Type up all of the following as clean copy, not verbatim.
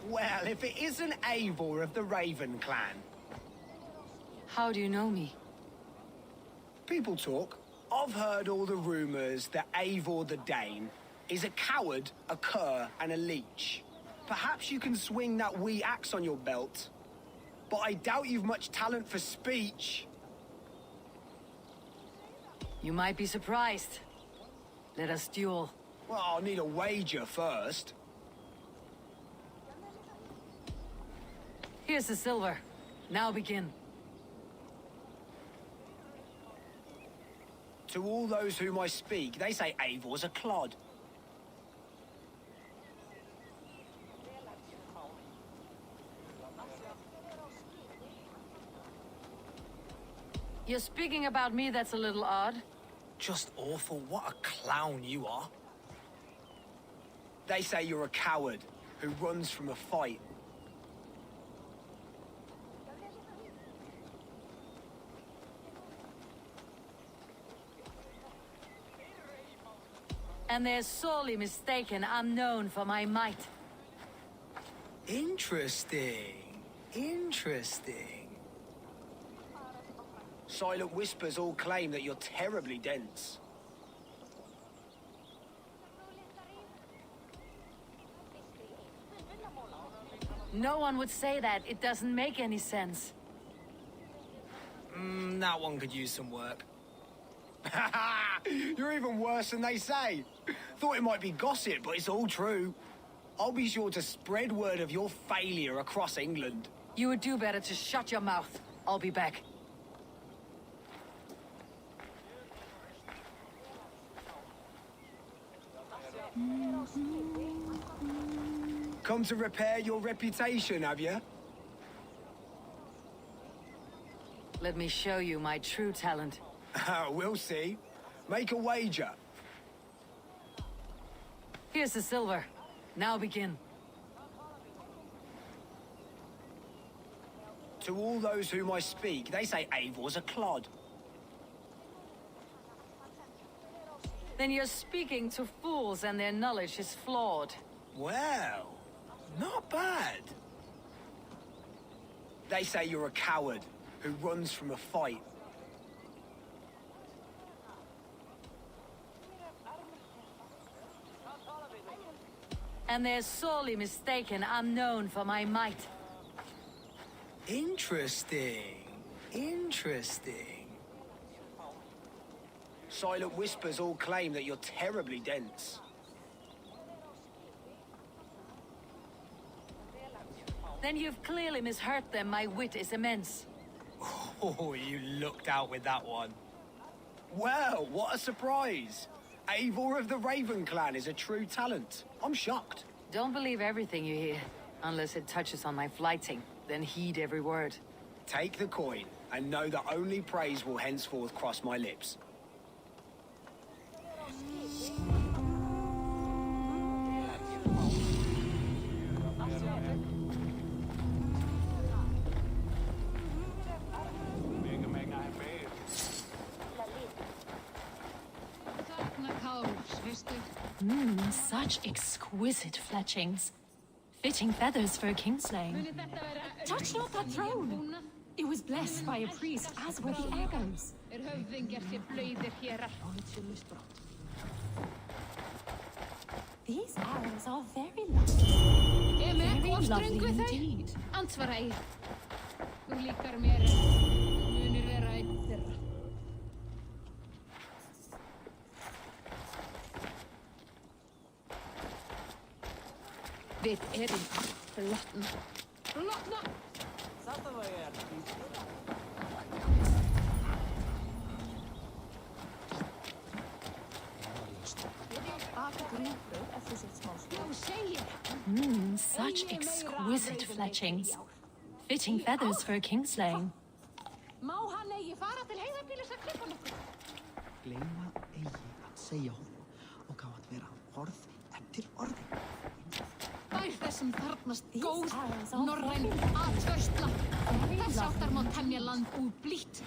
Well, if it isn't Eivor of the Raven clan. How do you know me? People talk. I've heard all the rumors that Eivor the Dane is a coward, a cur, and a leech. Perhaps you can swing that wee axe on your belt, but I doubt you've much talent for speech. You might be surprised. Let us duel. Well, I'll need a wager first. Here's the silver. Now begin. To all those whom I speak, they say Eivor's a clod. You're speaking about me, that's a little odd. Just awful. What a clown you are. They say you're a coward who runs from a fight. And they're sorely mistaken I'm known for my might. Interesting. Interesting. Silent whispers all claim that you're terribly dense. No one would say that. It doesn't make any sense. That one could use some work. You're even worse than they say. Thought it might be gossip, but it's all true. I'll be sure to spread word of your failure across England. You would do better to shut your mouth. I'll be back. Come to repair your reputation, have you? Let me show you my true talent. We'll see. Make a wager. Here's the silver. Now begin. To all those whom I speak, they say Eivor's a clod. Then you're speaking to fools and their knowledge is flawed. Well, not bad. They say you're a coward who runs from a fight. And they're sorely mistaken I'm known for my might. Interesting. Interesting. Silent whispers all claim that you're terribly dense. Then you've clearly misheard them. My wit is immense. Oh, you looked out with that one. Well, what a surprise. Eivor of the Raven clan is a true talent. I'm shocked. Don't believe everything you hear, unless it touches on my flighting. Then heed every word. Take the coin, and know that only praise will henceforth cross my lips. Such exquisite fletchings. Fitting feathers for a kingslaying. Touch not that throne! It was blessed by a priest, as were the echoes. These arrows are very lovely. Very lovely indeed. Við erum blotna. Blotna! Such exquisite fletchings. Fitting feathers for a kingslaying. Má hann eigi fara til heiðarbýlis að klippa nokkuð? Gleyma eigi að segja honum og gátt vera orð eftir orði. Allir þessum þarnast These góð, arrows are norræn very atversla. Very Þess áttar má lovely. temja land úr blít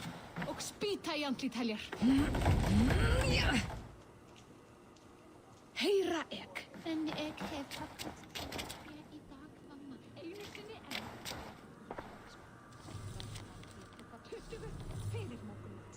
og spýta í andlit heljar. Heyra ek. En ek hef haft hér í dag, mamma. Einu sinni enn. 20 fyrir morgunmat.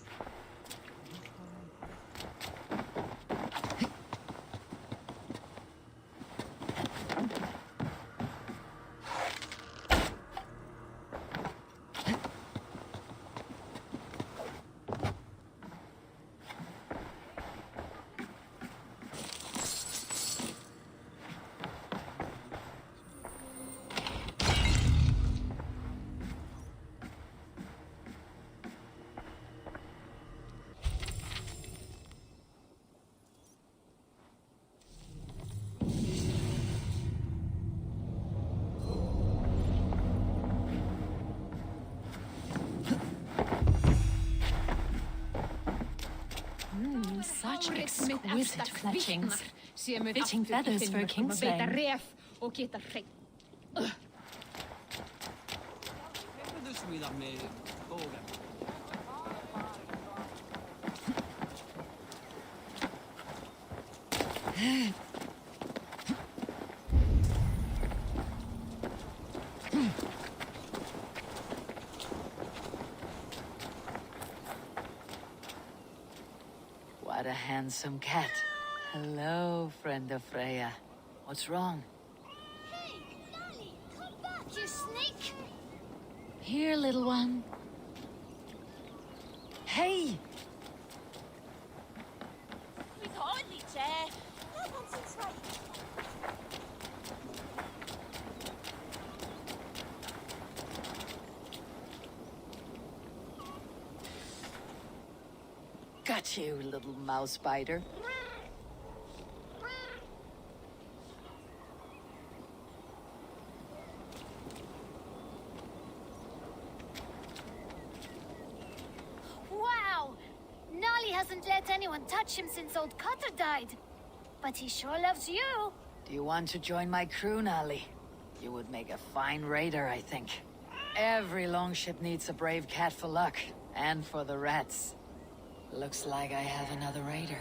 Such Árið mitt exquisite efsta fletchings. kviknar, sé mun Fitting aftur til feathers for a Finnmörkum king's að veita lane. ref og geta hreinn. What a handsome cat. Hello, friend of Freya. What's wrong? Hey, Lolly, come back, you snake! Here, little one. Hey! We've only chair. No nonsense, right? Got you, little mouse biter. Wow! Nolly hasn't let anyone touch him since old Cutter died. But he sure loves you. Do you want to join my crew, Nolly? You would make a fine raider, I think. Every longship needs a brave cat for luck, and for the rats. Looks like I have another raider.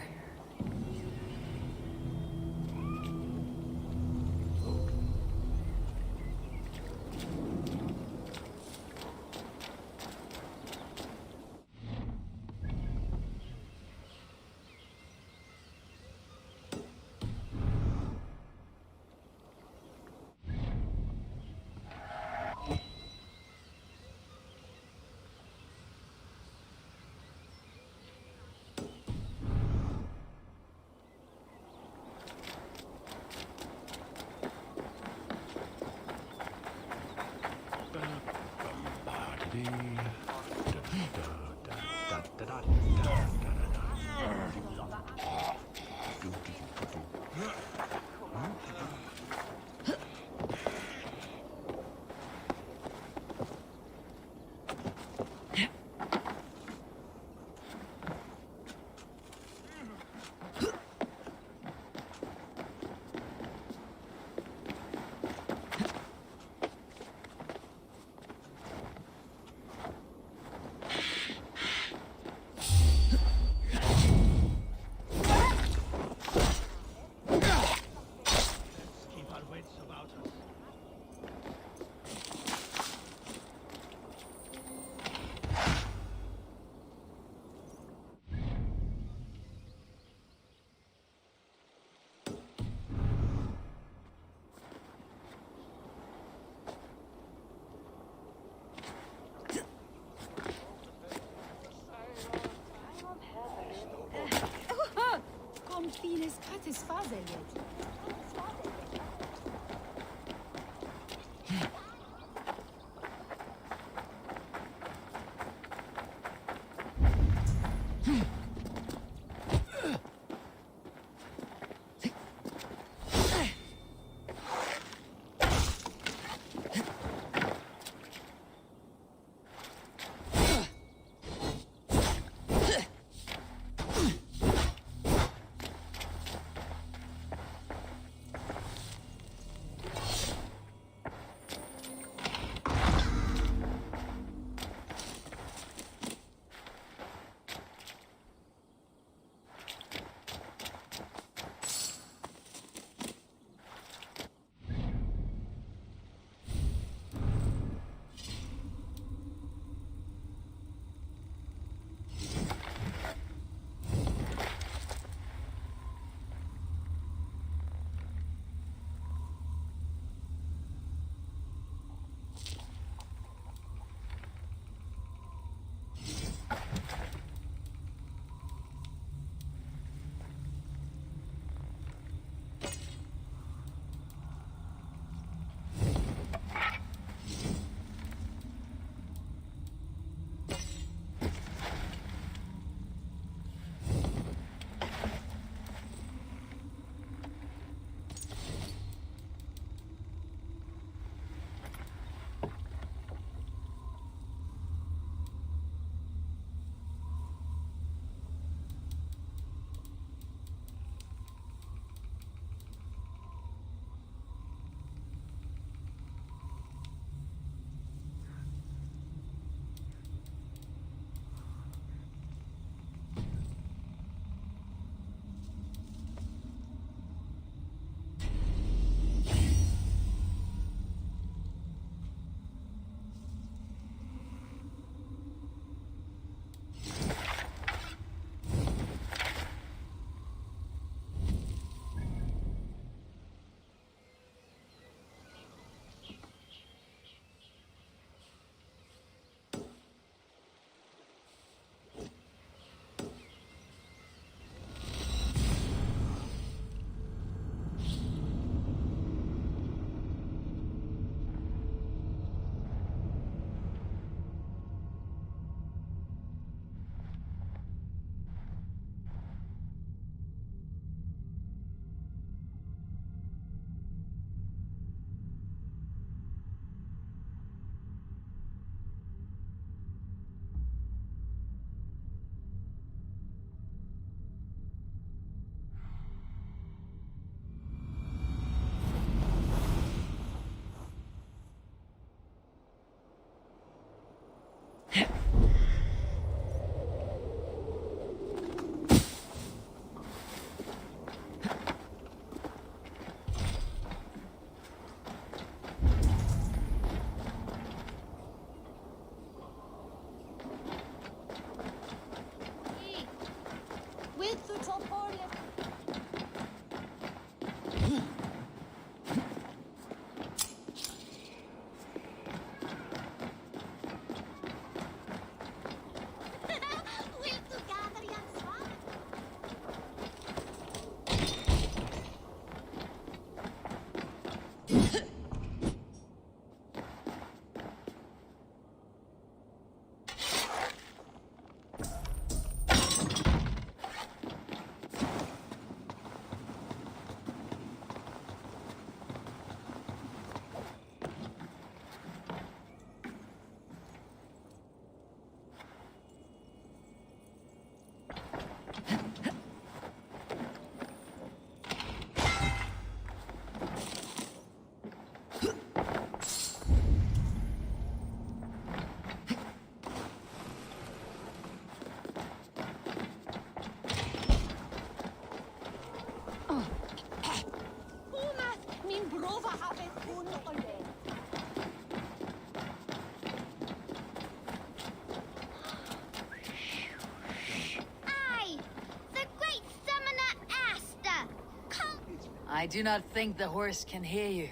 I do not think the horse can hear you.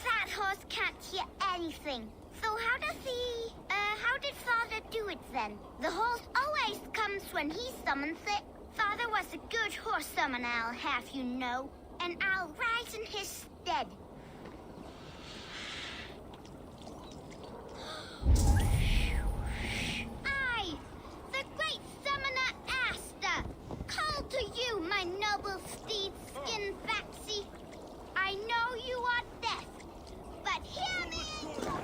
That horse can't hear anything. So how did Father do it then? The horse always comes when he summons it. Father was a good horse summoner, I'll have you know. And I'll rise in his stead. I, the great summoner Asta, call to you, my noble steed, skin Baxi. I know you are deaf, but hear me in your soul.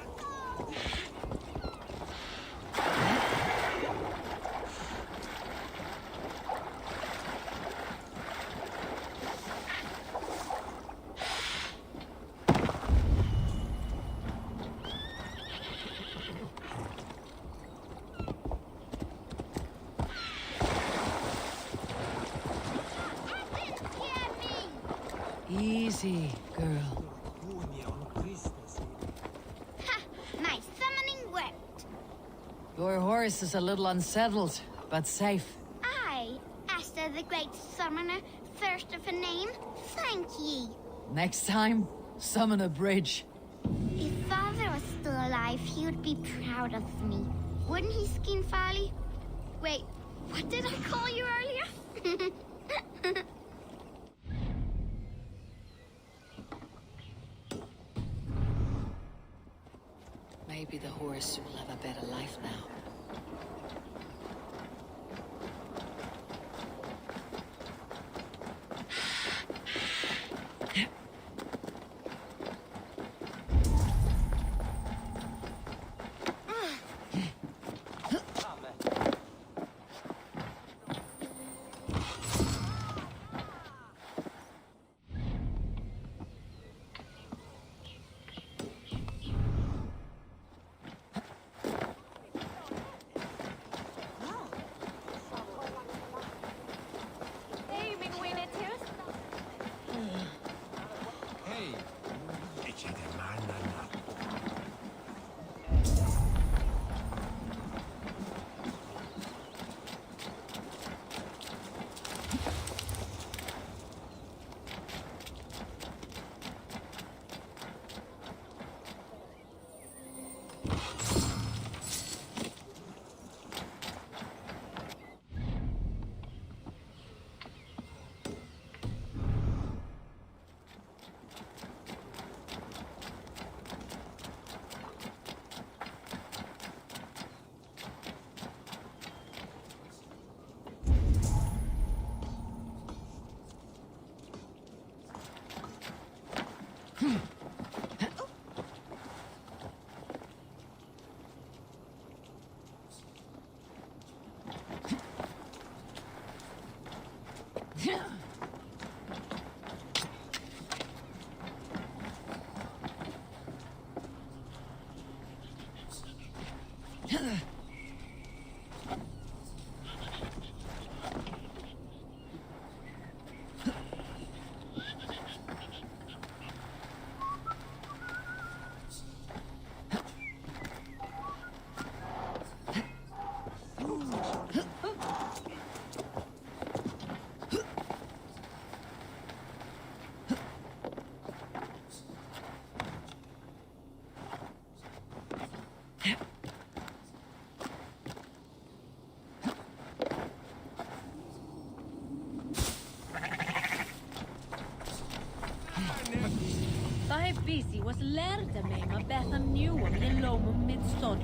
Easy, girl. Ha! My summoning worked. Your horse is a little unsettled, but safe. I, Asta the great summoner, first of a name, thank ye. Next time, summon a bridge. If Father was still alive, he would be proud of me. Wouldn't he, Skin Farley? Wait, what did I call you earlier? Maybe the horse will have a better life now. Busy was lærde meg med bedre new om det lom om mitt stånd.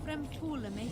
Fremtole meg.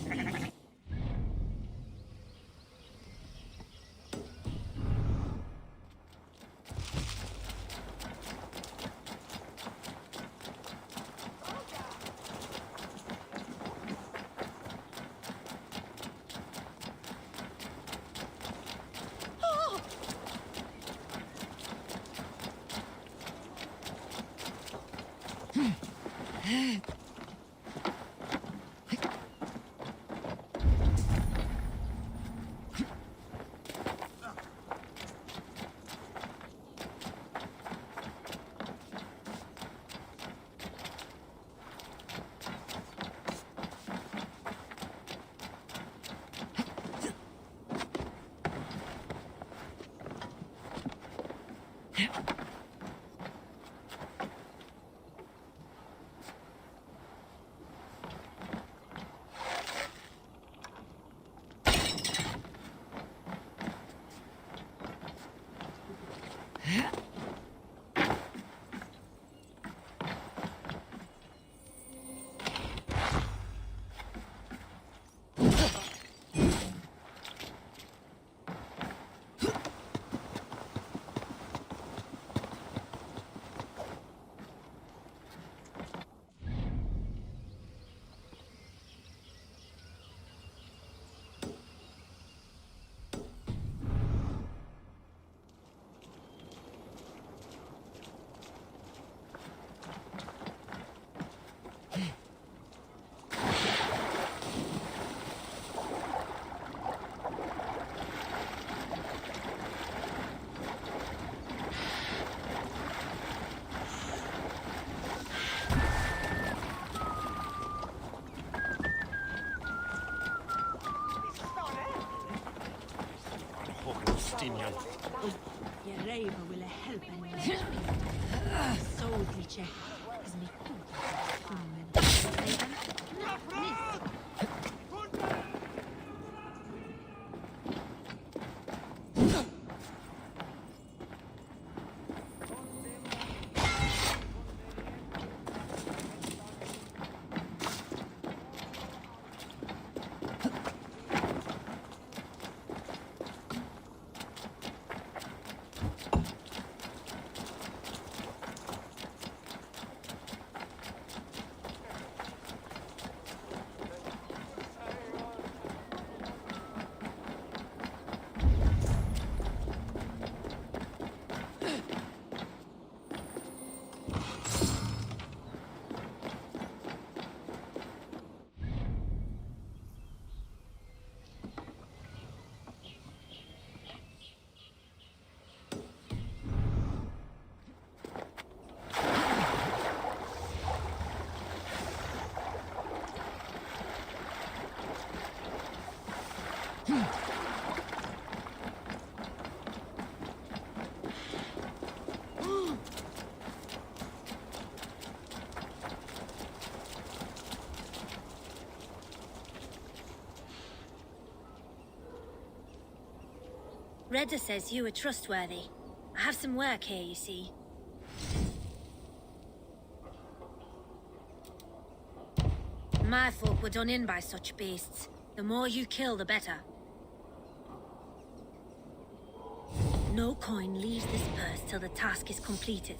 Dinian. Your Eivor will help anyone. So glitchy. Is me cool. Redda says you are trustworthy. I have some work here, you see. My folk were done in by such beasts. The more you kill, the better. No coin leaves this purse till the task is completed.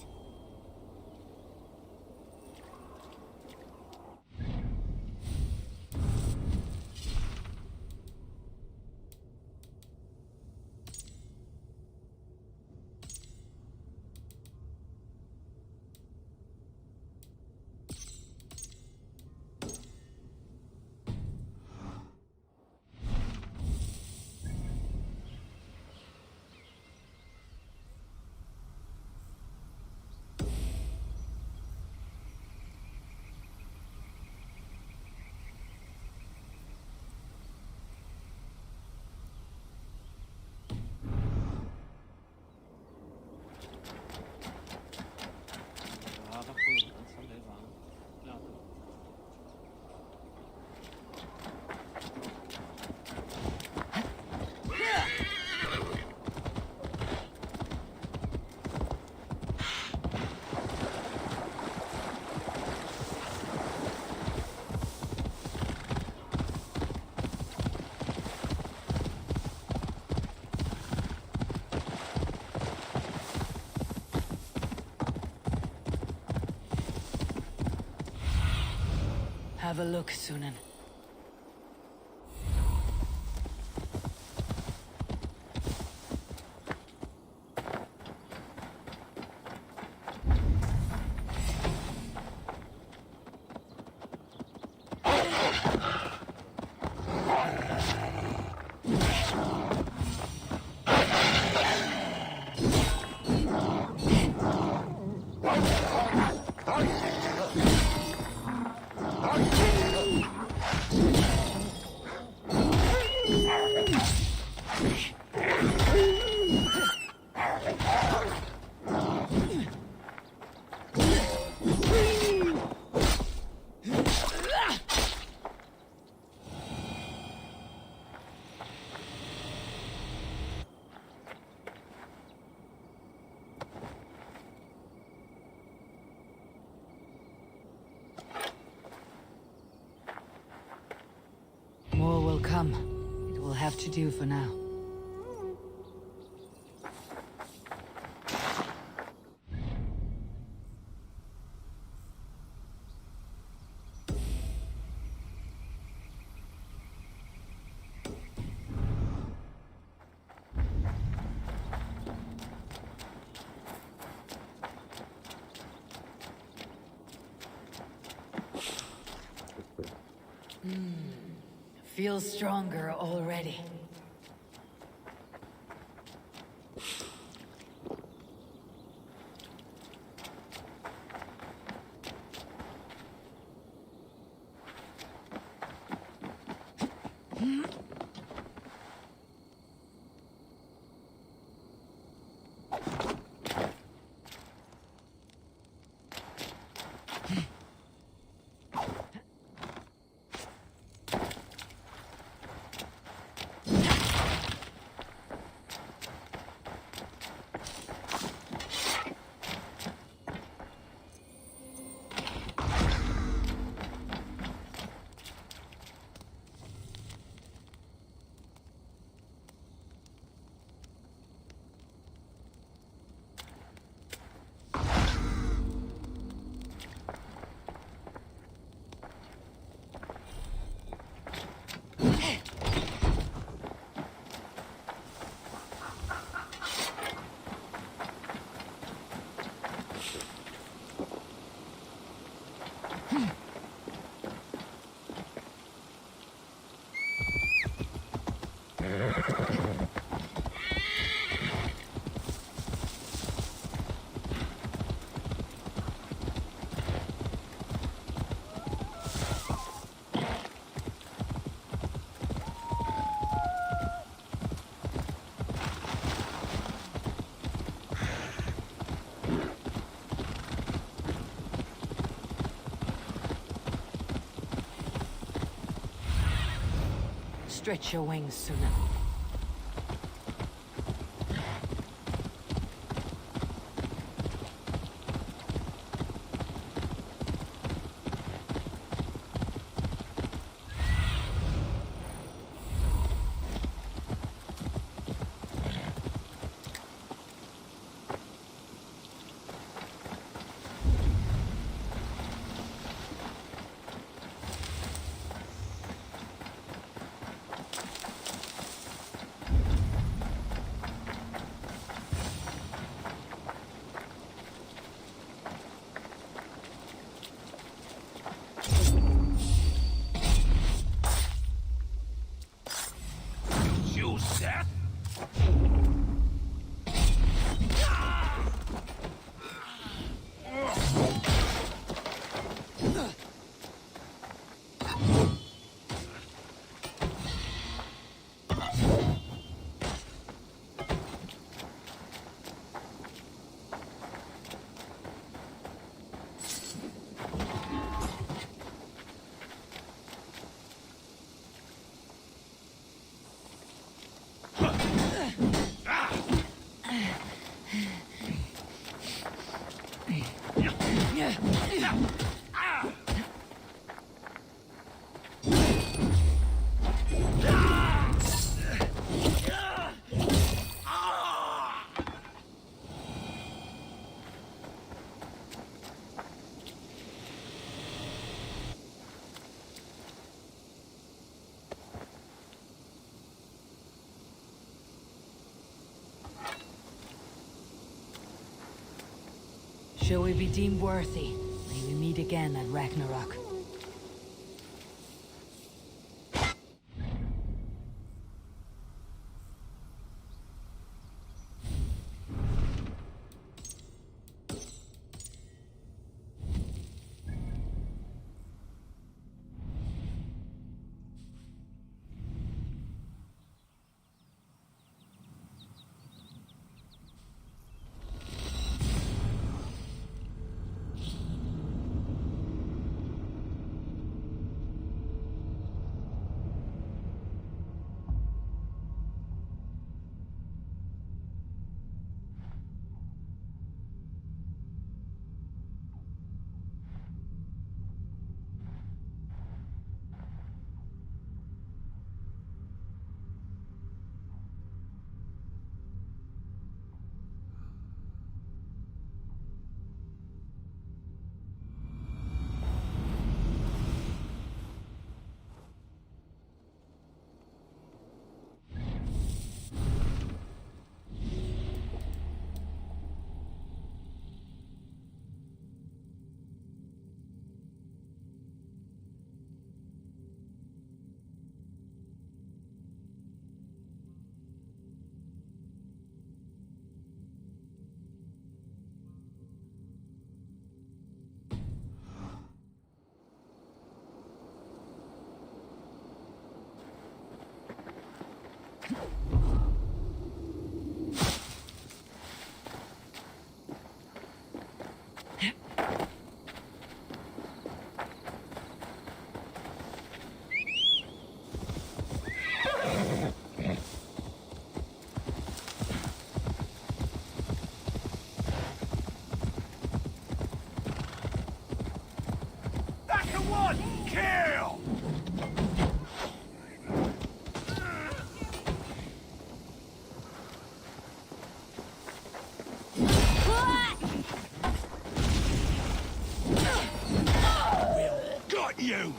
Have a look, Sunan. More will come. It will have to do for now. Feels stronger already. Stretch your wings sooner. Shall we be deemed worthy? May we meet again at Ragnarok. You!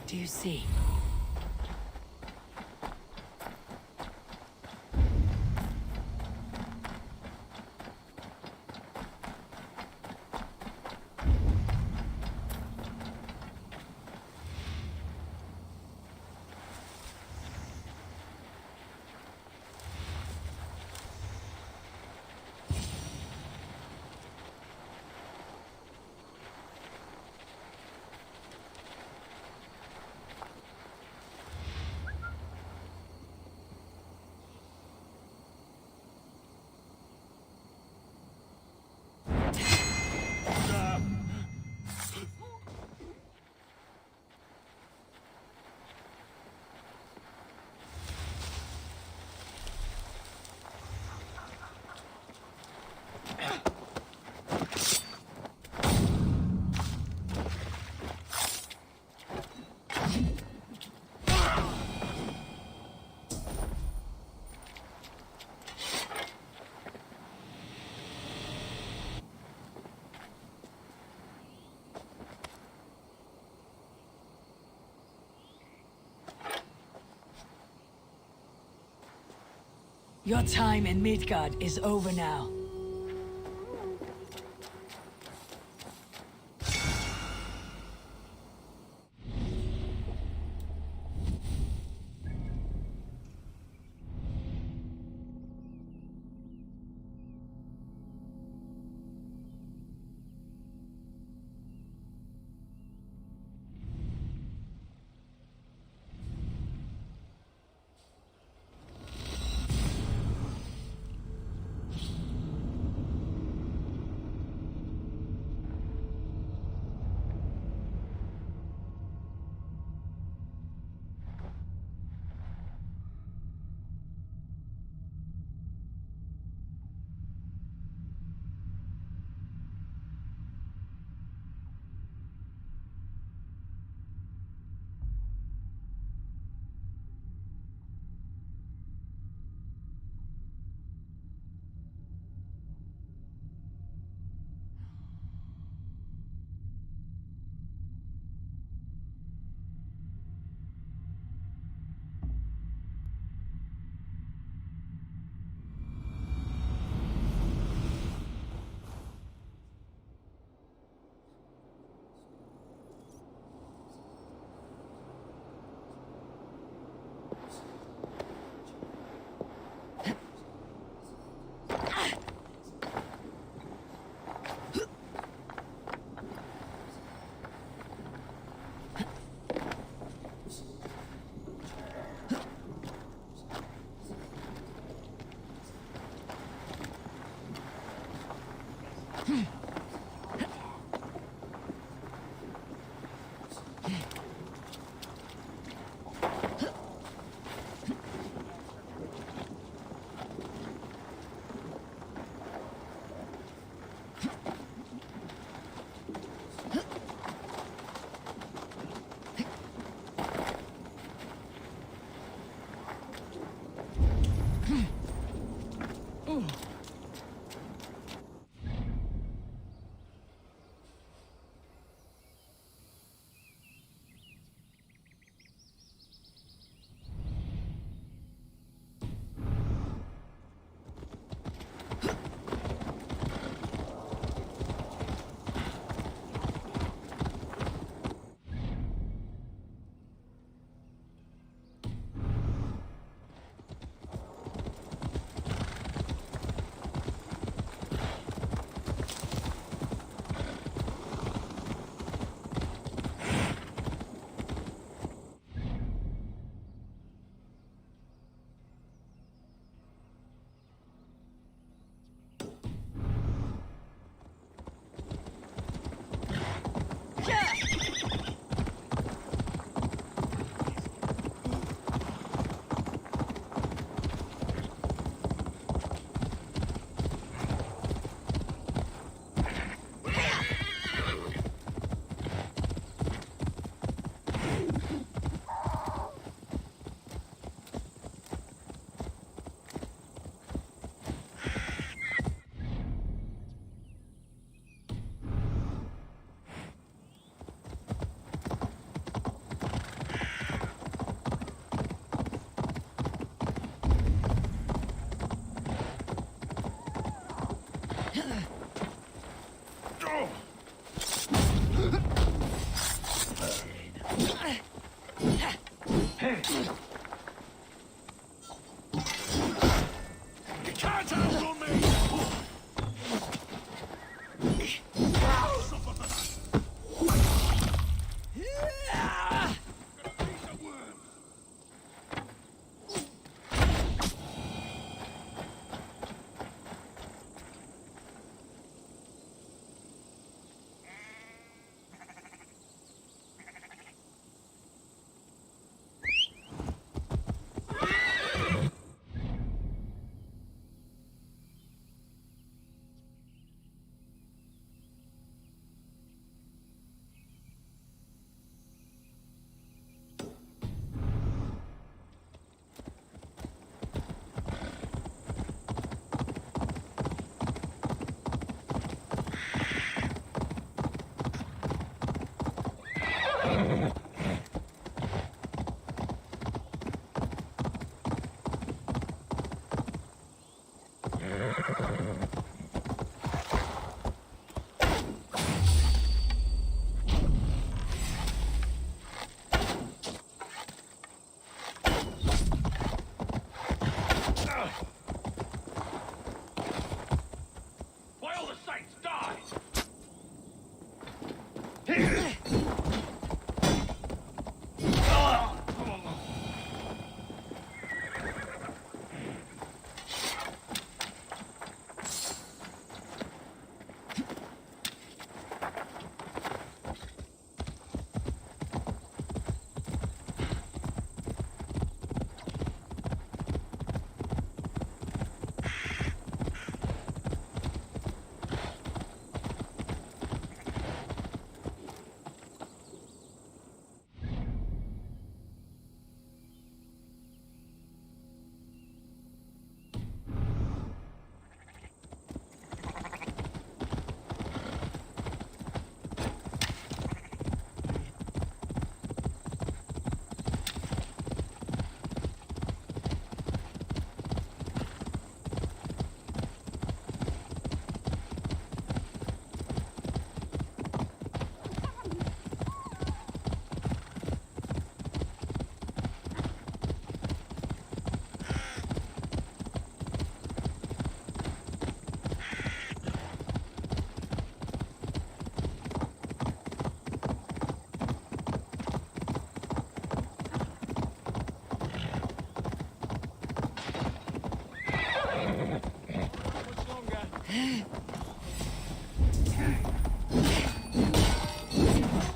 What do you see? Your time in Midgard is over now.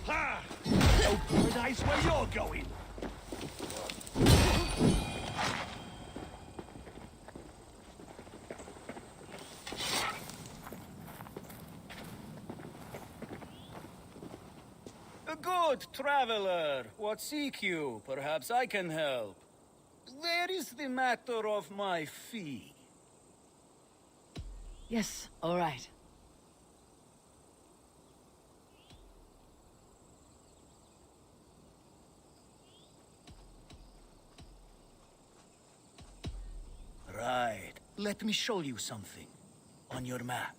Ha! No paradise where you're going. A good traveler. What seek you? Perhaps I can help. There is the matter of my fee. Yes, all right. Right. Let me show you something. On your map.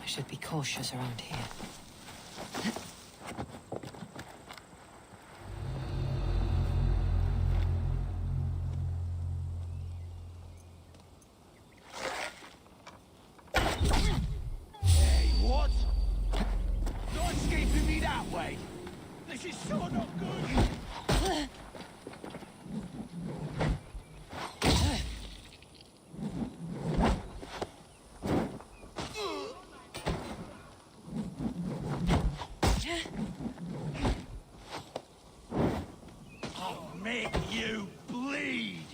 I should be cautious around here. Hey, what? Not escaping me that way. This is sure not good. I'll make you bleed.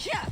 Yeah.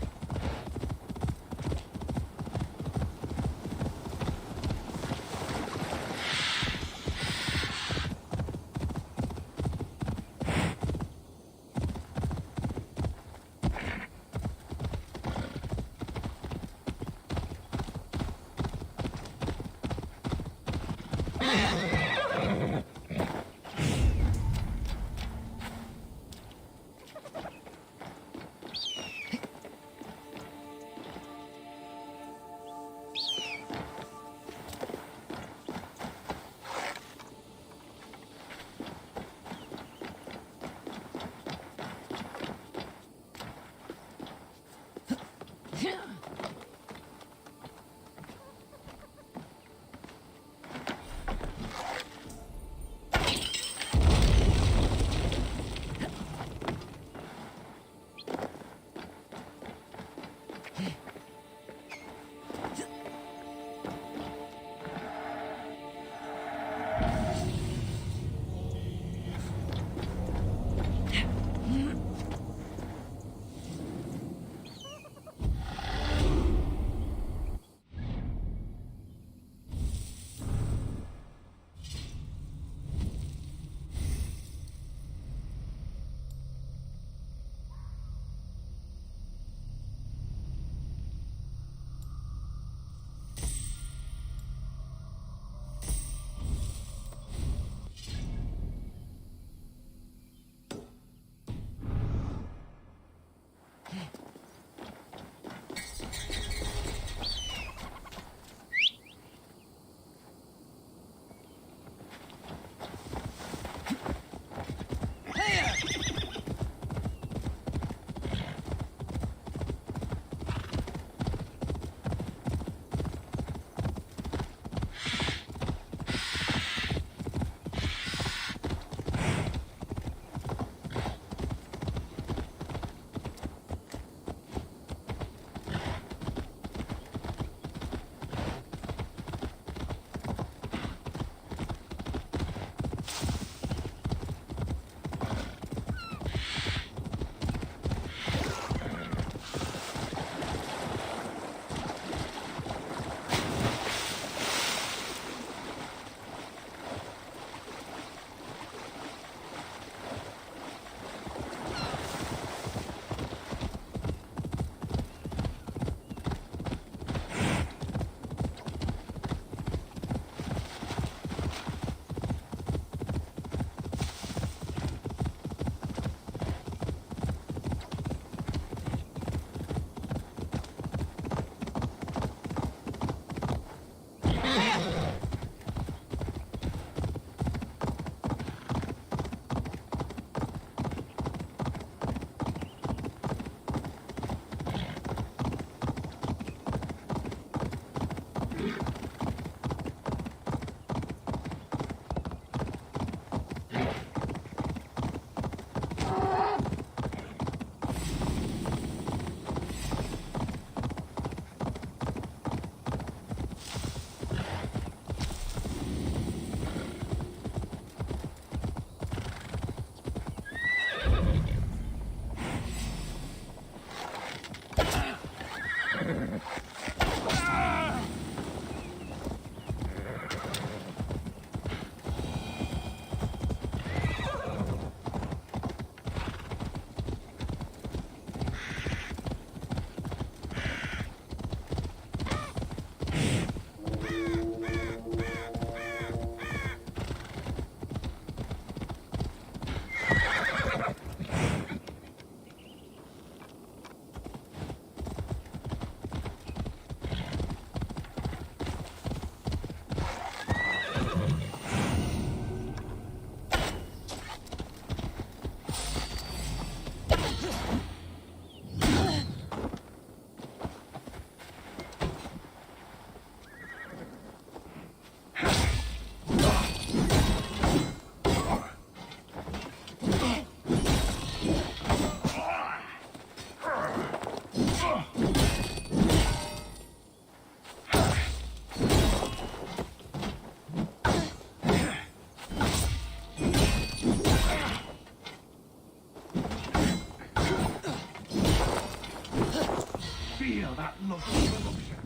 feel that lovely revolution.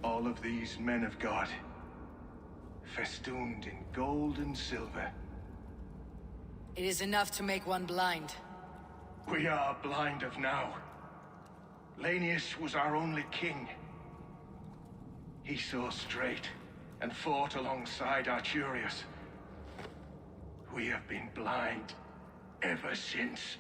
All of these men of God, festooned in gold and silver. It is enough to make one blind. We are blind of now. Lanius was our only king. He saw straight and fought alongside Arturius. We have been blind ever since.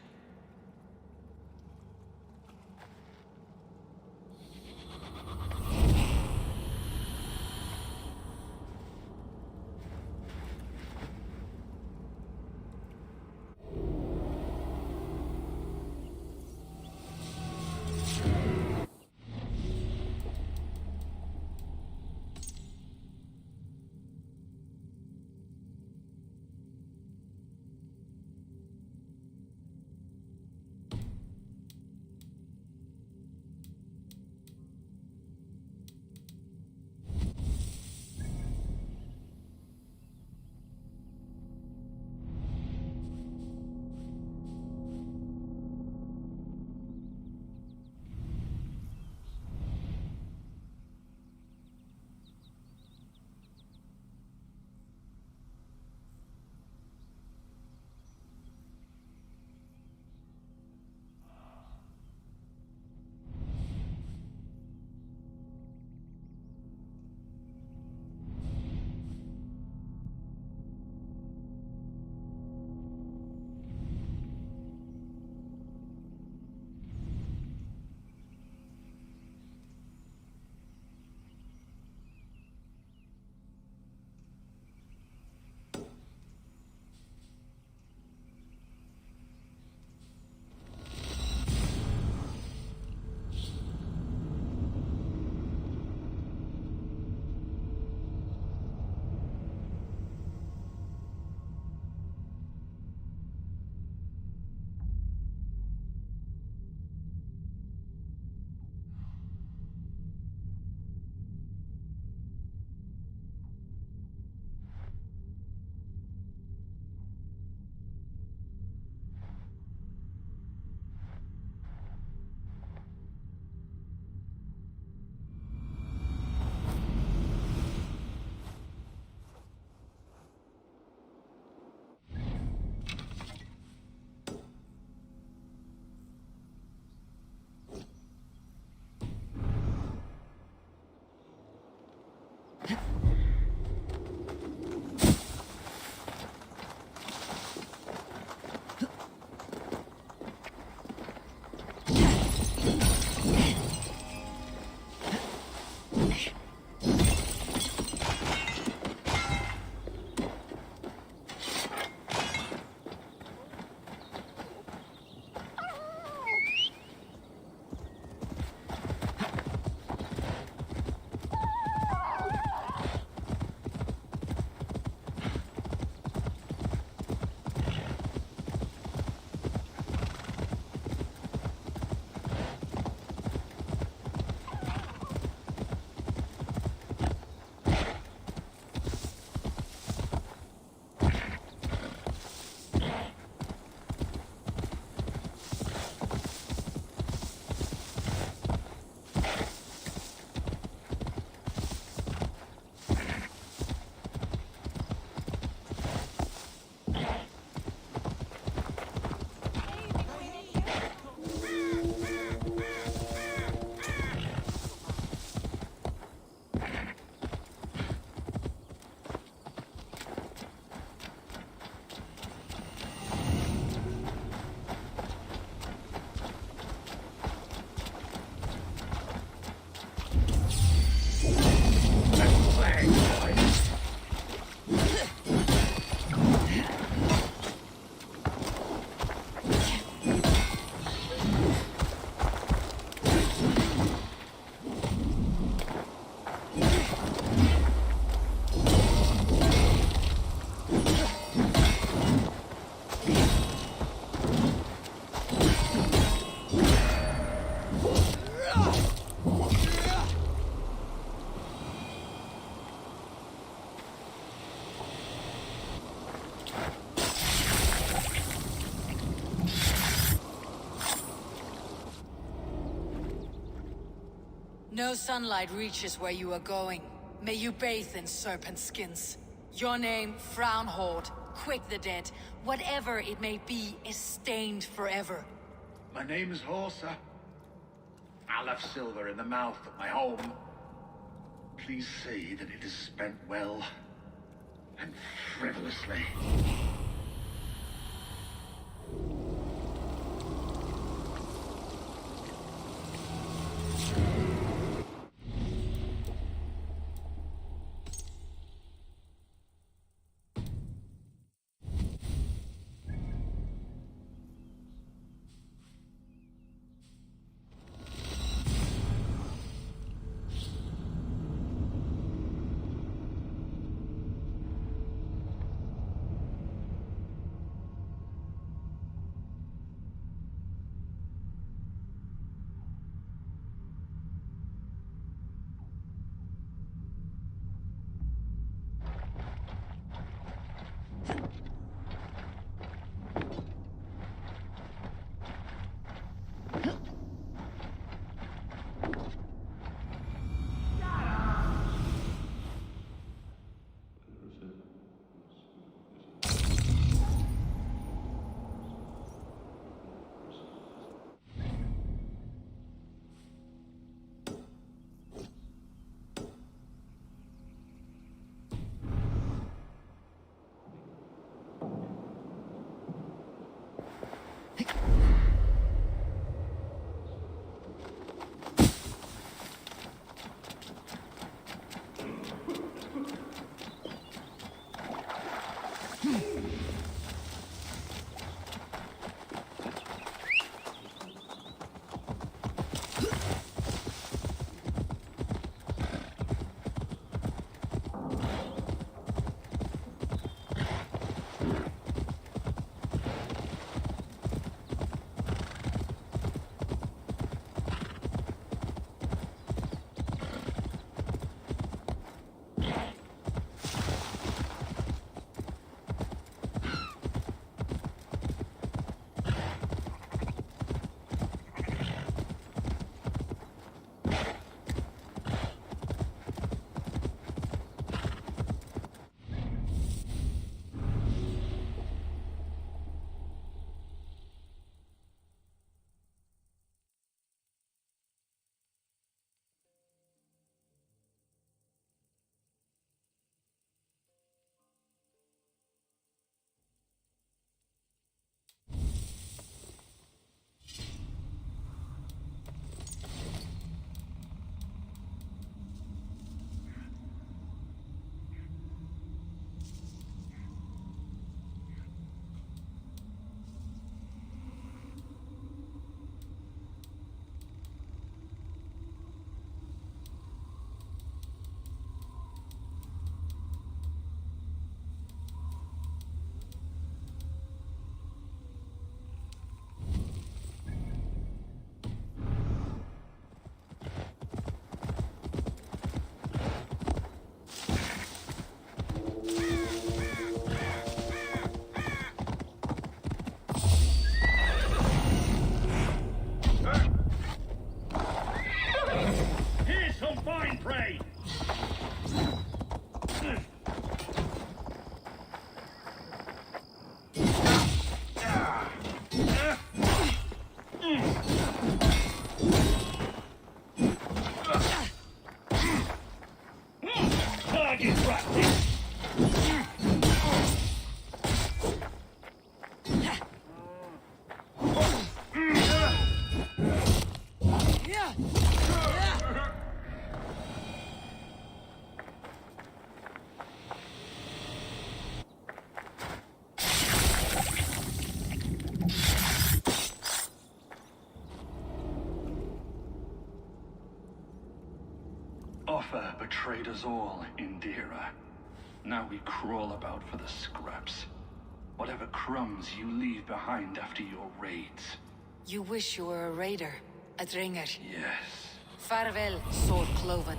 No sunlight reaches where you are going. May you bathe in serpent skins. Your name, Frownhorde, Quick the Dead, whatever it may be, is stained forever. My name is Horsa. I left silver in the mouth of my home. Please say that it is spent well and frivolously. Offa betrayed us all, Indira. Now we crawl about for the scraps. Whatever crumbs you leave behind after your raids. You wish you were a raider, a dringer. Yes. Farewell, sword cloven.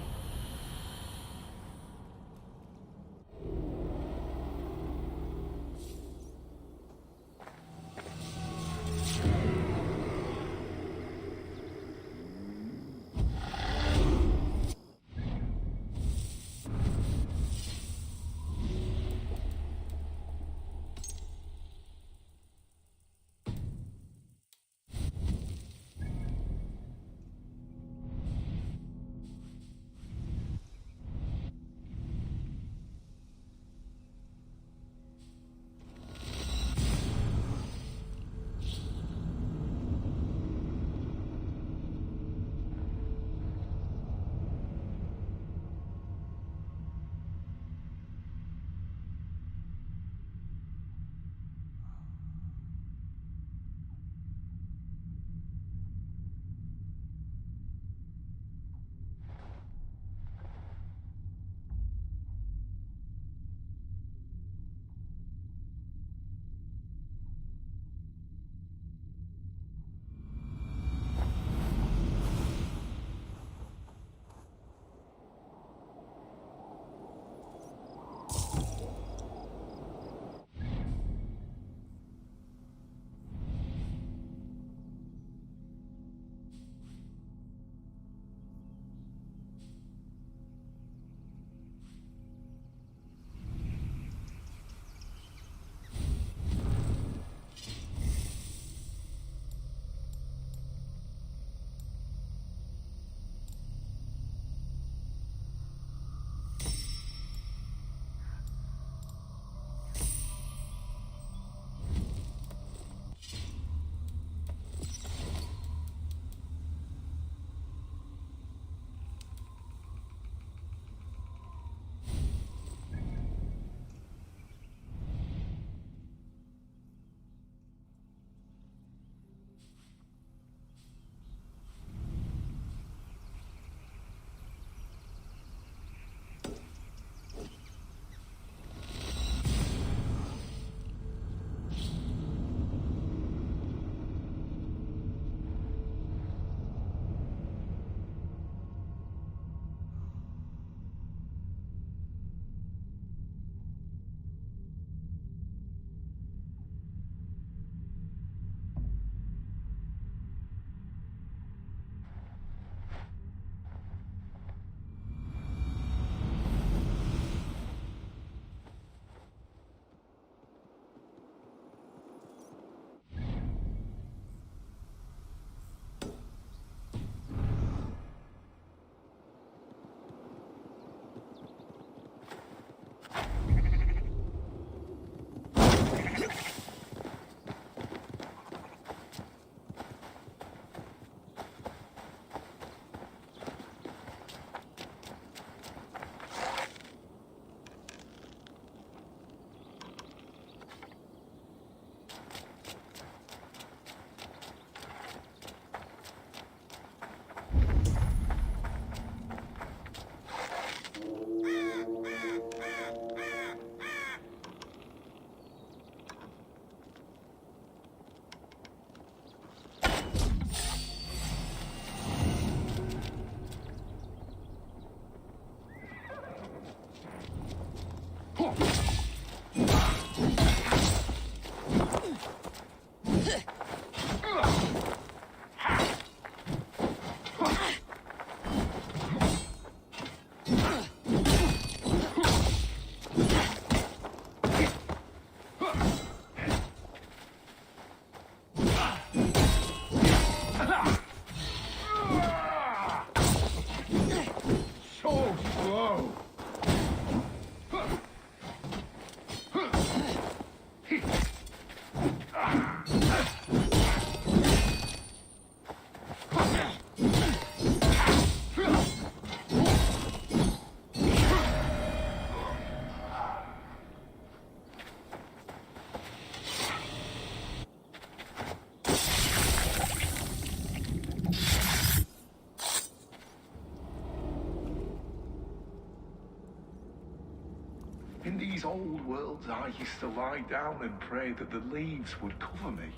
these old worlds, I used to lie down and pray that the leaves would cover me.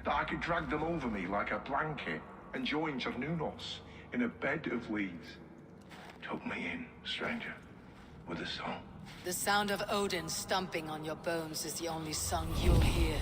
That I could drag them over me like a blanket and join Cernunos in a bed of leaves. Took me in, stranger, with a song. The sound of Odin stomping on your bones is the only song you'll hear.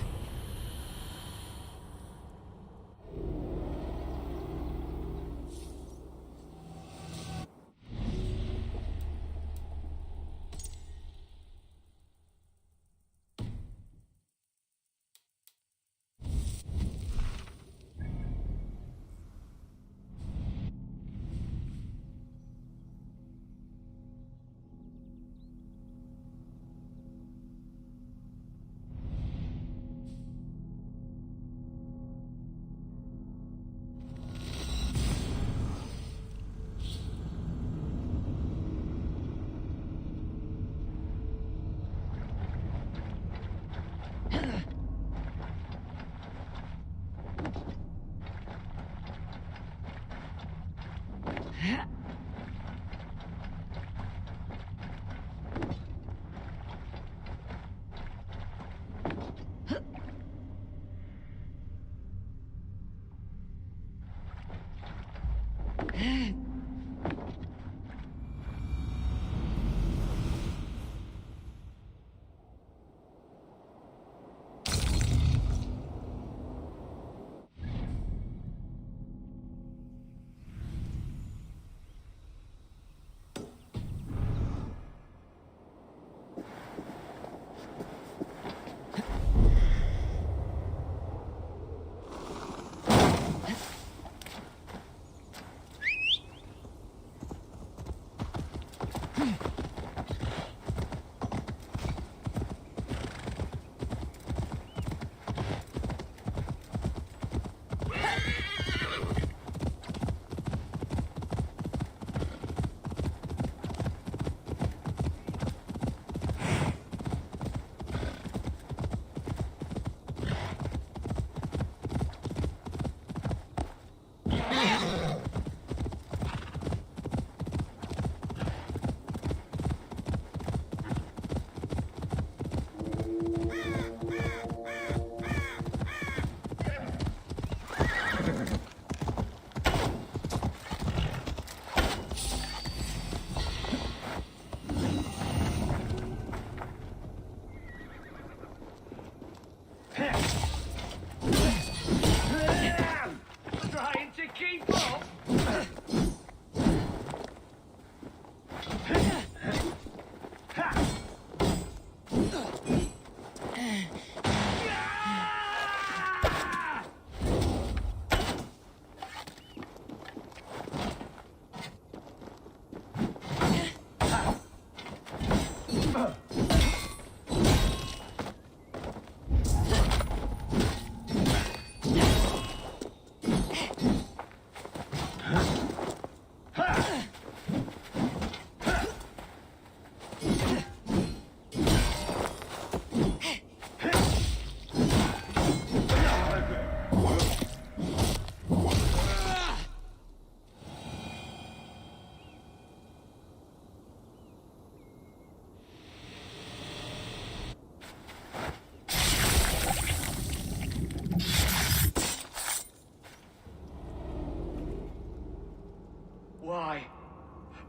Why?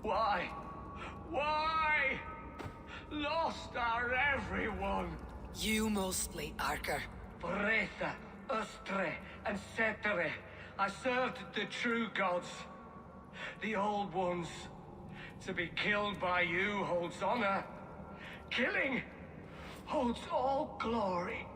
Why? Why? Lost our everyone. You mostly, Arker. Foretha, Ustre, and Setere. I served the true gods. The old ones. To be killed by you holds honor. Killing holds all glory.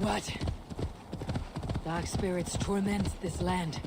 What? Dark spirits torment this land.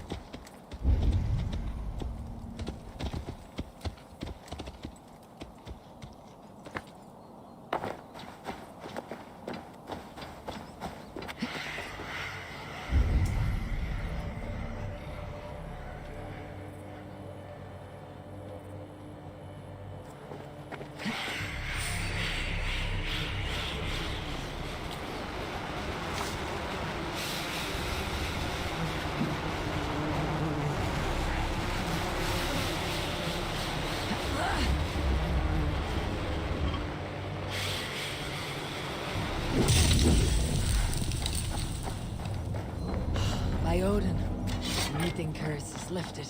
By Odin, the meeting curse is lifted.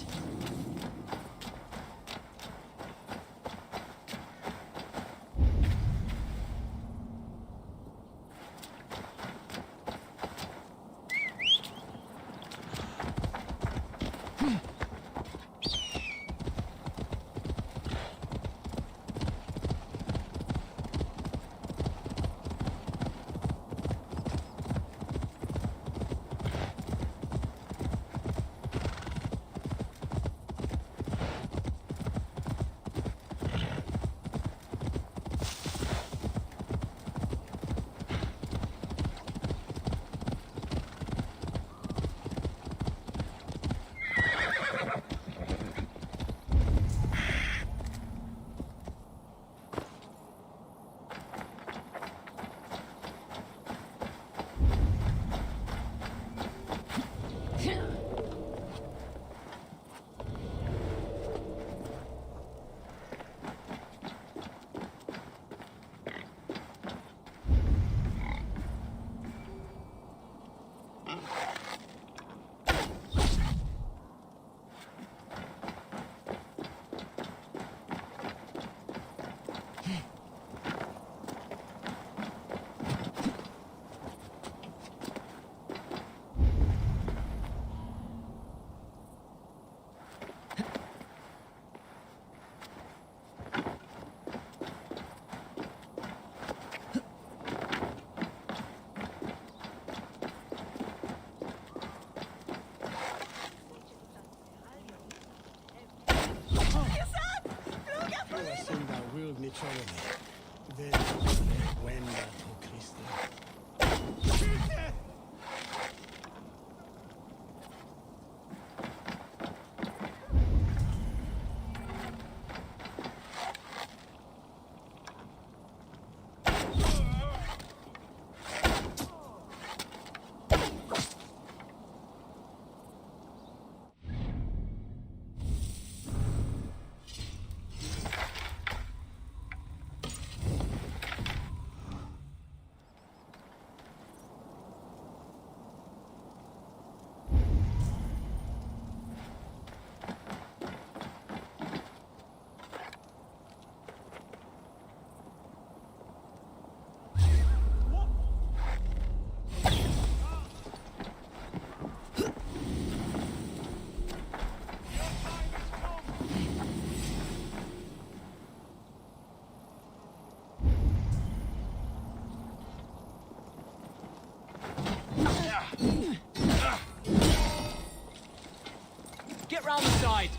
Get round the side!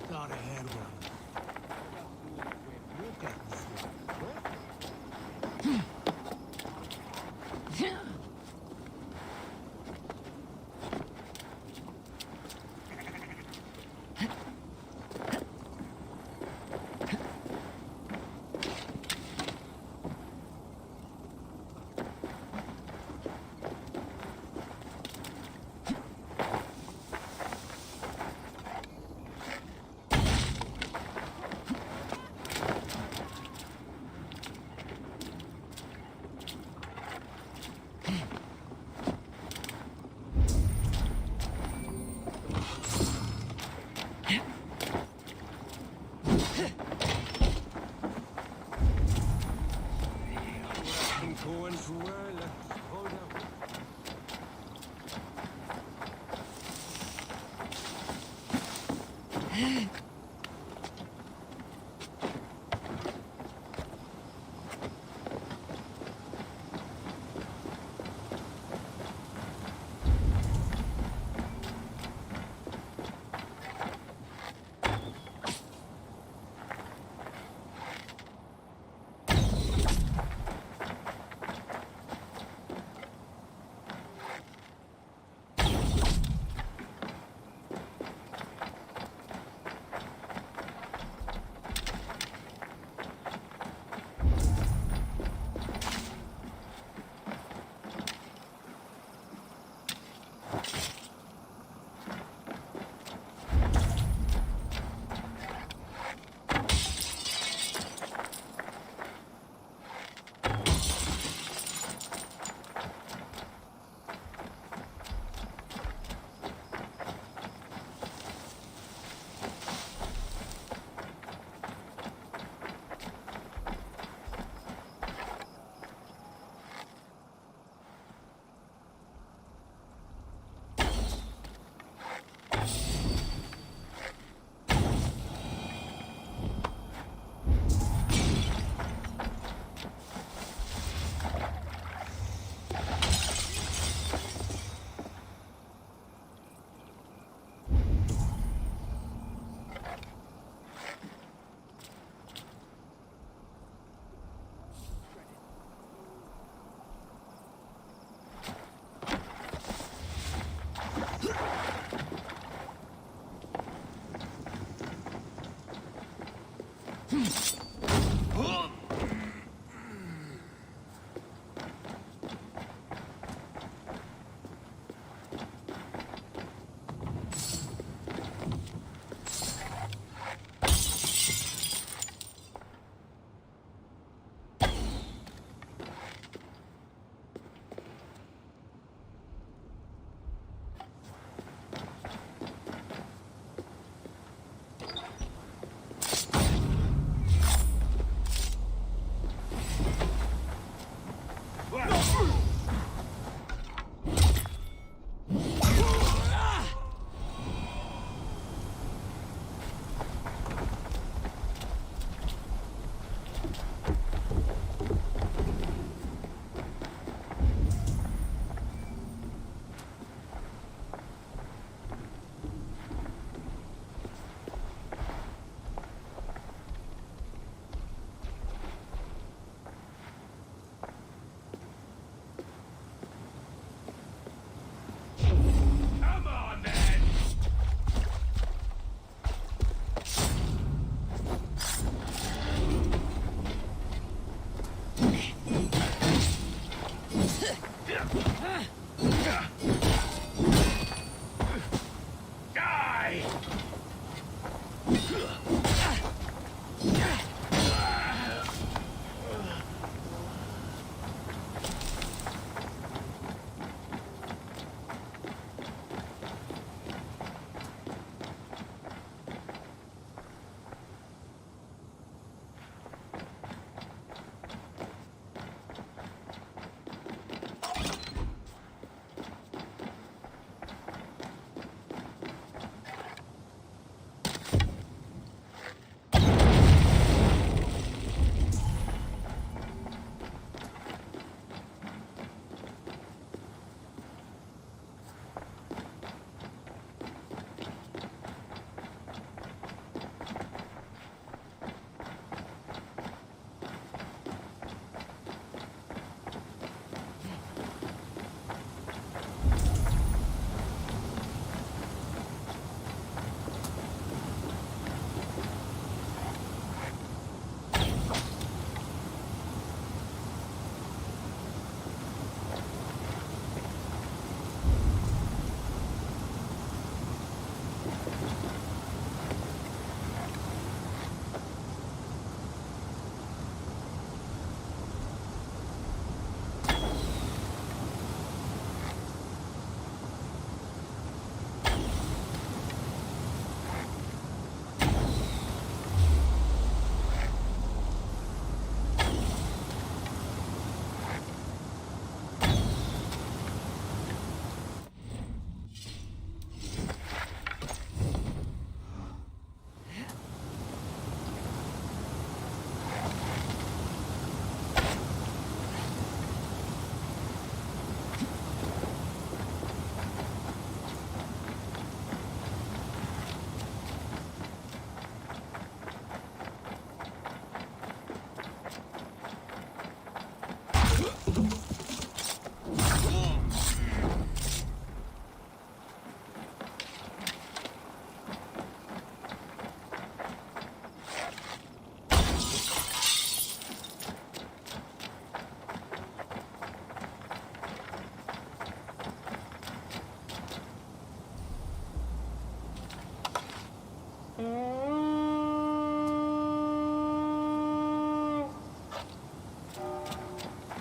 thought I had one. Look at this one. Going too well. Hold up.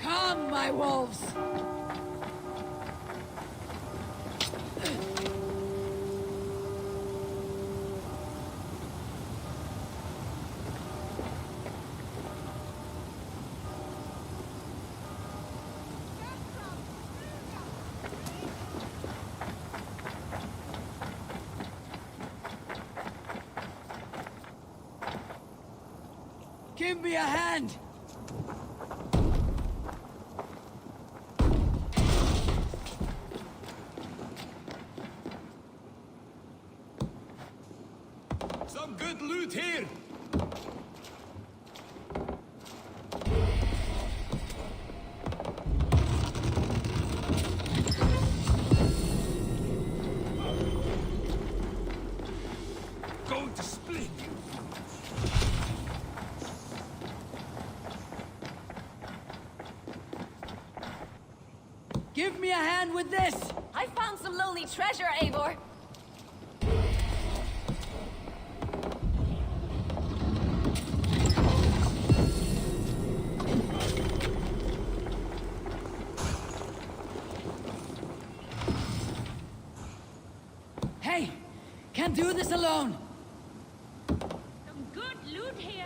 Come, my wolves! Give me a hand! Some good loot here! Going to split you! Give me a hand with this! I found some lonely treasure, Eivor. Hey! Can't do this alone! Some good loot here.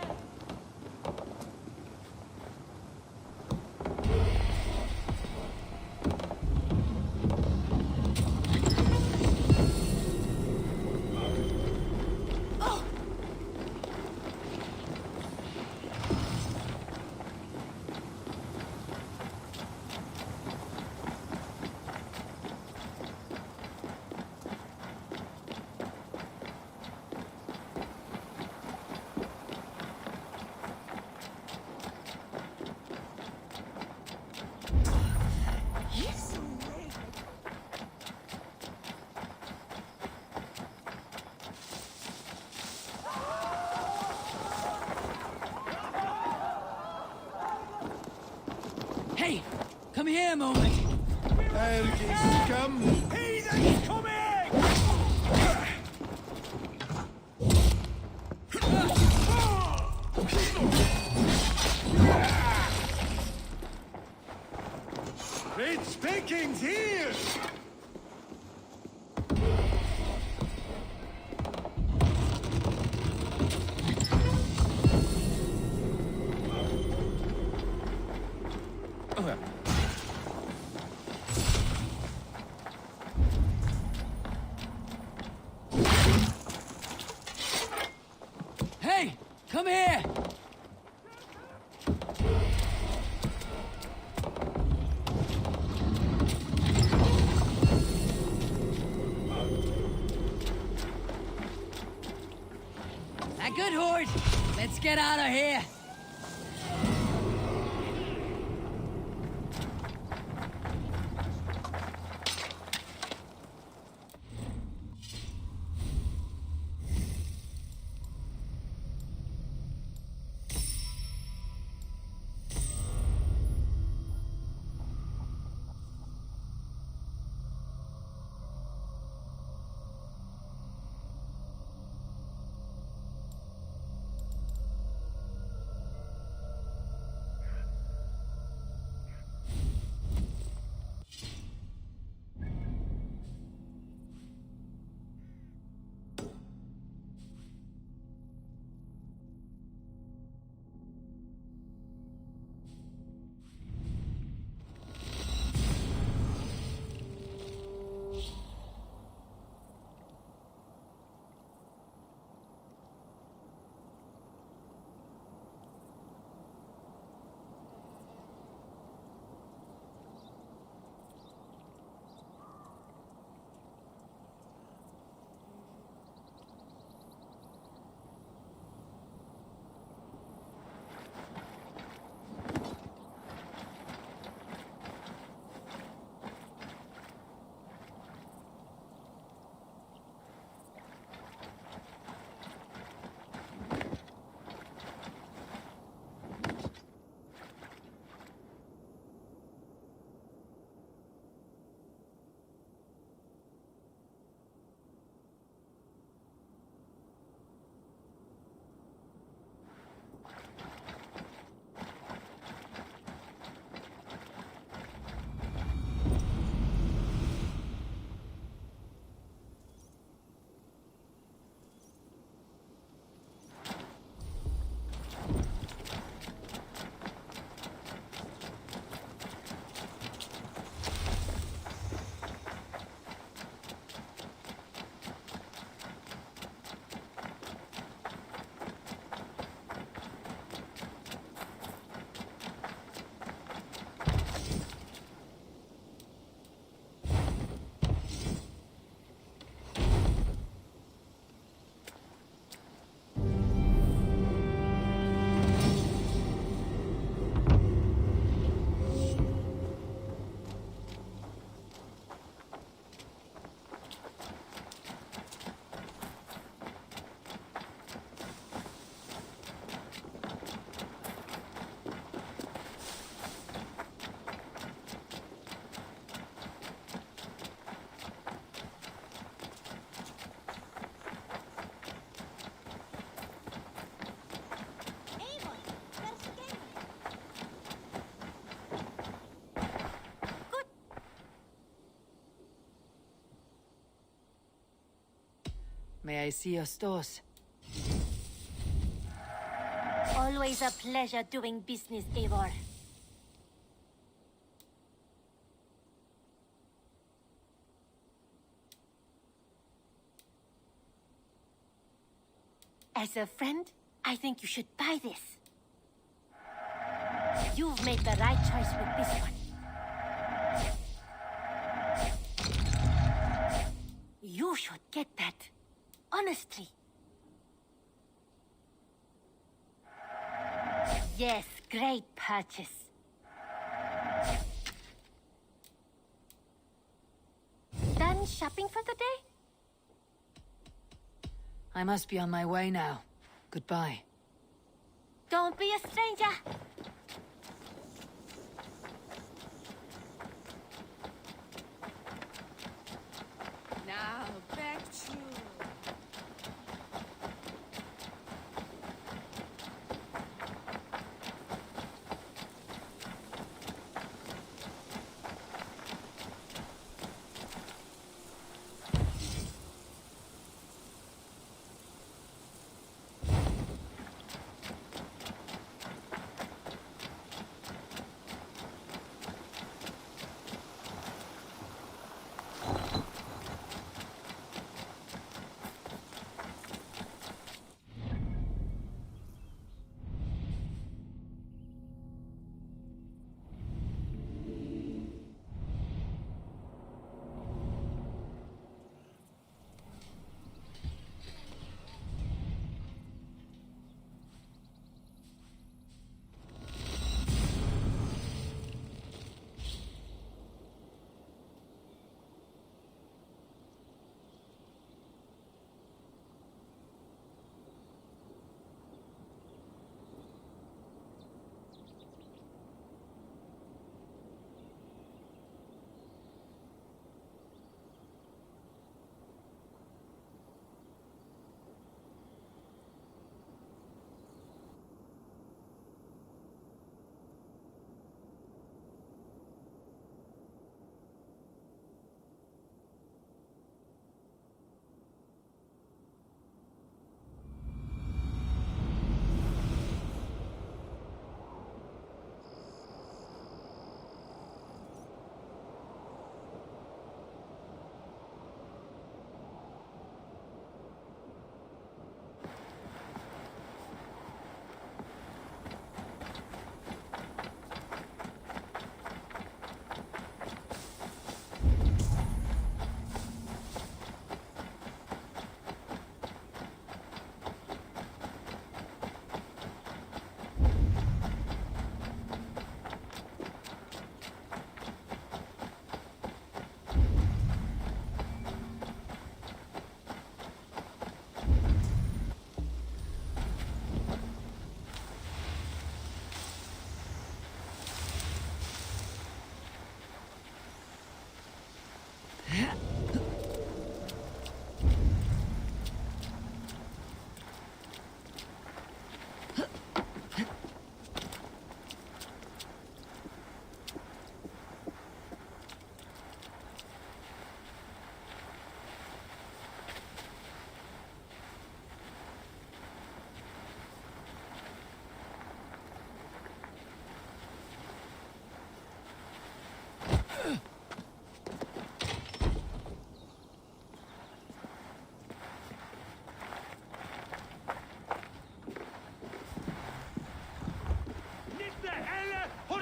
Hey! Come here a moment! Come! Heathens coming! It's Vikings here! Hey! Come here! A good horde! Let's get out of here! May I see your stores? Always a pleasure doing business, Eivor. As a friend, I think you should buy this. You've made the right choice with this one. You should get that. Honestly. Yes, great purchase. Done shopping for the day? I must be on my way now. Goodbye. Don't be a stranger. Now, back to you.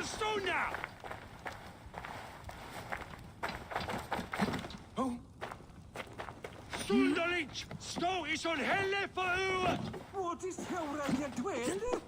Stone now! Oh? Sunderlich! Stå I sån helle for øret! What is your dwell?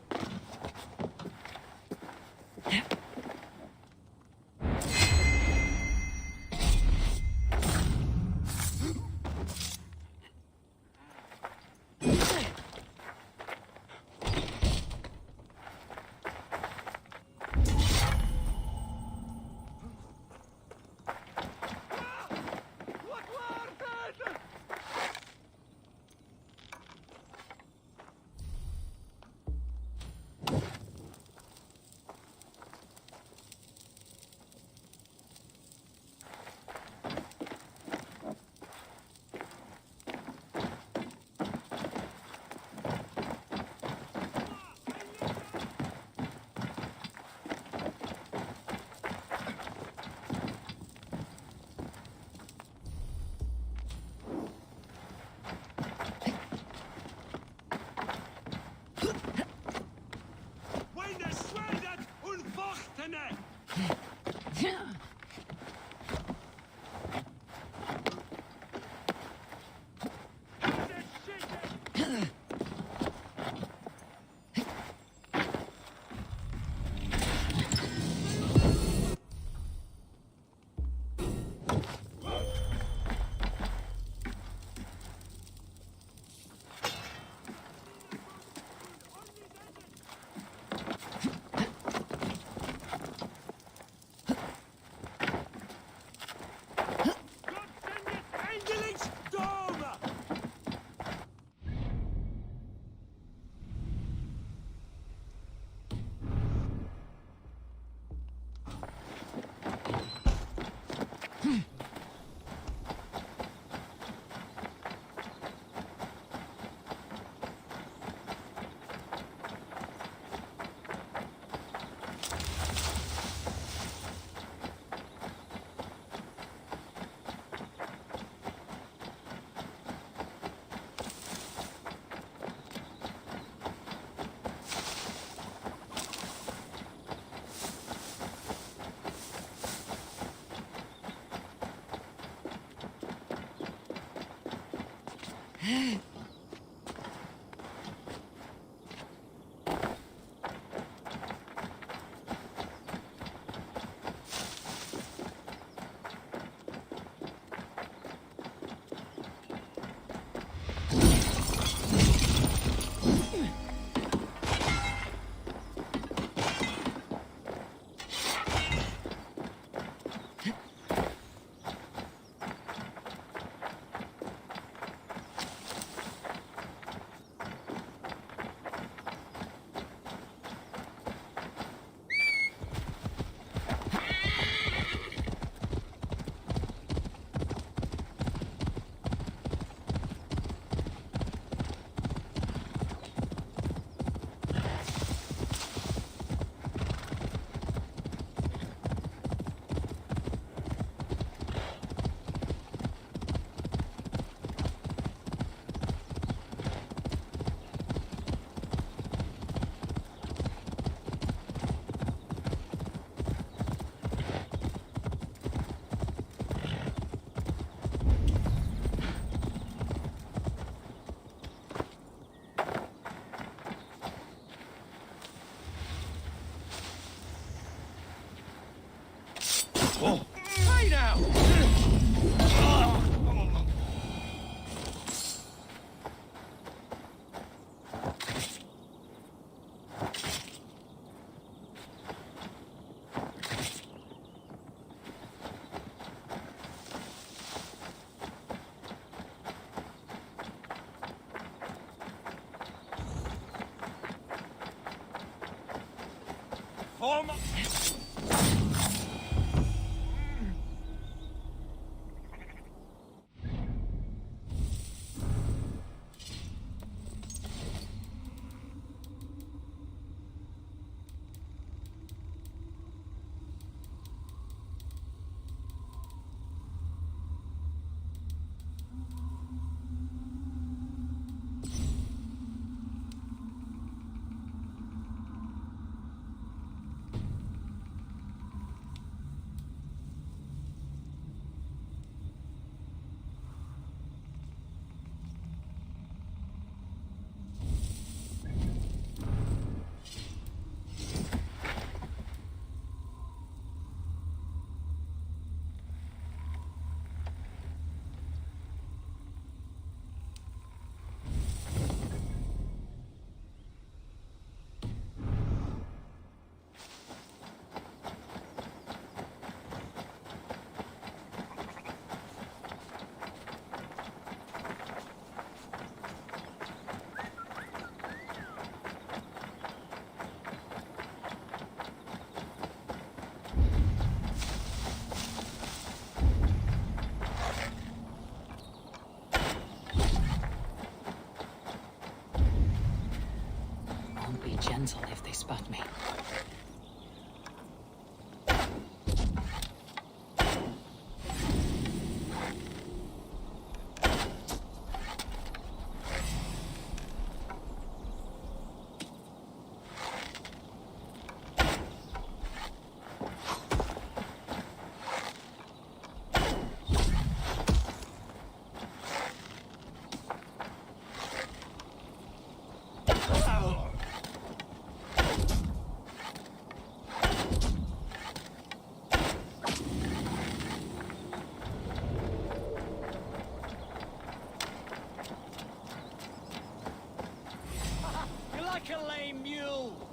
Hey now! Form. Gentle if they spot me. Like a lame mule.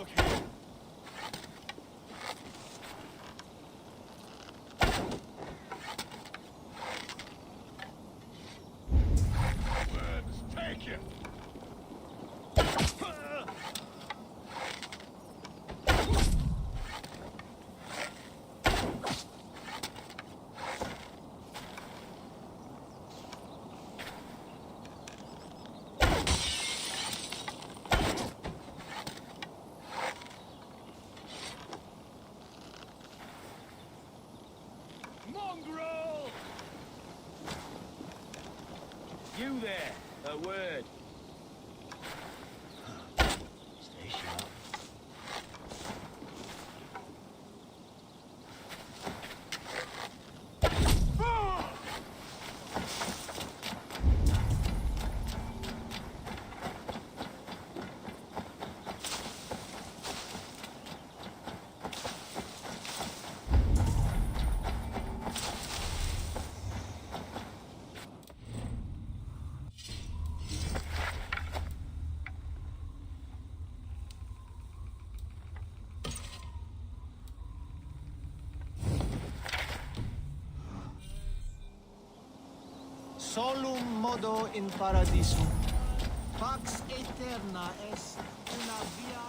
look here. Words, take you. Mongrel! You there, a word. Stay sharp. Solum modo in paradisum. Pax eterna est una via.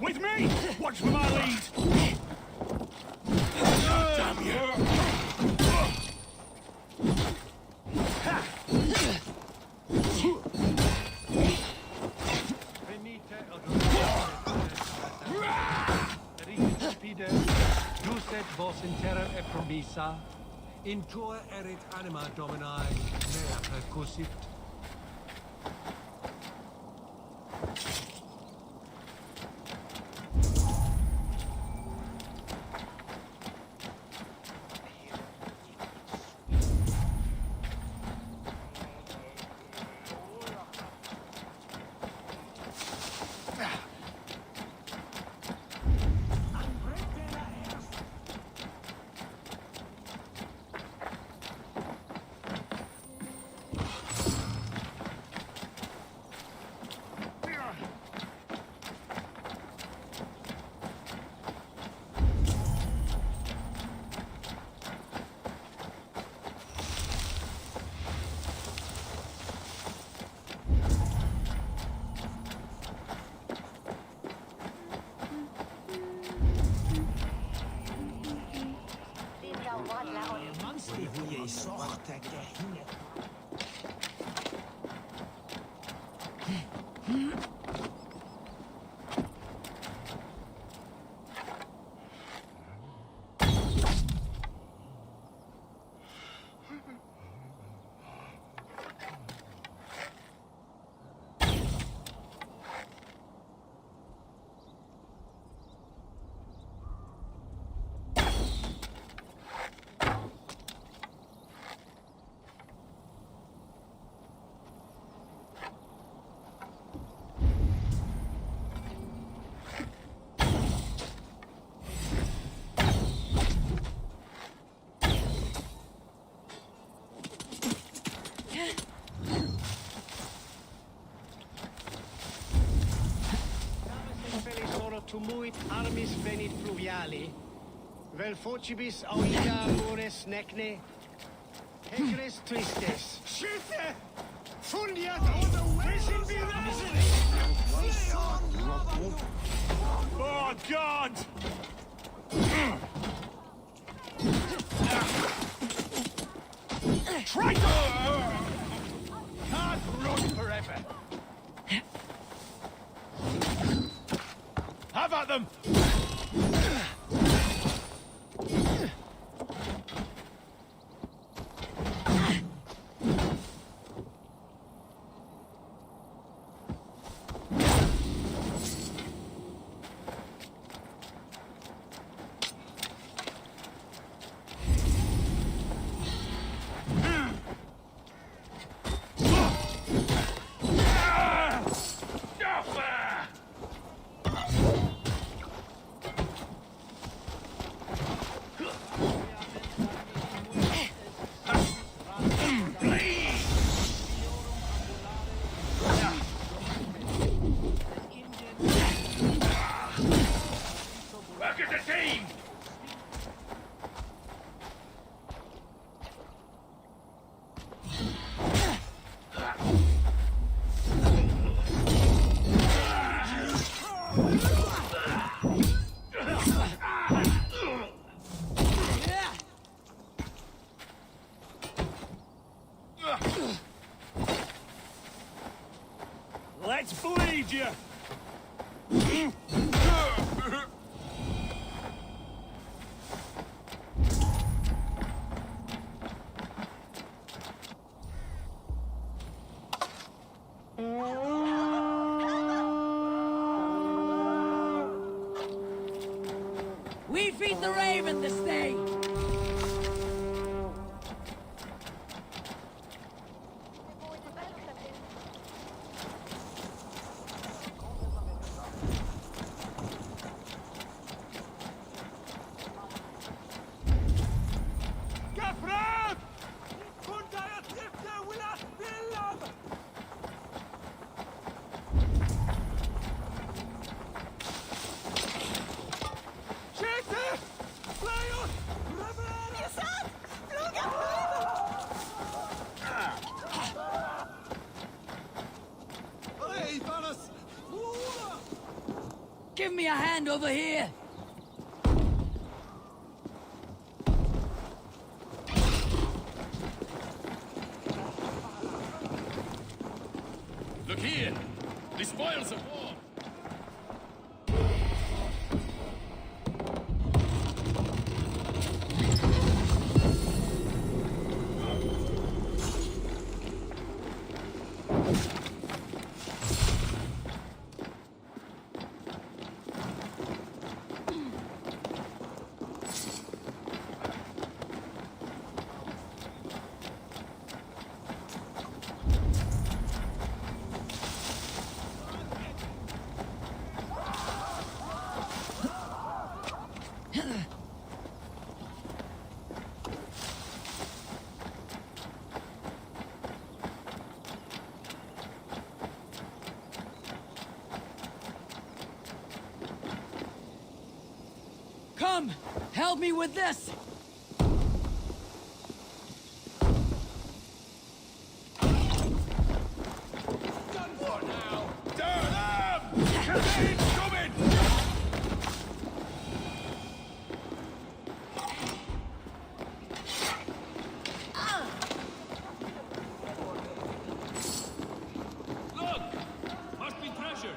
With me! Watch for my lead! Damn you! Ducet vos in terra e promissa, in tua erit anima domini mea percussit. tumuit armis venit fluviali, vel focibis auida mores necne, hegres tristes. Schiffe! Fundiert oder wischen wir Oh, God! Traitor! Can't run forever. Have at them! Let's bleed you! We feed the raven this day! Give me a hand over here! Look here! The spoils of war! Come! Help me with this! Done for now! Damn! Campaign coming! Look! Must be treasure!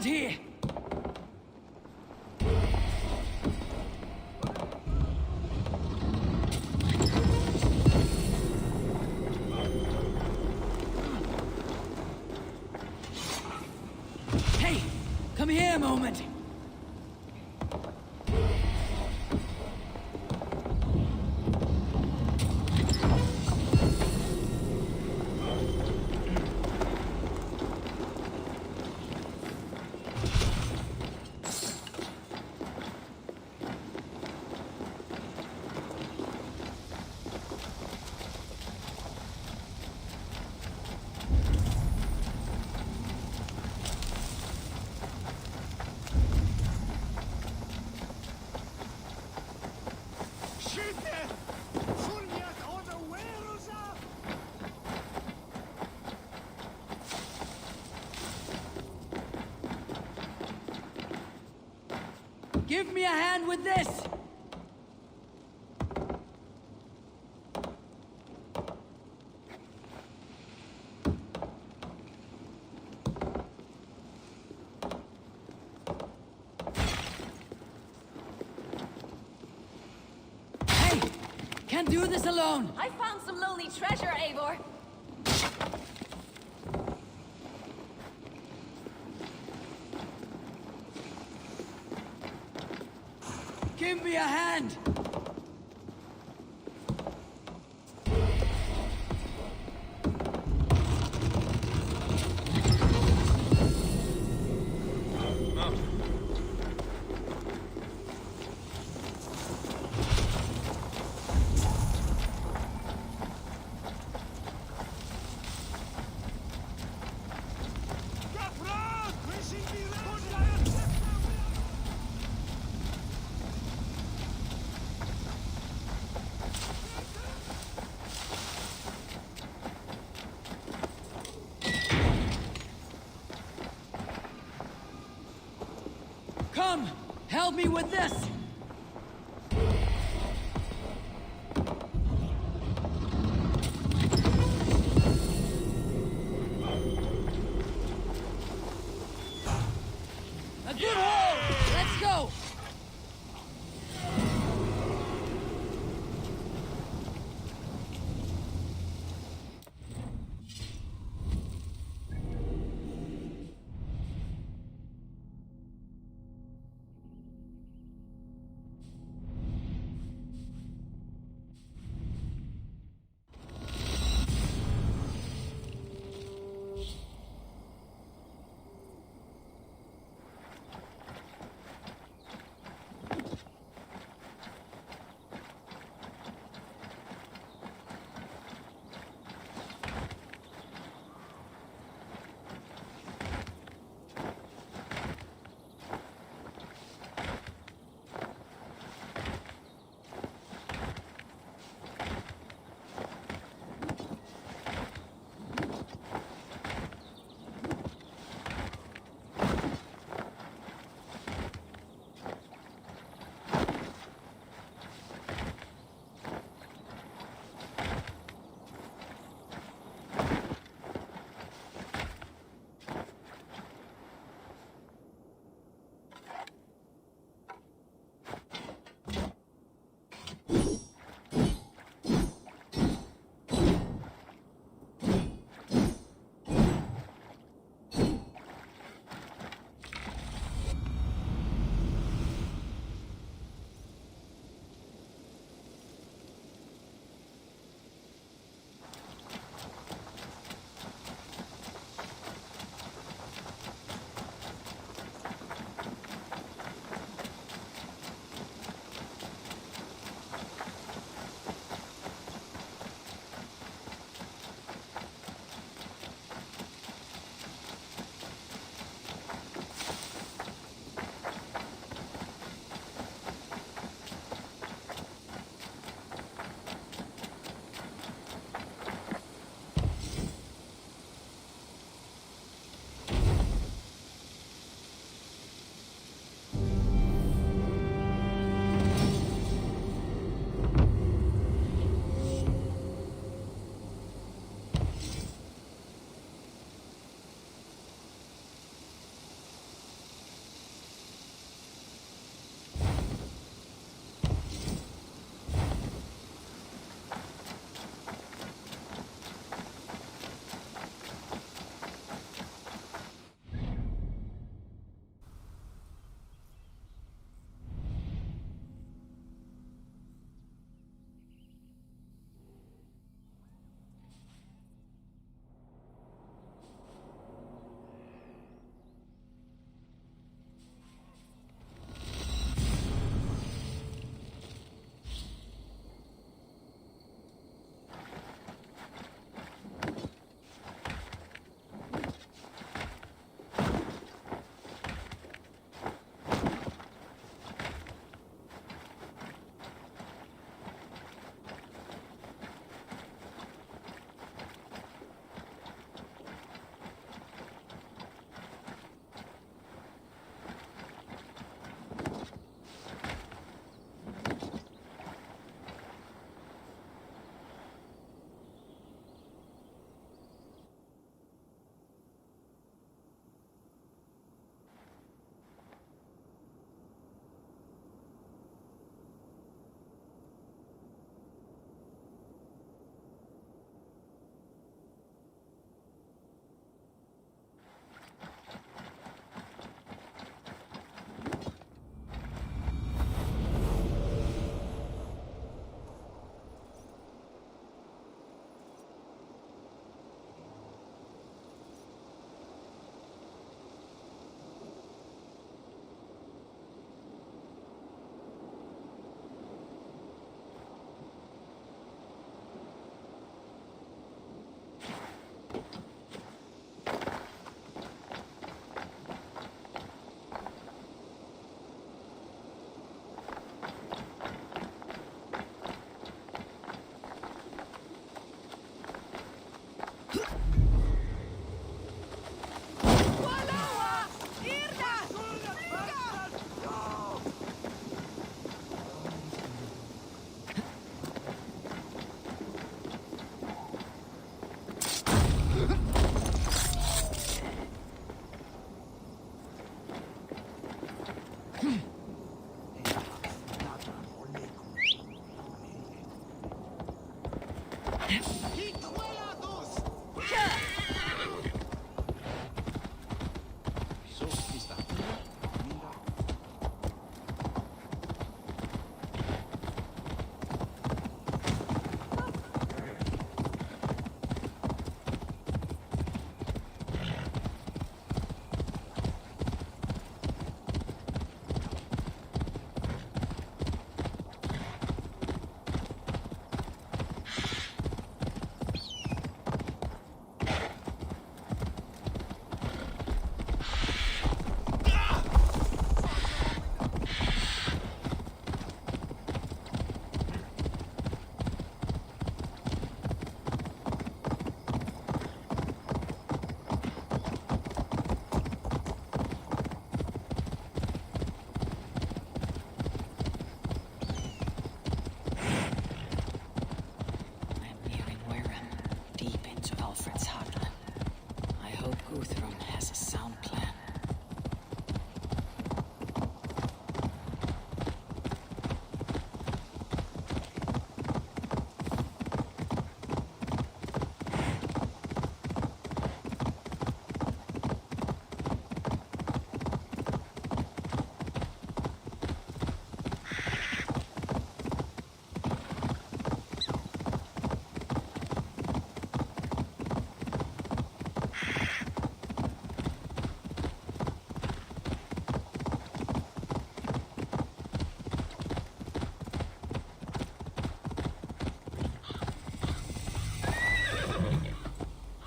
here! Hey! Come here a moment! Give me a hand with this! Hey! Can't do this alone! I found some lonely treasure, Eivor. Give me a hand! Come! Help me with this! A good haul! Let's go!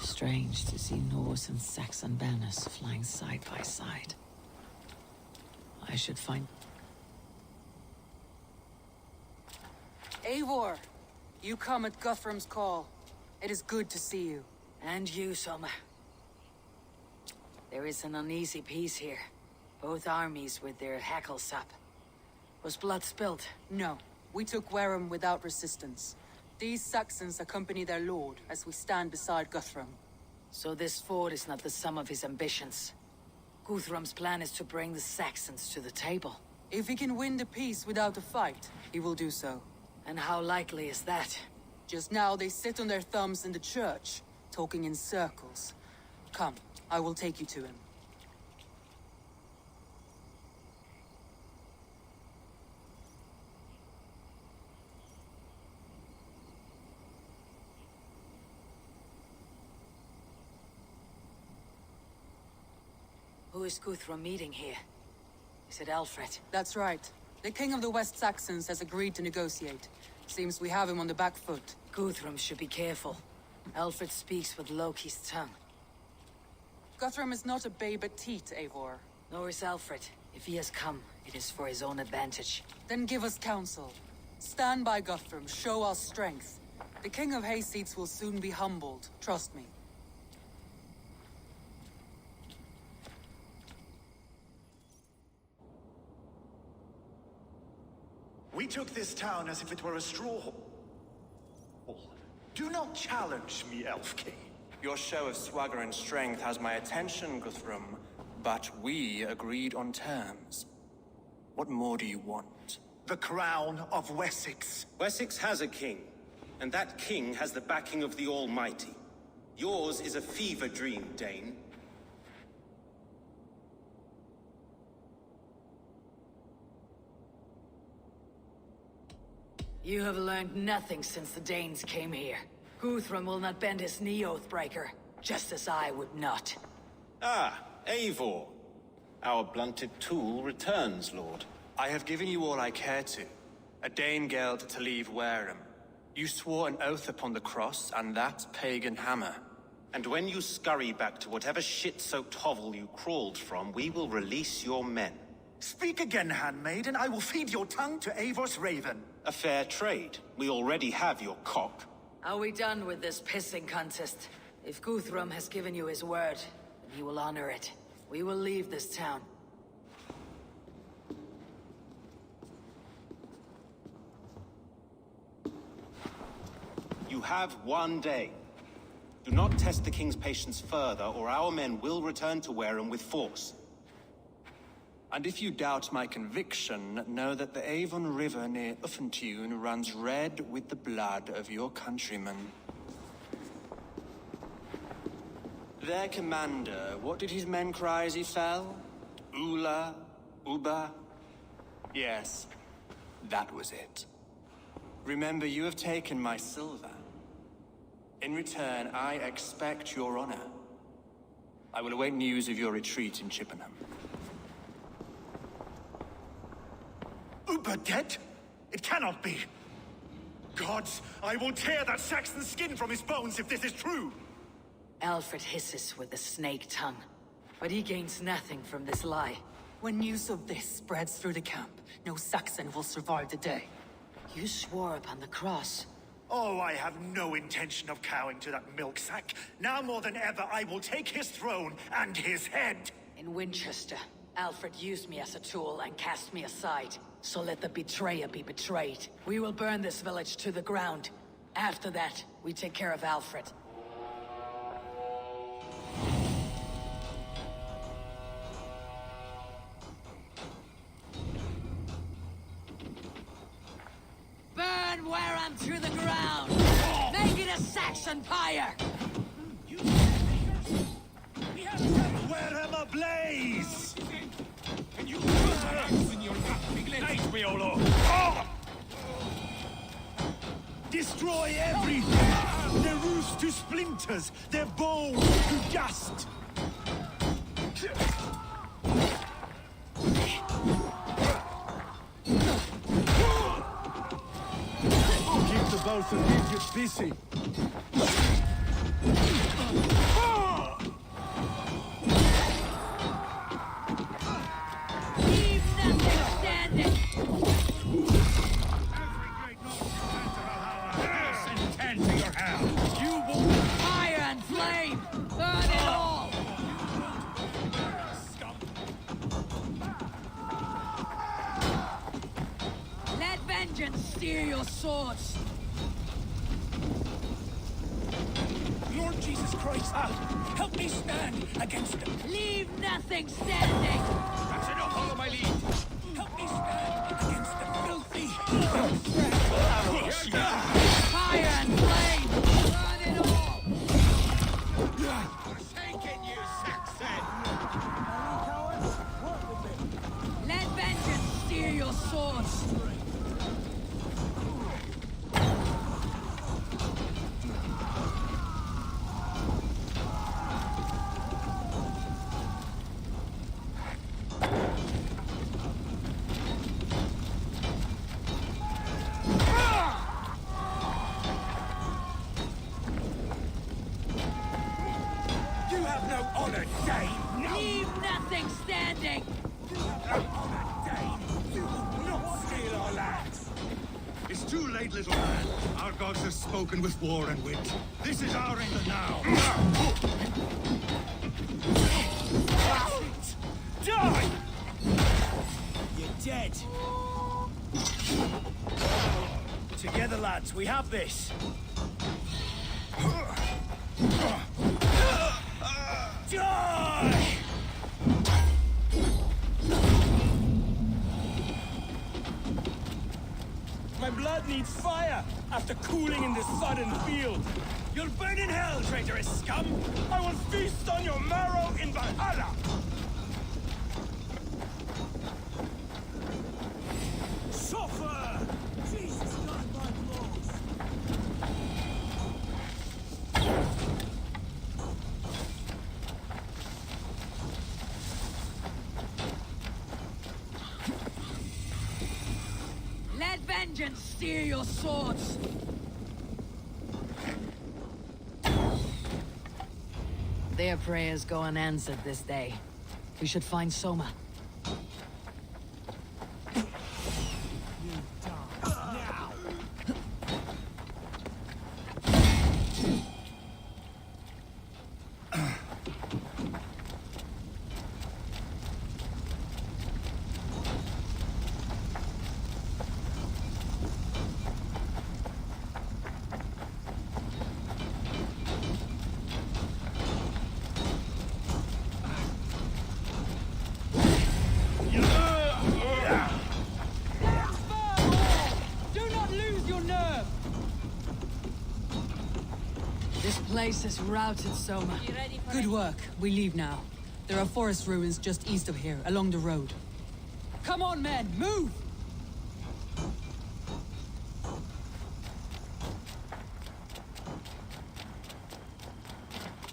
Strange to see Norse and Saxon banners flying side by side. I should find... Eivor! You come at Guthrum's call. It is good to see you. And you, Soma. There is an uneasy peace here. Both armies with their hackles up. Was blood spilled? No. We took Wareham without resistance. These Saxons accompany their lord as we stand beside Guthrum. So this fort is not the sum of his ambitions. Guthrum's plan is to bring the Saxons to the table. If he can win the peace without a fight, he will do so. And how likely is that? Just now they sit on their thumbs in the church, talking in circles. Come, I will take you to him. Who is Guthrum meeting here? Is it Aelfred? That's right. The king of the West Saxons has agreed to negotiate. Seems we have him on the back foot. Guthrum should be careful. Aelfred speaks with Loki's tongue. Guthrum is not a babe at teat, Eivor. Nor is Aelfred. If he has come, it is for his own advantage. Then give us counsel. Stand by Guthrum, show our strength. The king of Hayseeds will soon be humbled, trust me. We took this town as if it were a straw hall. Do not challenge me, Elf King. Your show of swagger and strength has my attention, Guthrum, but we agreed on terms. What more do you want? The crown of Wessex. Wessex has a king, and that king has the backing of the Almighty. Yours is a fever dream, Dane. You have learned nothing since the Danes came here. Guthrum will not bend his knee, Oathbreaker, just as I would not. Ah, Eivor. Our blunted tool returns, Lord. I have given you all I care to. A Danegeld to leave Wareham. You swore an oath upon the cross, and that pagan hammer. And when you scurry back to whatever shit-soaked hovel you crawled from, we will release your men. Speak again, handmaid, and I will feed your tongue to Eivor's raven. A fair trade. We already have your cock. Are we done with this pissing contest? If Guthrum has given you his word, then he will honor it. We will leave this town. You have 1 day. Do not test the king's patience further, or our men will return to Wareham with force. And if you doubt my conviction, know that the Avon River near Uffentune runs red with the blood of your countrymen. Their commander, what did his men cry as he fell? Ula? Uba? Yes, that was it. Remember, you have taken my silver. In return, I expect your honor. I will await news of your retreat in Chippenham. Uber dead? It cannot be. Gods, I will tear that Saxon's skin from his bones if this is true! Aelfred hisses with the snake tongue, but he gains nothing from this lie. When news of this spreads through the camp, no Saxon will survive the day. You swore upon the cross. Oh, I have no intention of cowing to that milksack. Now more than ever, I will take his throne and his head! In Winchester, Aelfred used me as a tool and cast me aside. So let the betrayer be betrayed. We will burn this village to the ground. After that, we take care of Aelfred. Burn Wareham to the ground! Make it a Saxon pyre! Wareham ablaze! And you when you're ignite me, O Lord! Destroy everything! Their roofs to splinters, their bones to dust! Keep the both of idiots busy. Leave nothing standing! Send 10 to your house! You will Fire and flame! Burn it all! Let vengeance steer your swords! Lord Jesus Christ, help me stand against them! Leave nothing standing! That's enough, follow my lead! Help me stand against the filthy! Fire and flame! Burn it all! Forsaken, you Saxon! Let vengeance steer your swords! You have no honor, Dane! No! Leave nothing standing! You have no honor, Dane! You will not steal our lands! It's too late, little man. Our gods have spoken with war and wit. This is our end now. Die! You're dead. Together, lads, we have this. Die! My blood needs fire after cooling in the sun and field. You'll burn in hell, traitorous scum! I will feast on your marrow in Valhalla! Suffer! Jesus, God, my blows! Let vengeance steer your swords! Their prayers go unanswered this day. We should find Soma. You This place is routed, Soma. Good work. We leave now. There are forest ruins just east of here, along the road. Come on, men, move!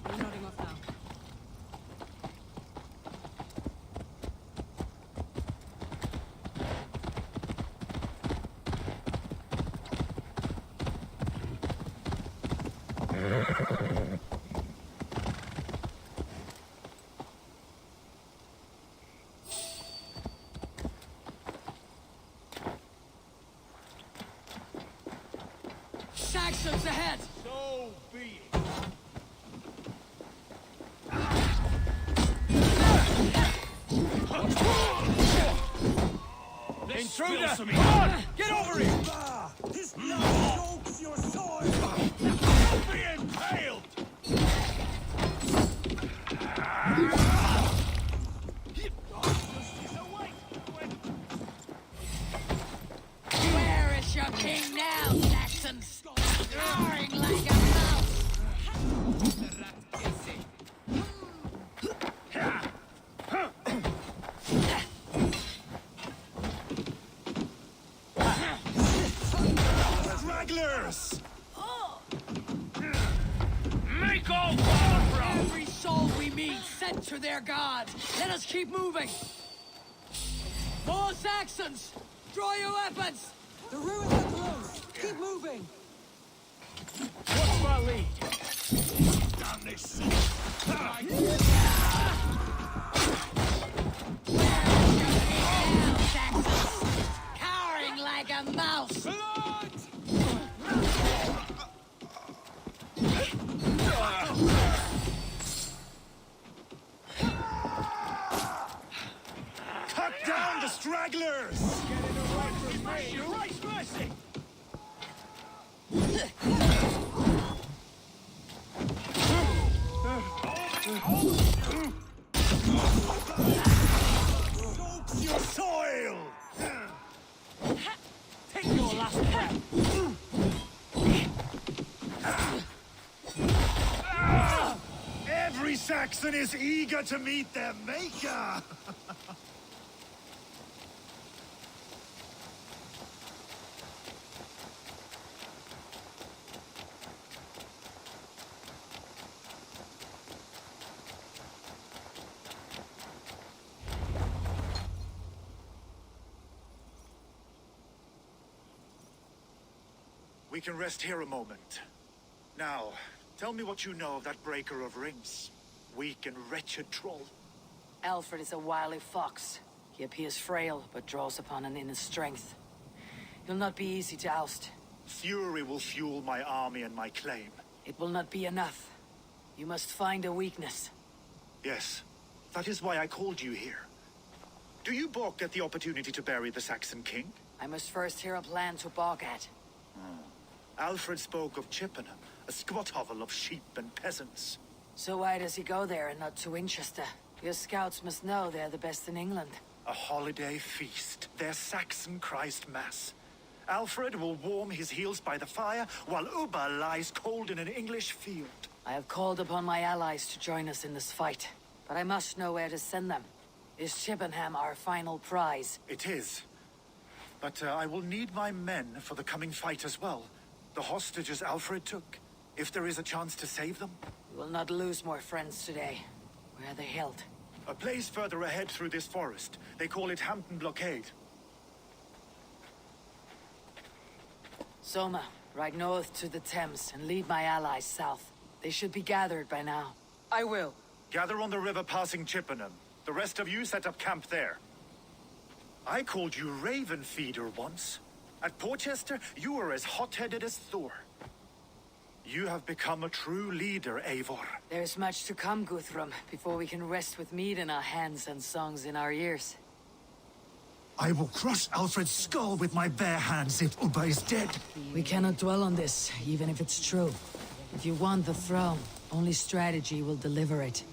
Reloading off now. Saxons ahead! So be it. Intruder! Come on! Get over here! His blood soaks your soil! You'll be impaled! Where is your king now, Saxons? Roaring like a mouse! Stragglers! Make all fall from! Every soul we meet sent to their god! Let us keep moving! More Saxons! Draw your weapons! The ruins are close! Keep moving! What's my lead? Down this city! Saxons! Cowering like a mouse! Cut down the stragglers! Getting away from me! Your right mercy! Soaks your soil! Take your last breath! Every Saxon is eager to meet their maker! We can rest here a moment. Now, tell me what you know of that breaker of rings. Weak and wretched troll. Aelfred is a wily fox. He appears frail, but draws upon an inner strength. He'll not be easy to oust. Fury will fuel my army and my claim. It will not be enough. You must find a weakness. Yes, that is why I called you here. Do you balk at the opportunity to bury the Saxon king? I must first hear a plan to balk at. Alfred spoke of Chippenham, a squat hovel of sheep and peasants. So why does he go there and not to Winchester? Your scouts must know they're the best in England. A holiday feast, their Saxon Christ Mass. Alfred will warm his heels by the fire, while Uba lies cold in an English field. I have called upon my allies to join us in this fight, but I must know where to send them. Is Chippenham our final prize? It is. But I will need my men for the coming fight as well. The hostages Alfred took. If there is a chance to save them. We will not lose more friends today. Where are they held? A place further ahead through this forest. They call it Hampton Blockade. Soma, ride north to the Thames and lead my allies south. They should be gathered by now. I will. Gather on the river passing Chippenham. The rest of you set up camp there. I called you Raven Feeder once. At Porchester, you were as hot-headed as Thor. You have become a true leader, Eivor. There's much to come, Guthrum, before we can rest with mead in our hands and songs in our ears. I will crush Alfred's skull with my bare hands if Uba is dead. We cannot dwell on this, even if it's true. If you want the throne, only strategy will deliver it.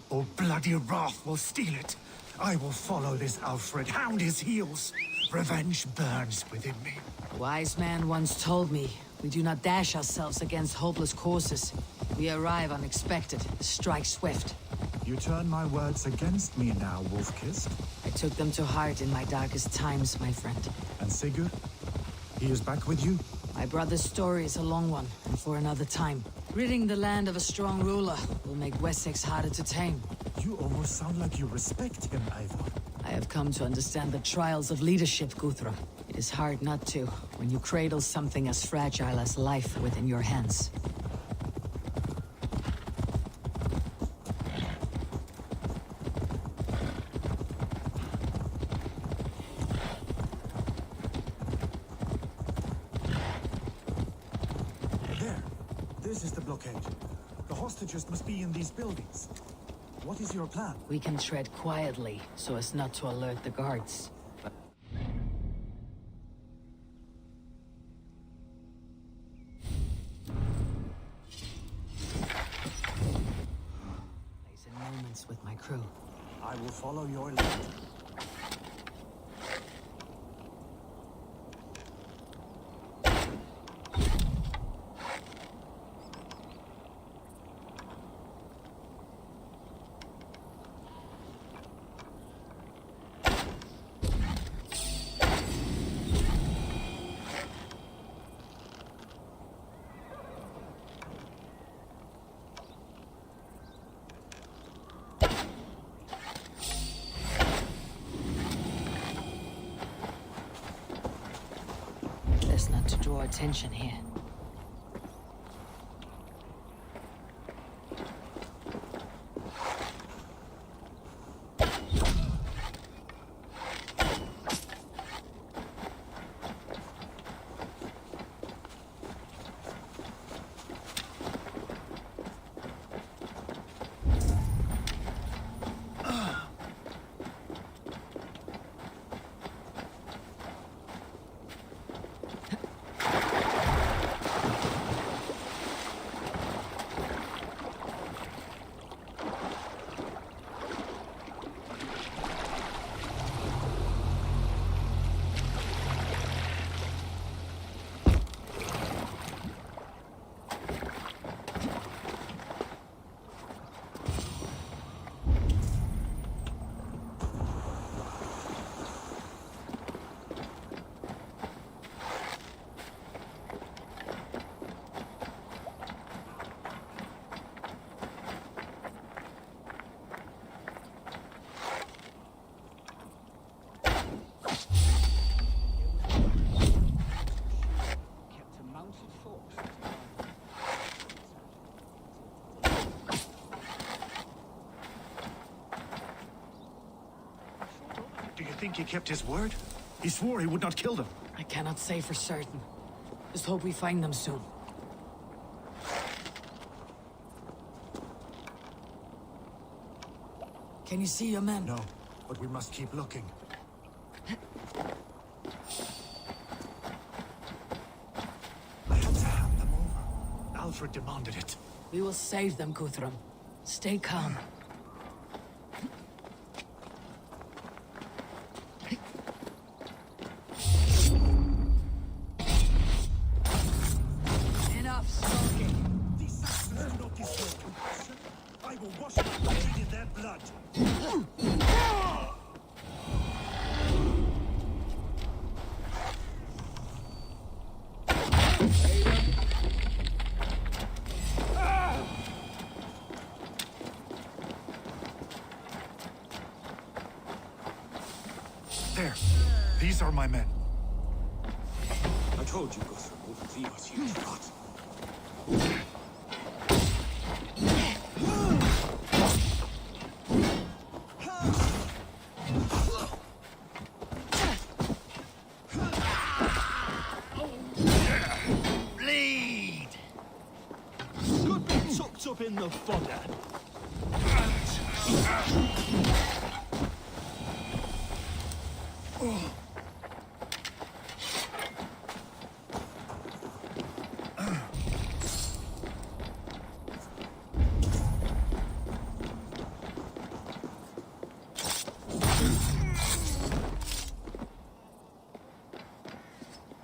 Or bloody wrath will steal it. I will follow this Alfred, hound his heels. Revenge burns within me. Wise man once told me, We do not dash ourselves against hopeless courses. We arrive unexpected, strike swift. You turn my words against me now, Wolf-Kissed. I took them to heart in my darkest times, my friend. And Sigurd? He is back with you? My brother's story is a long one, and for another time. Ridding the land of a strong ruler will make Wessex harder to tame. You almost sound like you respect him, Eivor. I have come to understand the trials of leadership, Guthrum. It is hard not to, when you cradle something as fragile as life within your hands. There. This is the blockade. The hostages must be in these buildings. What is your plan? We can tread quietly, so as not to alert the guards. In moments with my crew. I will follow your lead. Not to draw attention here. Do you think he kept his word? He swore he would not kill them. I cannot say for certain. Just hope we find them soon. Can you see your men? No, but we must keep looking. I had to hand them over. Aelfred demanded it. We will save them, Guthrum. Stay calm. Enough smoking. These Saxons do not deserve compassion. I will wash my blade in their blood. There. These are my men. I told you, Guthrum wouldn't leave us here to rot. Bleed! Could be tucked up in the fodder.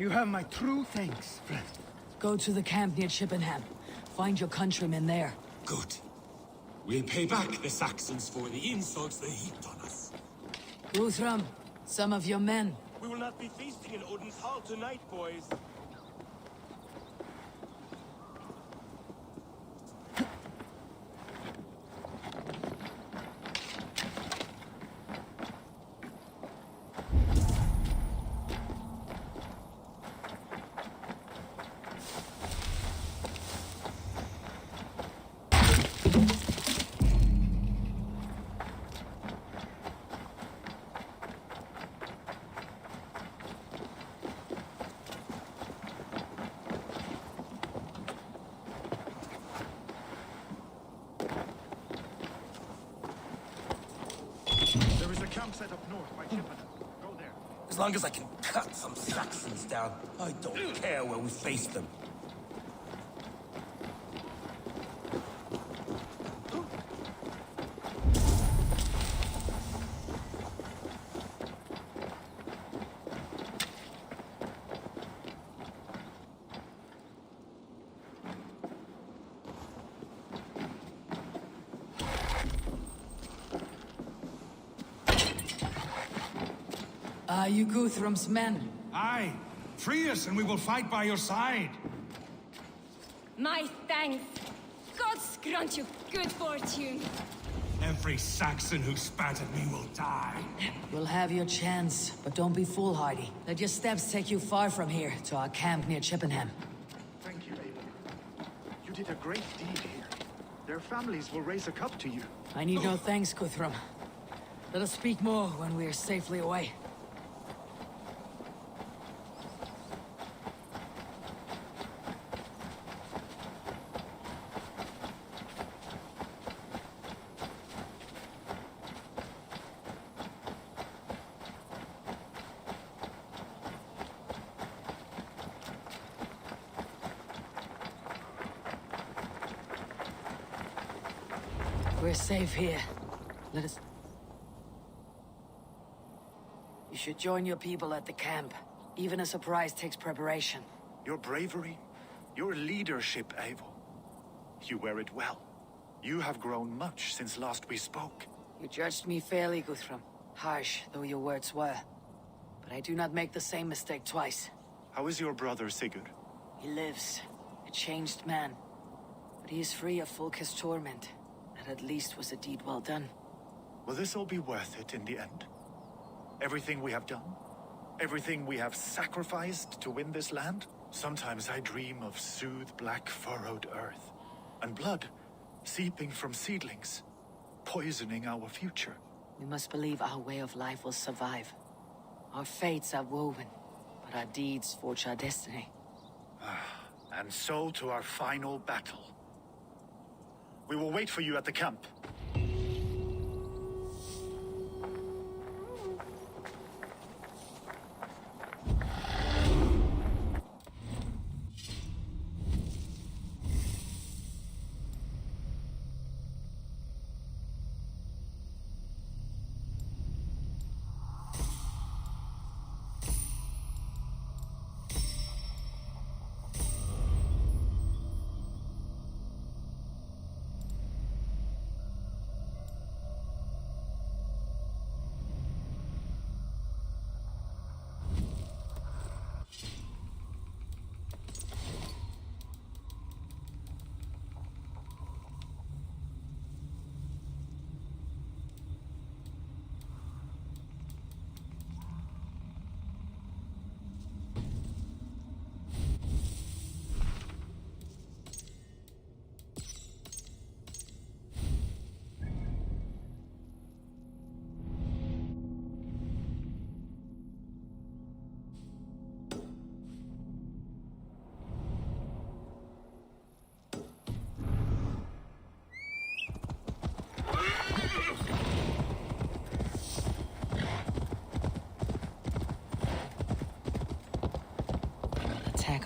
You have my true thanks, friend. Go to the camp near Chippenham. Find your countrymen there. Good. We'll pay back the Saxons for the insults they heaped on us. Guthrum, some of your men. We will not be feasting in Odin's hall tonight, boys. Set up north by Chippenham. Go there. As long as I can cut some Saxons down, I don't care where we face them. Are you Guthrum's men? Aye. Free us and we will fight by your side. My thanks. God grant you good fortune. Every Saxon who spat at me will die. You'll have your chance, but don't be foolhardy. Let your steps take you far from here, to our camp near Chippenham. Thank you, Eivor. You did a great deed here. Their families will raise a cup to you. I need no thanks, Guthrum. Let us speak more when we are safely away. We're safe here. Let us... You should join your people at the camp. Even a surprise takes preparation. Your bravery, your leadership, Eivor. You wear it well. You have grown much since last we spoke. You judged me fairly, Guthrum. Harsh though your words were. But I do not make the same mistake twice. How is your brother, Sigurd? He lives. A changed man. But he is free of Fulka's torment. That at least was a deed well done. Will this all be worth it in the end? Everything we have done? Everything we have sacrificed to win this land? Sometimes I dream of soothed black furrowed earth, and blood seeping from seedlings, poisoning our future. We must believe our way of life will survive. Our fates are woven, but our deeds forge our destiny. And so to our final battle. We will wait for you at the camp.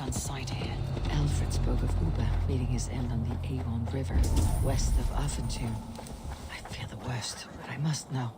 On sight here. Aelfred spoke of Uber meeting his end on the Eivor River, west of Affentoon. I fear the worst, but I must know.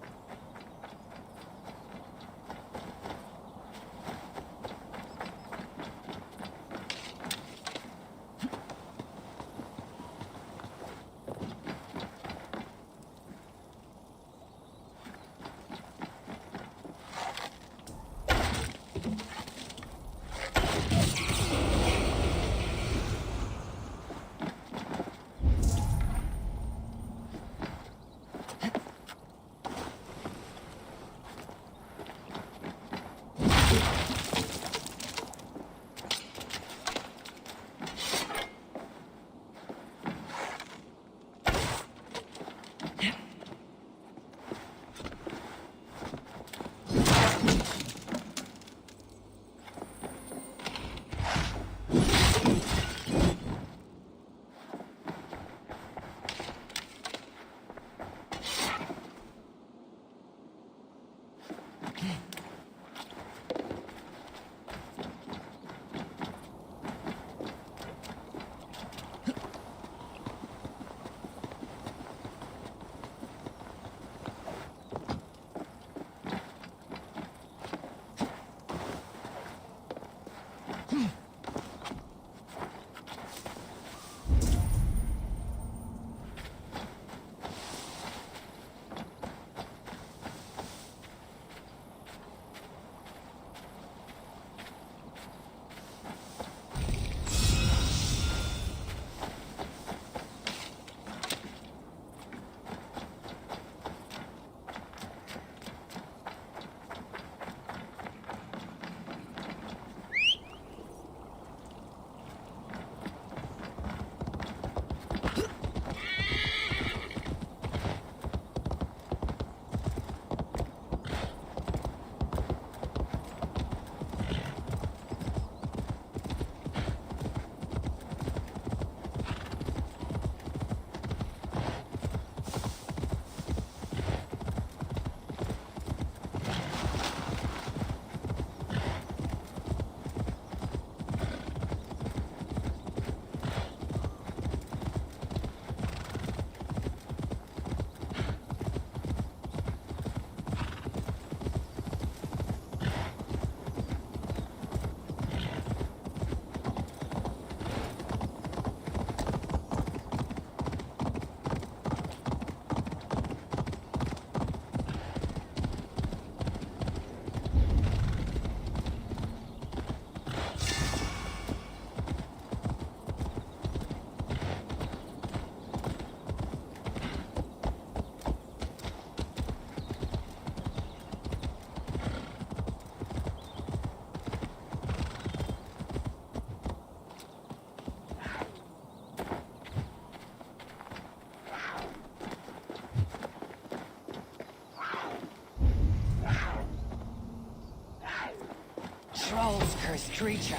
cursed creature.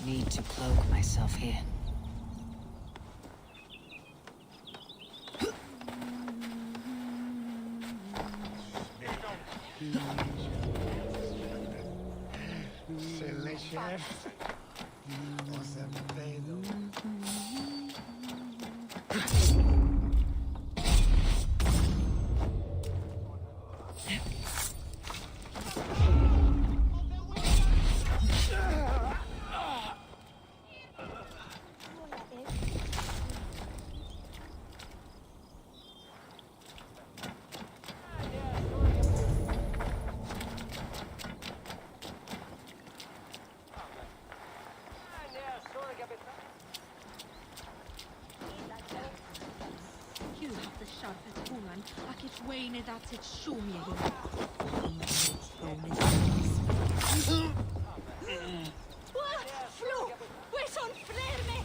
Need to cloak myself here. Wayne that it show me Flo, where's on frère me?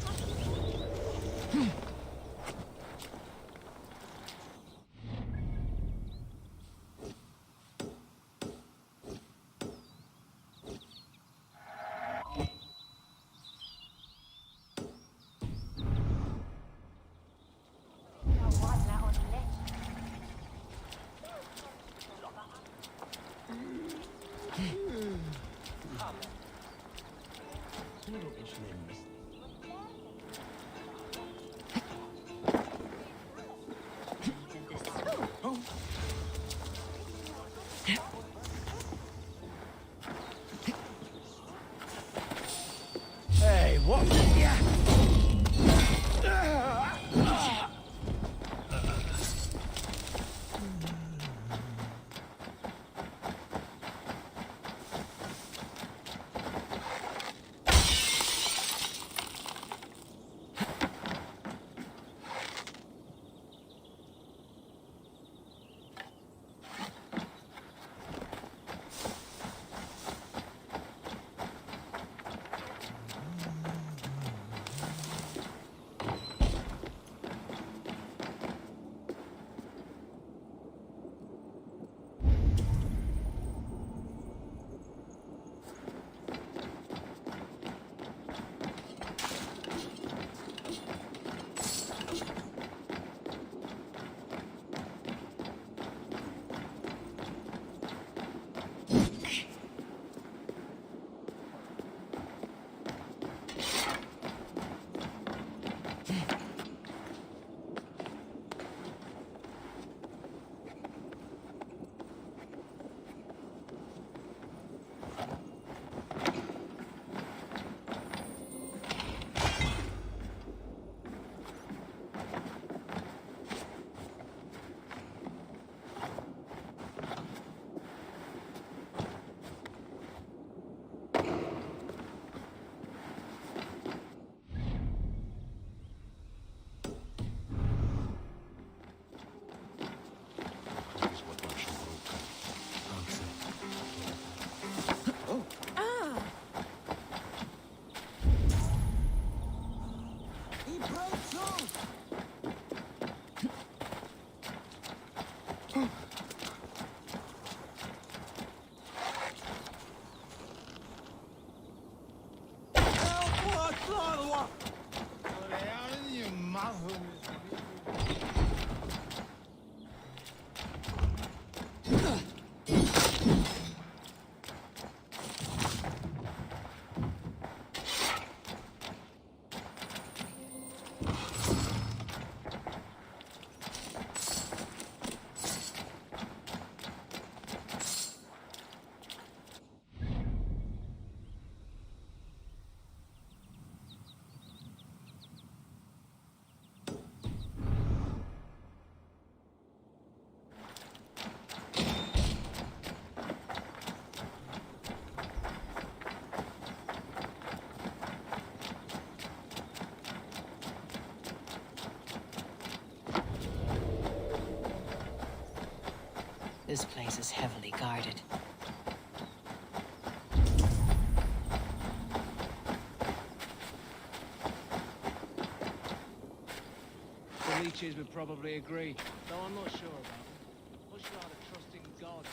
This place is heavily guarded. The leeches would probably agree, though I'm not sure about them. Much rather trust in God.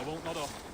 I won't nod off.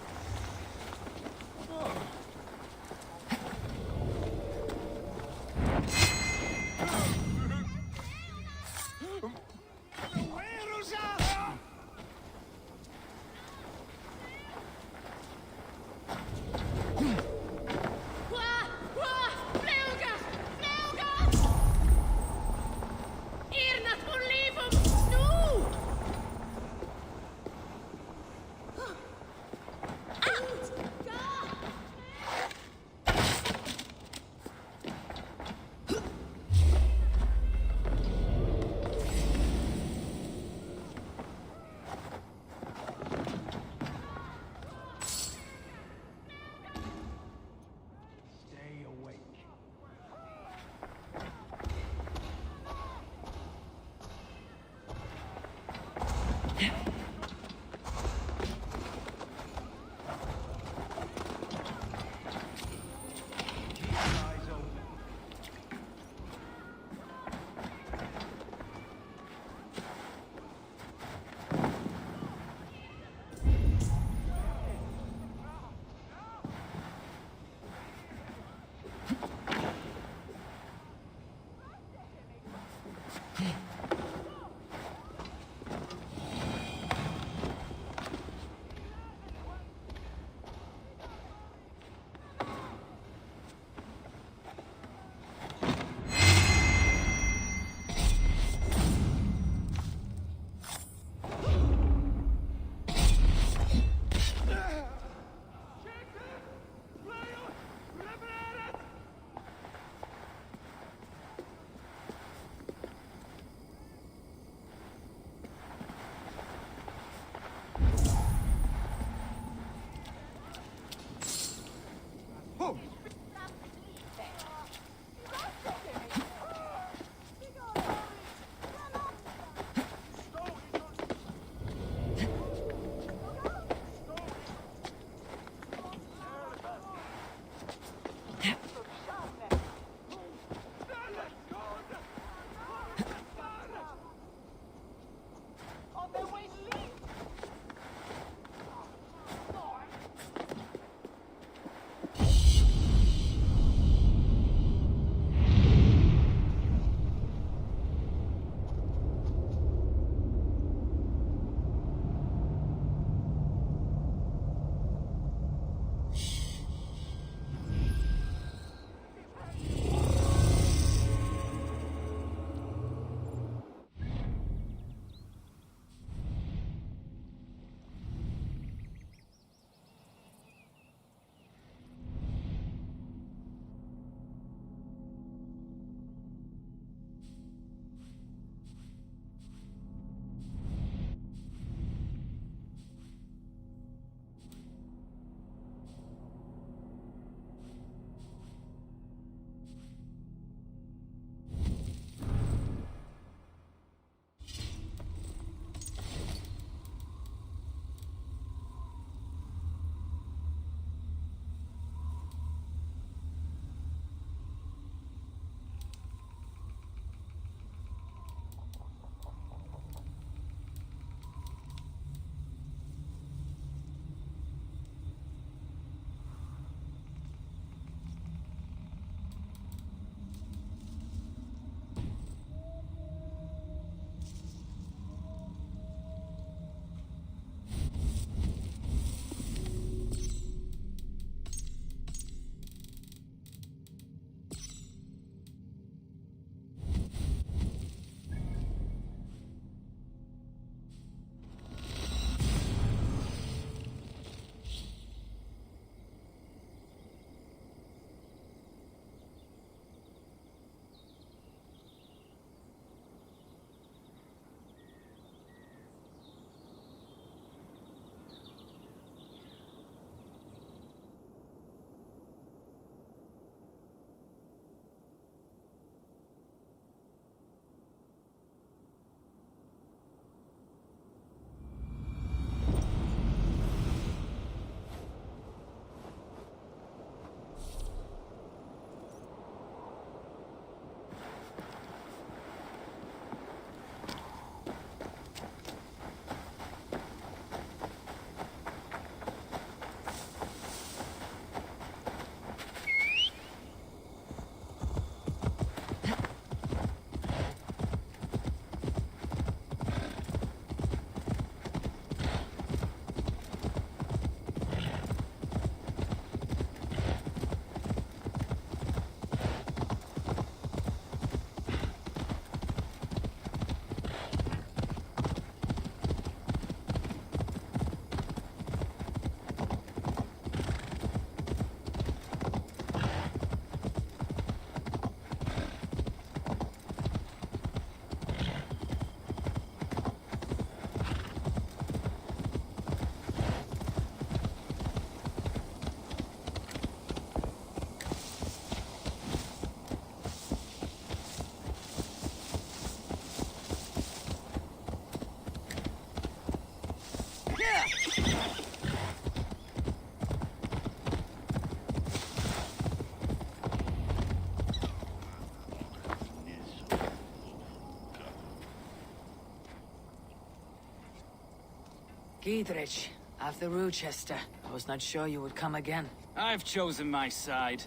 Giedrich, after Rochester. I was not sure you would come again. I've chosen my side.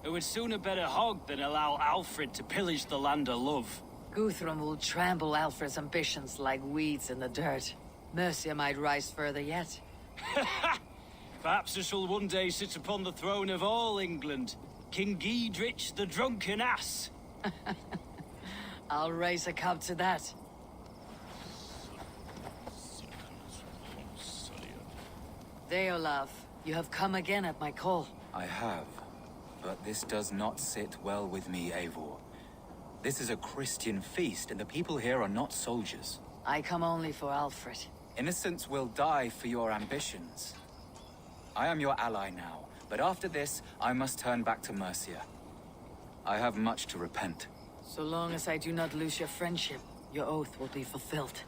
It would sooner bet a hog than allow Alfred to pillage the land of love. Guthrum will trample Alfred's ambitions like weeds in the dirt. Mercia might rise further yet. Perhaps I shall one day sit upon the throne of all England. King Giedrich the drunken ass. I'll raise a cup to that. Deolav, you have come again at my call. I have, but this does not sit well with me, Eivor. This is a Christian feast, and the people here are not soldiers. I come only for Alfred. Innocents will die for your ambitions. I am your ally now, but after this, I must turn back to Mercia. I have much to repent. So long as I do not lose your friendship, your oath will be fulfilled.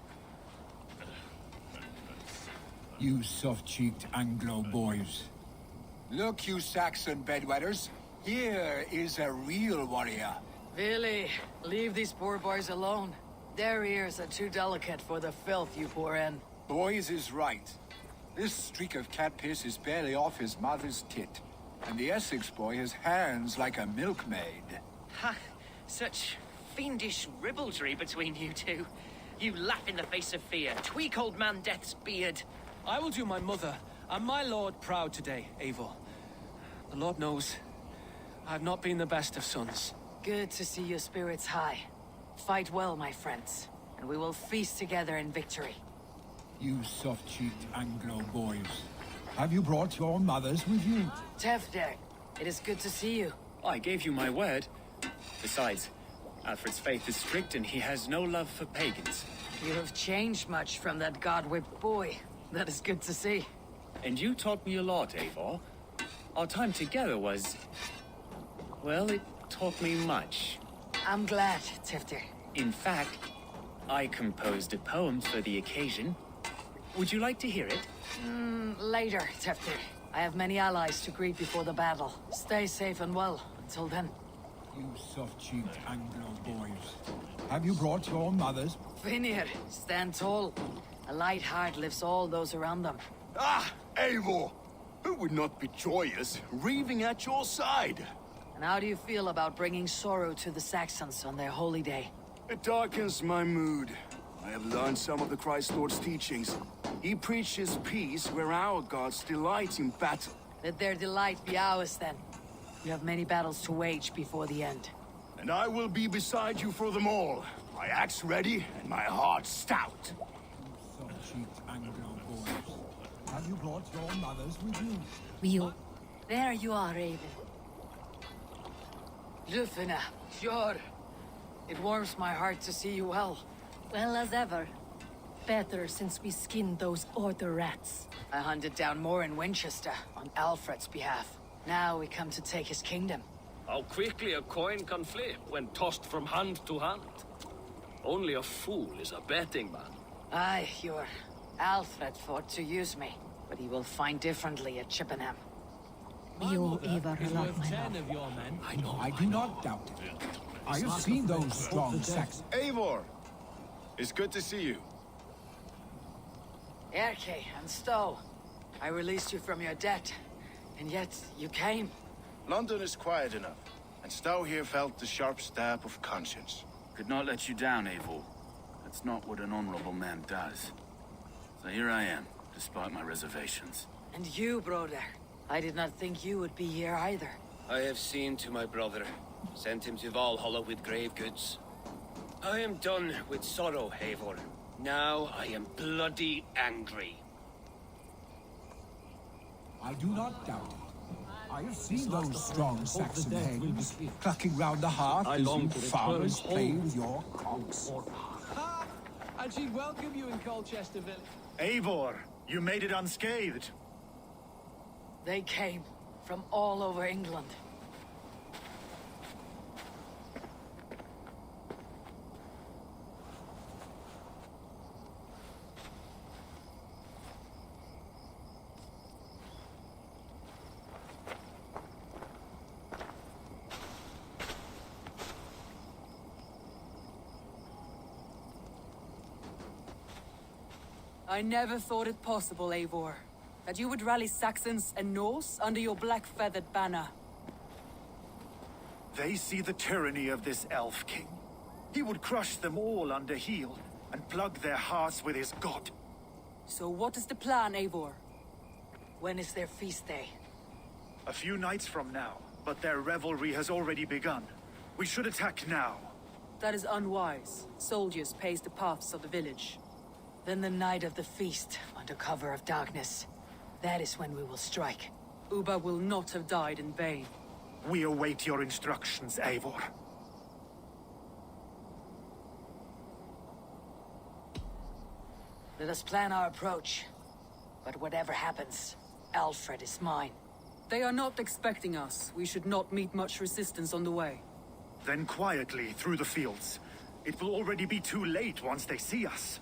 You soft-cheeked Anglo boys. Look, you Saxon bedwetters. Here is a real warrior. Really, leave these poor boys alone. Their ears are too delicate for the filth you pour in. Boys is right. This streak of cat piss is barely off his mother's tit. And the Essex boy has hands like a milkmaid. Ha! Such fiendish ribaldry between you two. You laugh in the face of fear. Tweak old man Death's beard. I will do my mother and my lord proud today, Eivor. The Lord knows, I have not been the best of sons. Good to see your spirits high. Fight well, my friends, and we will feast together in victory. You soft-cheeked Anglo boys. Have you brought your mothers with you? Tefder, it is good to see you. I gave you my word. Besides, Alfred's faith is strict and he has no love for pagans. You have changed much from that god-whipped boy. That is good to see. And you taught me a lot, Eivor. Our time together was... well, it taught me much. I'm glad, Tefder. In fact, I composed a poem for the occasion. Would you like to hear it? Later, Tefder. I have many allies to greet before the battle. Stay safe and well until then. You soft-cheeked Anglo boys. Have you brought your mothers? Vinir, stand tall. A light heart lifts all those around them. Ah, Eivor! Who would not be joyous, raving at your side? And how do you feel about bringing sorrow to the Saxons on their holy day? It darkens my mood. I have learned some of the Christ Lord's teachings. He preaches peace where our gods delight in battle. Let their delight be ours then. You have many battles to wage before the end. And I will be beside you for them all. My axe ready and my heart stout. Soft-cheeked Anglo boys. Have you brought your mothers with you? Wheel. There you are, Raven. Lufina, sure. It warms my heart to see you well. Well as ever. Better since we skinned those order rats. I hunted down more in Winchester on Alfred's behalf. Now we come to take his kingdom. How quickly a coin can flip when tossed from hand to hand. Only a fool is a betting man. Aye, your Alfred thought to use me, but he will find differently at Chippenham. Eivor is worth 10 of your men. I know, I do not doubt it. I have seen those strong Saxons. Eivor! It's good to see you. Erke and Stowe, I released you from your debt, and yet you came. London is quiet enough, and Stowe here felt the sharp stab of conscience. Could not let you down, Eivor. That's not what an honorable man does. So here I am, despite my reservations. And you, brother. I did not think you would be here either. I have seen to my brother, sent him to Valhalla with grave goods. I am done with sorrow, Eivor. Now I am bloody angry. I do not doubt it. I have seen those strong Saxon hens clucking round the hearth as you farmers play with your cocks. And she'd welcome you in Colchester village. Eivor, you made it unscathed. They came from all over England. I never thought it possible, Eivor, that you would rally Saxons and Norse under your black-feathered banner. They see the tyranny of this elf king. He would crush them all under heel and plug their hearts with his god. So what is the plan, Eivor? When is their feast day? A few nights from now, but their revelry has already begun. We should attack now. That is unwise. Soldiers pace the paths of the village. Then the night of the feast, under cover of darkness. That is when we will strike. Uba will not have died in vain. We await your instructions, Eivor. Let us plan our approach. But whatever happens, Aelfred is mine. They are not expecting us. We should not meet much resistance on the way. Then quietly through the fields. It will already be too late once they see us.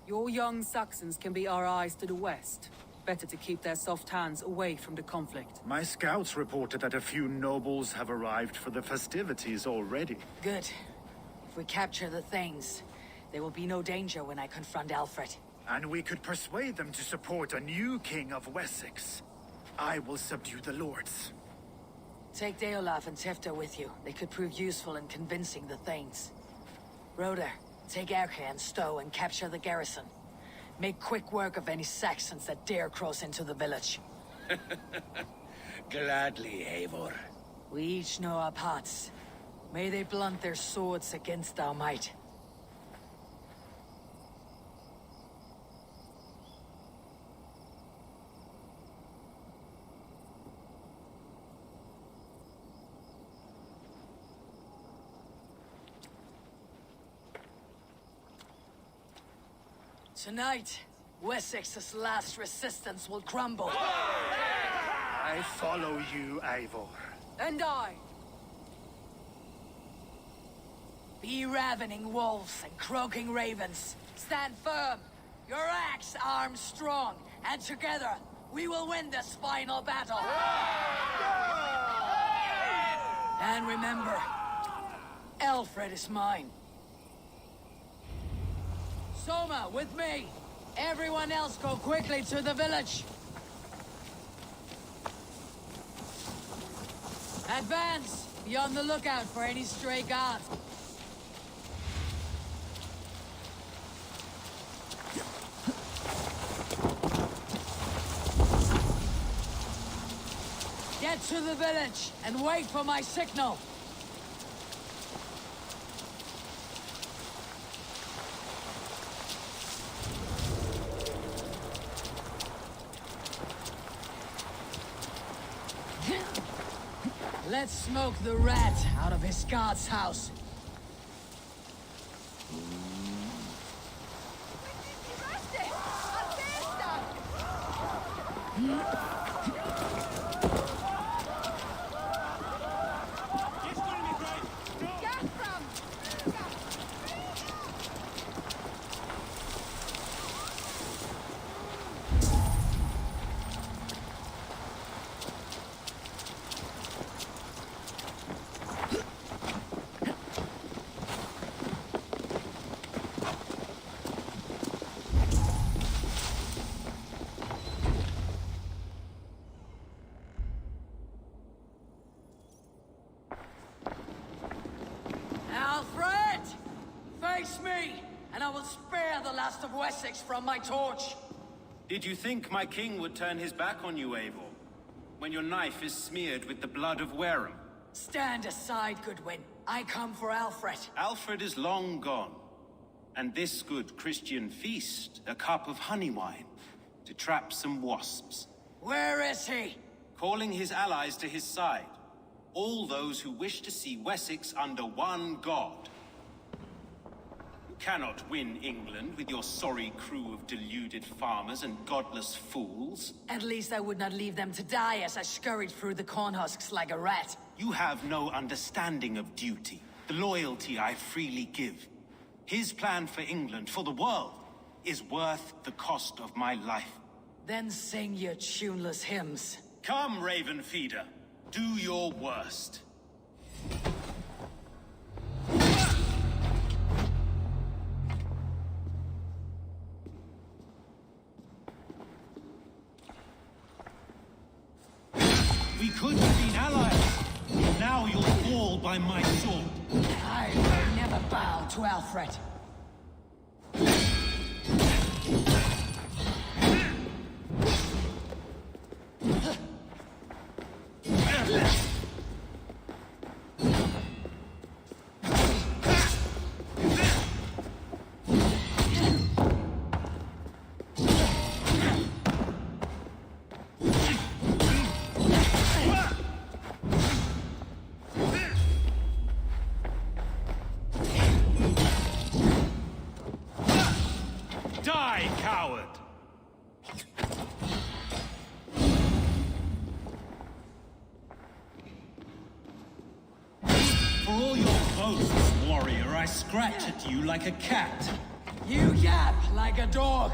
Your young Saxons can be our eyes to the west. Better to keep their soft hands away from the conflict. My scouts reported that a few nobles have arrived for the festivities already. Good. If we capture the Thanes, there will be no danger when I confront Aelfred. And we could persuade them to support a new king of Wessex. I will subdue the lords. Take Deolaf and Tefta with you. They could prove useful in convincing the Thanes. Roder, take Erke and Stowe and capture the garrison. Make quick work of any Saxons that dare cross into the village. Gladly, Eivor. We each know our parts. May they blunt their swords against our might. Tonight, Wessex's last resistance will crumble. I follow you, Eivor. And I. Be ravening wolves and croaking ravens. Stand firm. Your axe arms strong. And together, we will win this final battle. And remember, Aelfred is mine. Soma, with me! Everyone else go quickly to the village! Advance! Be on the lookout for any stray guards. Get to the village and wait for my signal! Let's smoke the rat out of his guard's house. Aelfred! Face me, and I will spare the last of Wessex from my torch. Did you think my king would turn his back on you, Eivor? When your knife is smeared with the blood of Wareham? Stand aside, Goodwin. I come for Aelfred. Alfred is long gone. And this good Christian feast, a cup of honey wine, to trap some wasps. Where is he? Calling his allies to his side. All those who wish to see Wessex under one god. You cannot win England with your sorry crew of deluded farmers and godless fools. At least I would not leave them to die as I scurried through the corn husks like a rat. You have no understanding of duty, the loyalty I freely give. His plan for England, for the world, is worth the cost of my life. Then sing your tuneless hymns. Come, Raven Feeder. Do your worst. by my sword. I will never bow to Aelfred. Die, coward! For all your boasts, warrior, I scratch at you like a cat. You yap like a dog.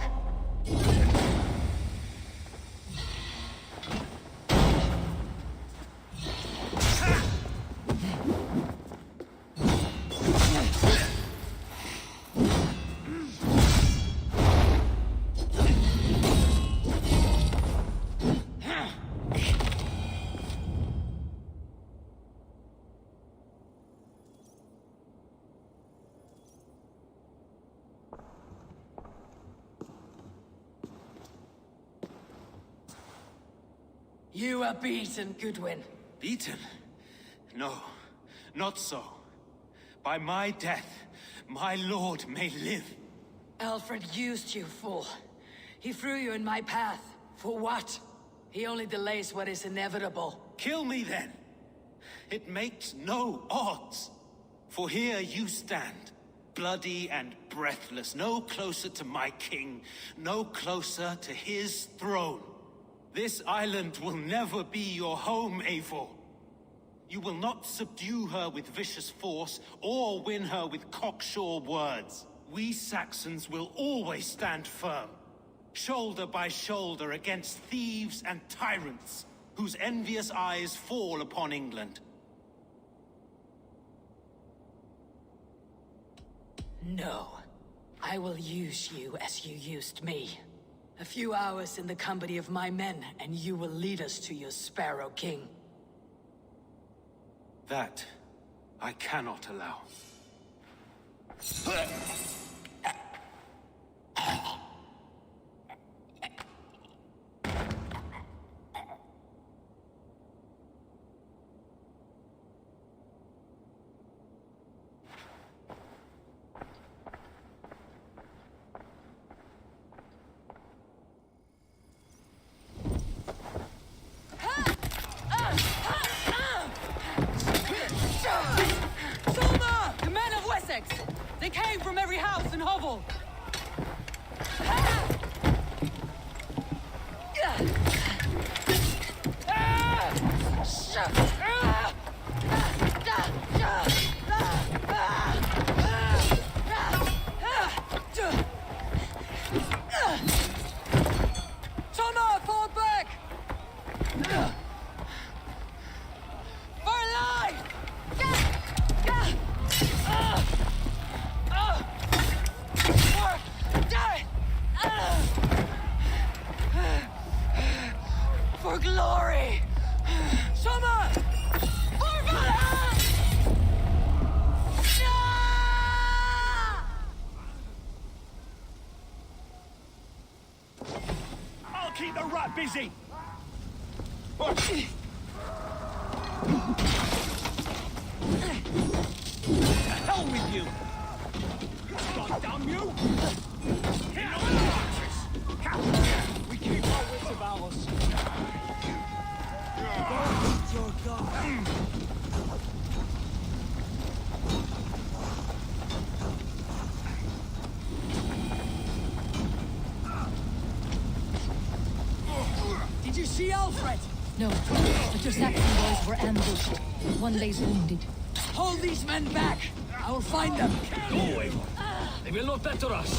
You are beaten, Goodwin. Beaten? No, not so. By my death, my lord may live. Aelfred used you, fool. He threw you in my path. For what? He only delays what is inevitable. Kill me then. It makes no odds. For here you stand, bloody and breathless, no closer to my king, no closer to his throne. This island will never be your home, Eivor. You will not subdue her with vicious force, or win her with cocksure words. We Saxons will always stand firm, shoulder by shoulder against thieves and tyrants, whose envious eyes fall upon England. No. I will use you as you used me. A few hours in the company of my men, and you will lead us to your Sparrow King. That I cannot allow. The men of Wessex! They came from every house and hovel! Toma, fall back! For life! For glory! Summer! For Valhalla! I'll keep the rat busy! The hell with you! God damn you! Here, we keep our wits about us. Don't eat your god. Did you see Aelfred? No, but your Saxon boys were ambushed. One lays wounded. Hold these men back! I will find them! Go away! They will not better us!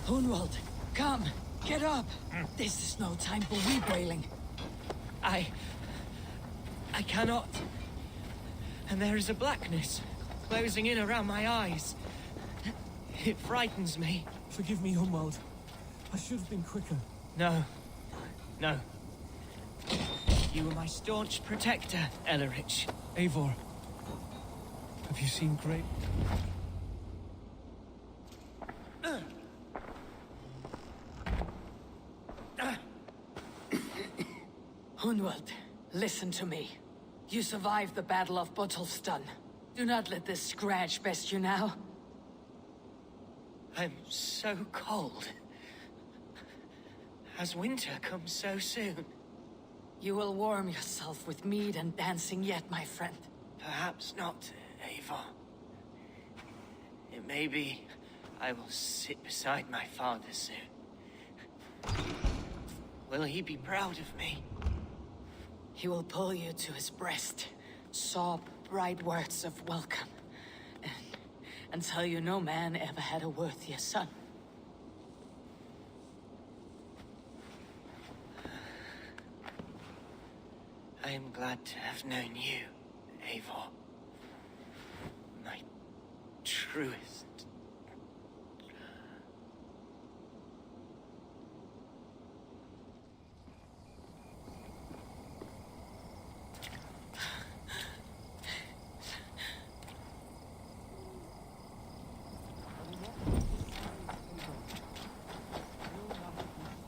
Hunwald, come! Get up! This is no time for weep-wailing. I cannot. And there is a blackness closing in around my eyes. It frightens me. Forgive me, Humwald. I should have been quicker. No. No. You were my staunch protector, Ellerich. Eivor, have you seen great... Hunwald, listen to me. You survived the Battle of Botolfston. Do not let this scratch best you now. I'm so cold. Has winter come so soon? You will warm yourself with mead and dancing yet, my friend. Perhaps not, Eivor. It may be I will sit beside my father soon. Will he be proud of me? He will pull you to his breast, sob bright words of welcome, and tell you no man ever had a worthier son. I am glad to have known you, Eivor. My truest.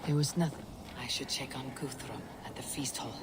There was nothing. I should check on Guthrum at the feast hall.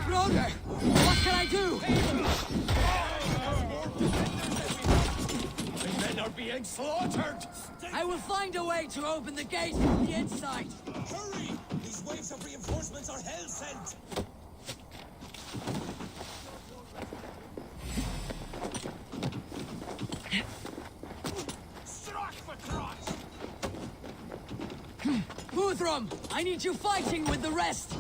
Brother, what can I do? The men are being slaughtered! I will find a way to open the gate from the inside. Hurry! These waves of reinforcements are hell-sent! Guthrum, I need you fighting with the rest.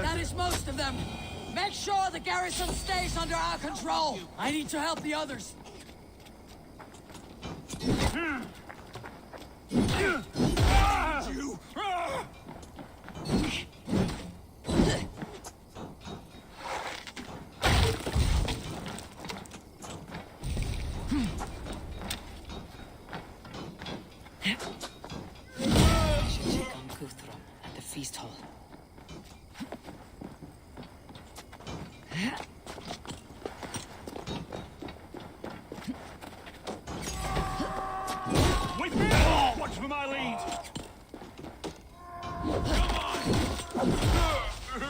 That is most of them. Make sure the garrison stays under our control. I need to help the others. I should check on Guthrum at the feast hall. With me! Watch for my lead! Come on!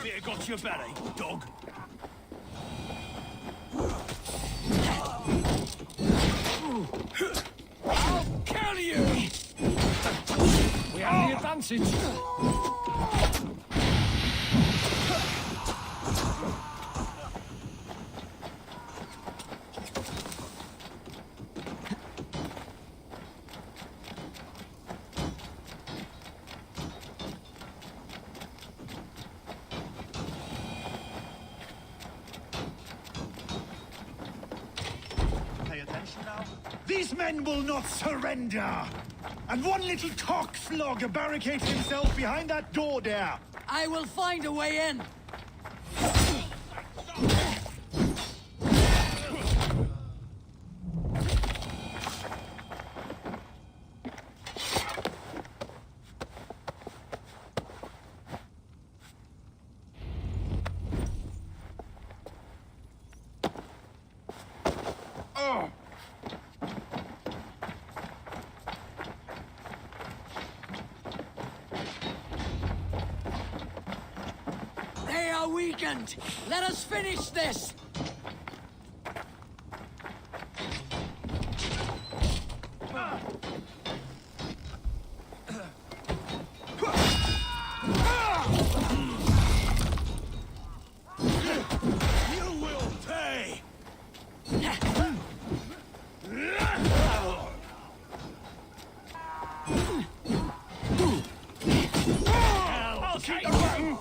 Beer got your belly, dog. I'll kill you! We have the advantage. These men will not surrender! And one little cockflogger barricades himself behind that door there! I will find a way in! Weakened! Let us finish this! You will pay! I'll keep the button!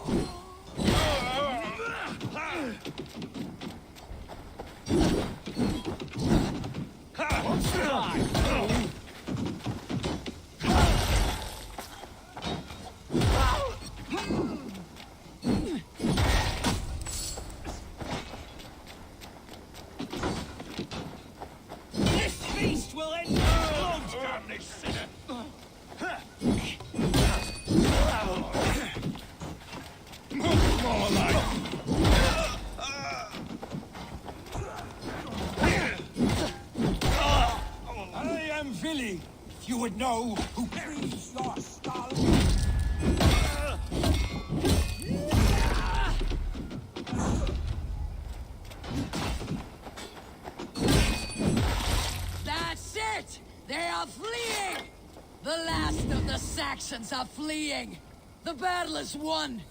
This feast will end in blood! Damn this sinner! More like. I am Vili. If you would know who breathes your skull. That's it! They are fleeing! The last of the Saxons are fleeing! The battle is won!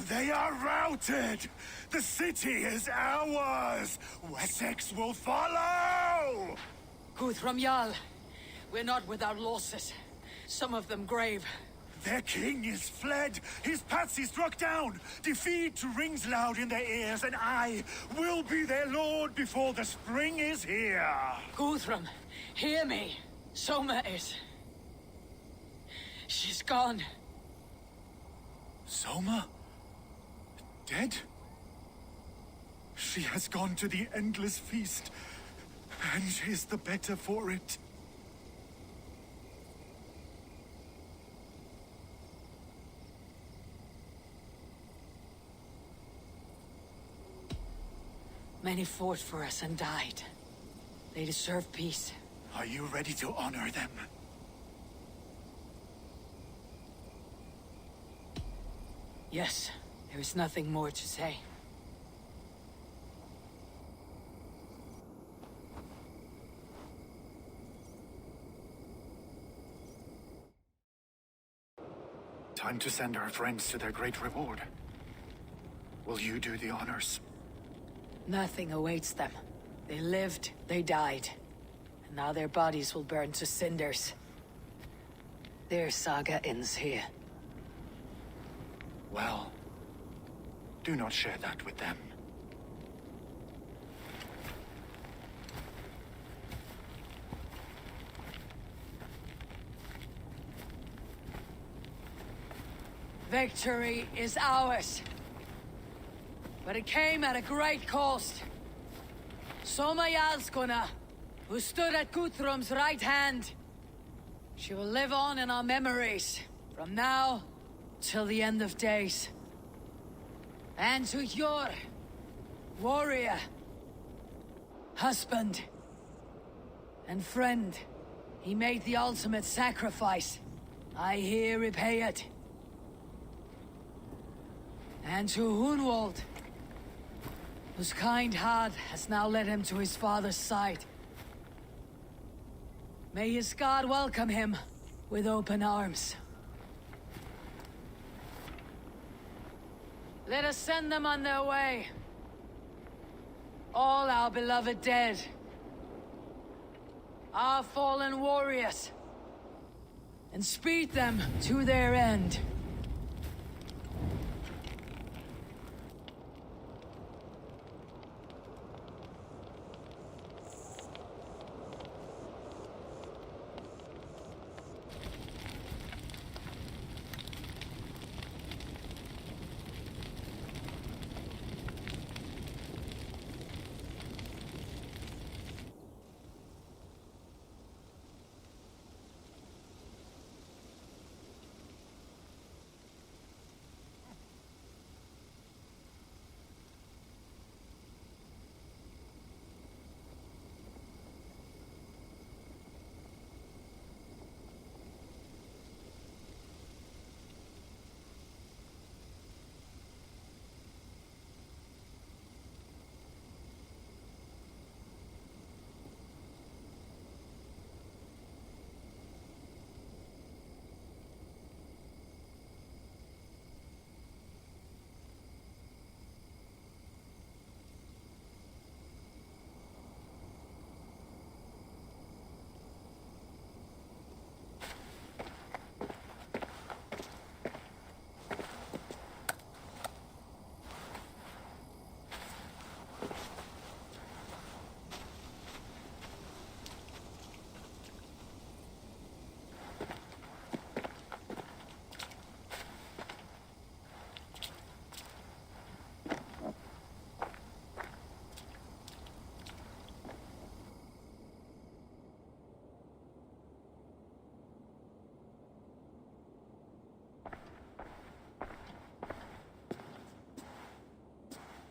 They are routed! The city is ours! Wessex will follow! Guthrum Jarl, we're not without losses. Some of them grave. Their king is fled! His patsy struck down! Defeat rings loud in their ears, and I will be their lord before the spring is here! Guthrum, hear me. Soma is... She's gone. Soma? Dead? She has gone to the endless feast, and is the better for it. Many fought for us and died. They deserve peace. Are you ready to honor them? Yes, there is nothing more to say. Time to send our friends to their great reward. Will you do the honors? Nothing awaits them. They lived, they died. And now their bodies will burn to cinders. Their saga ends here. Well, do not share that with them. Victory is ours. But it came at a great cost. Soma Jarlskona, who stood at Guthrum's right hand. She will live on in our memories, from now till the end of days. And to your warrior, husband, and friend, he made the ultimate sacrifice. I here repay it. And to Hunwald, whose kind heart has now led him to his father's side. May his God welcome him with open arms. Let us send them on their way. All our beloved dead. Our fallen warriors. And speed them to their end.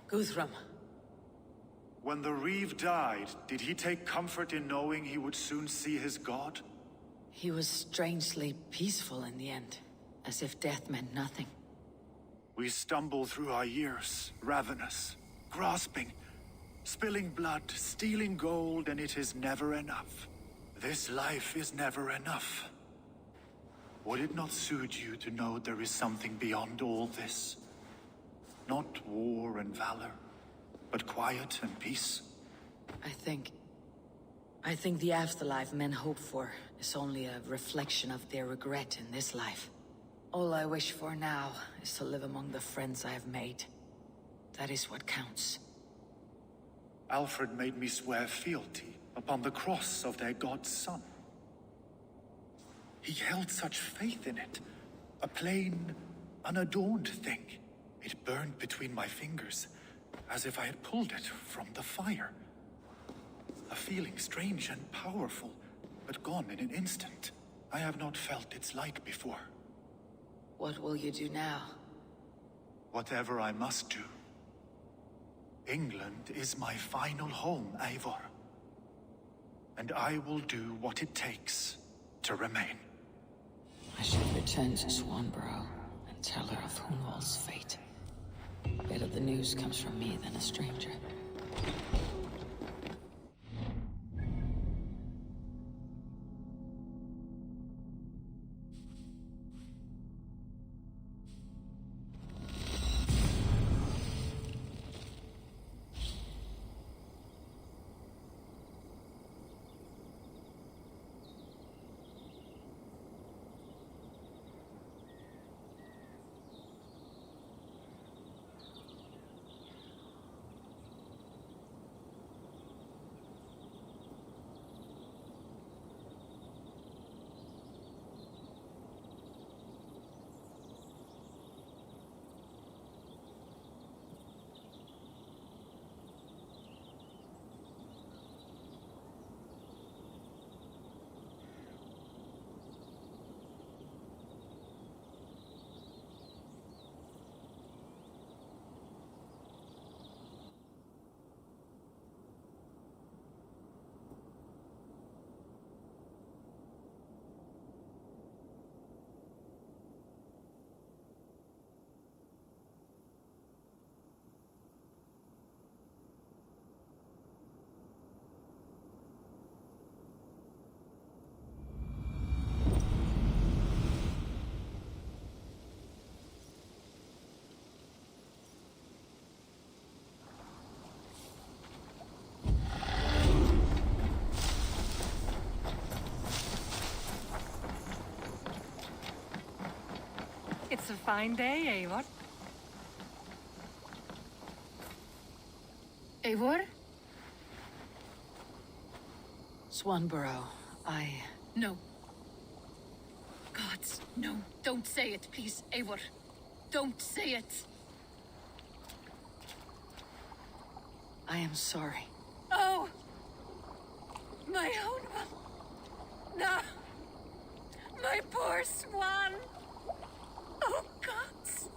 Guthrum. When the Reeve died, did he take comfort in knowing he would soon see his god? He was strangely peaceful in the end, as if death meant nothing. We stumble through our years, ravenous, grasping, spilling blood, stealing gold, and it is never enough. This life is never enough. Would it not suit you to know there is something beyond all this? Not war and valor, but quiet and peace. I think the afterlife men hope for is only a reflection of their regret in this life. All I wish for now is to live among the friends I have made. That is what counts. Alfred made me swear fealty upon the cross of their god's son. He held such faith in it, a plain, unadorned thing. It burned between my fingers, as if I had pulled it from the fire. A feeling strange and powerful, but gone in an instant. I have not felt its like before. What will you do now? Whatever I must do. England is my final home, Eivor. And I will do what it takes to remain. I should return to Swanborough and tell her of Hunwald's fate. Better the news comes from me than a stranger. fine day, Eivor. Eivor? Swanborough, No. Gods, no. Don't say it, please, Eivor. Don't say it. I am sorry. Oh! My own one. No! My poor swan! Oh, gods!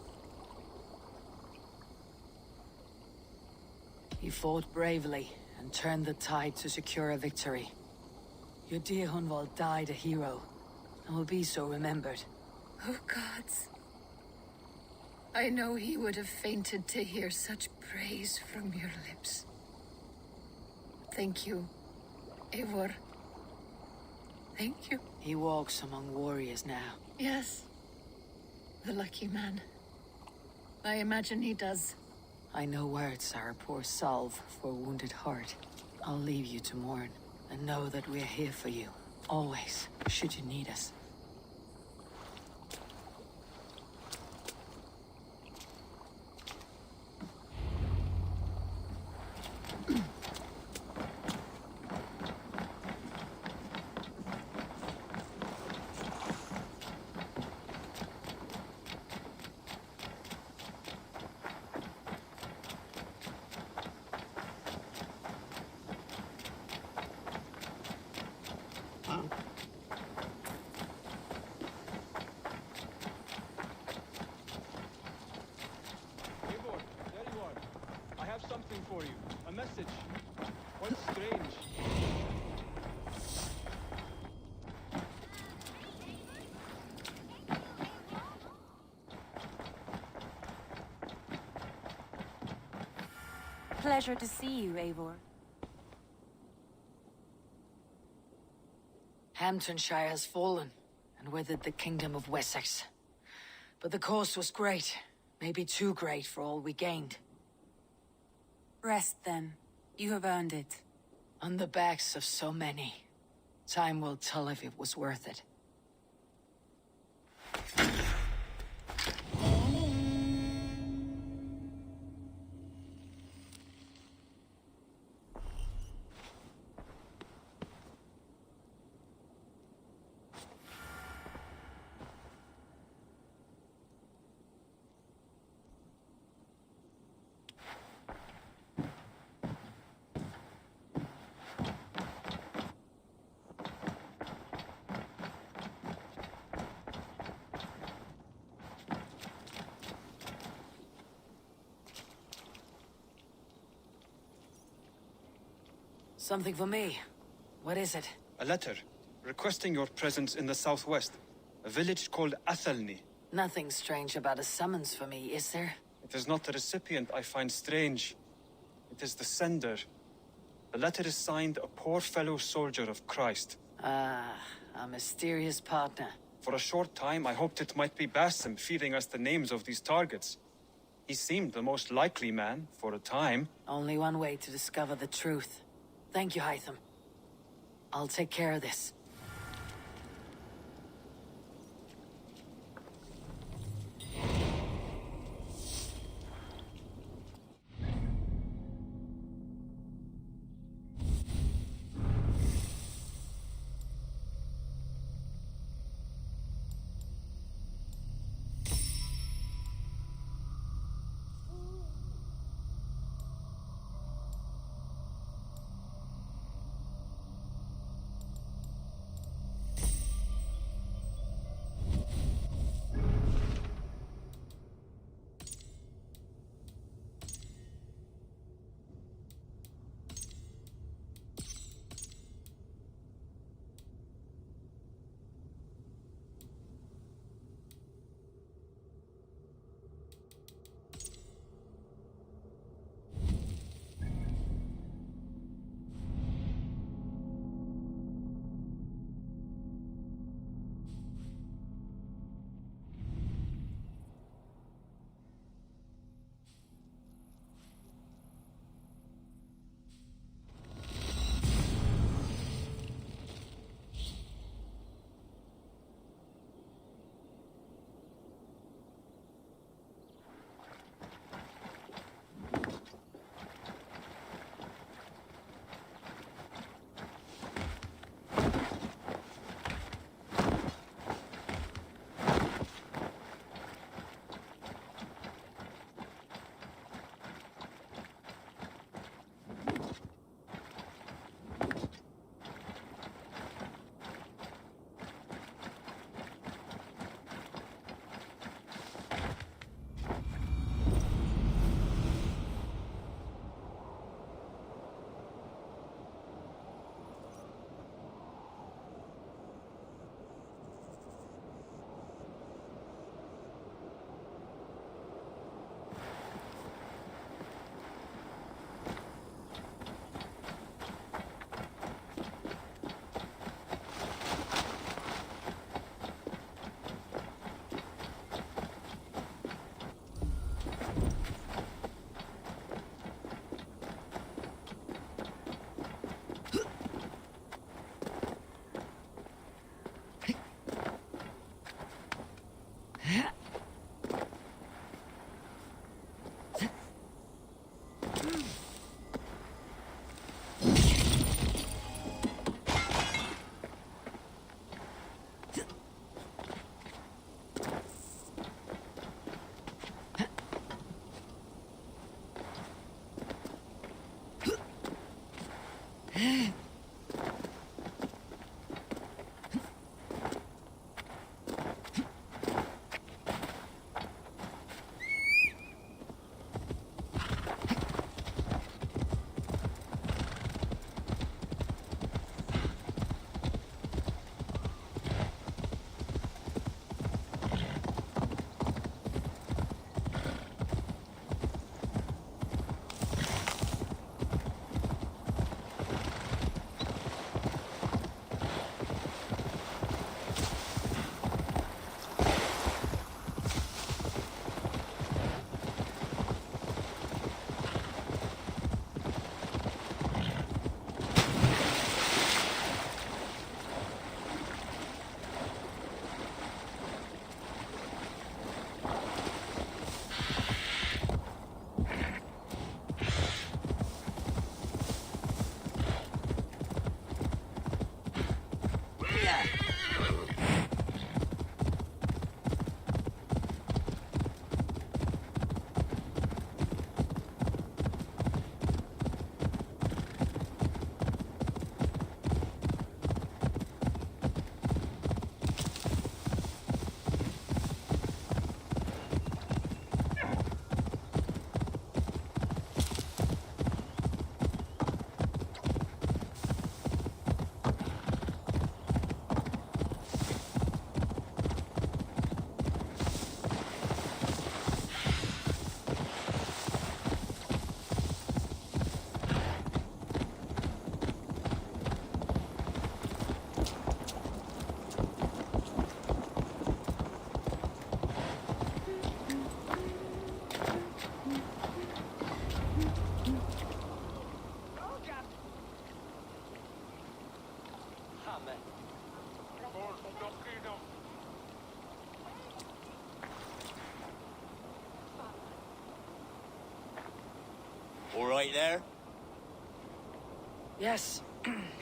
He fought bravely and turned the tide to secure a victory. Your dear Hunwald died a hero, and will be so remembered. Oh, gods. I know he would have fainted to hear such praise from your lips. Thank you, Eivor. Thank you. He walks among warriors now. Yes. The lucky man. I imagine he does. I know words are a poor salve for a wounded heart. I'll leave you to mourn, and know that we're here for you, always, should you need us. Eivor, there you are. I have something for you. A message. Quite strange. Pleasure to see you, Eivor. Hamptonshire has fallen, and with it the kingdom of Wessex. But the cost was great, maybe too great for all we gained. Rest then. You have earned it. On the backs of so many. Time will tell if it was worth it. Something for me. What is it? A letter, requesting your presence in the southwest. A village called Athelney. Nothing strange about a summons for me, is there? It is not the recipient I find strange. It is the sender. The letter is signed a poor fellow soldier of Christ. Ah, a mysterious partner. For a short time, I hoped it might be Basim feeding us the names of these targets. He seemed the most likely man, for a time. Only one way to discover the truth. Thank you, Hytham. I'll take care of this. All right there? Yes.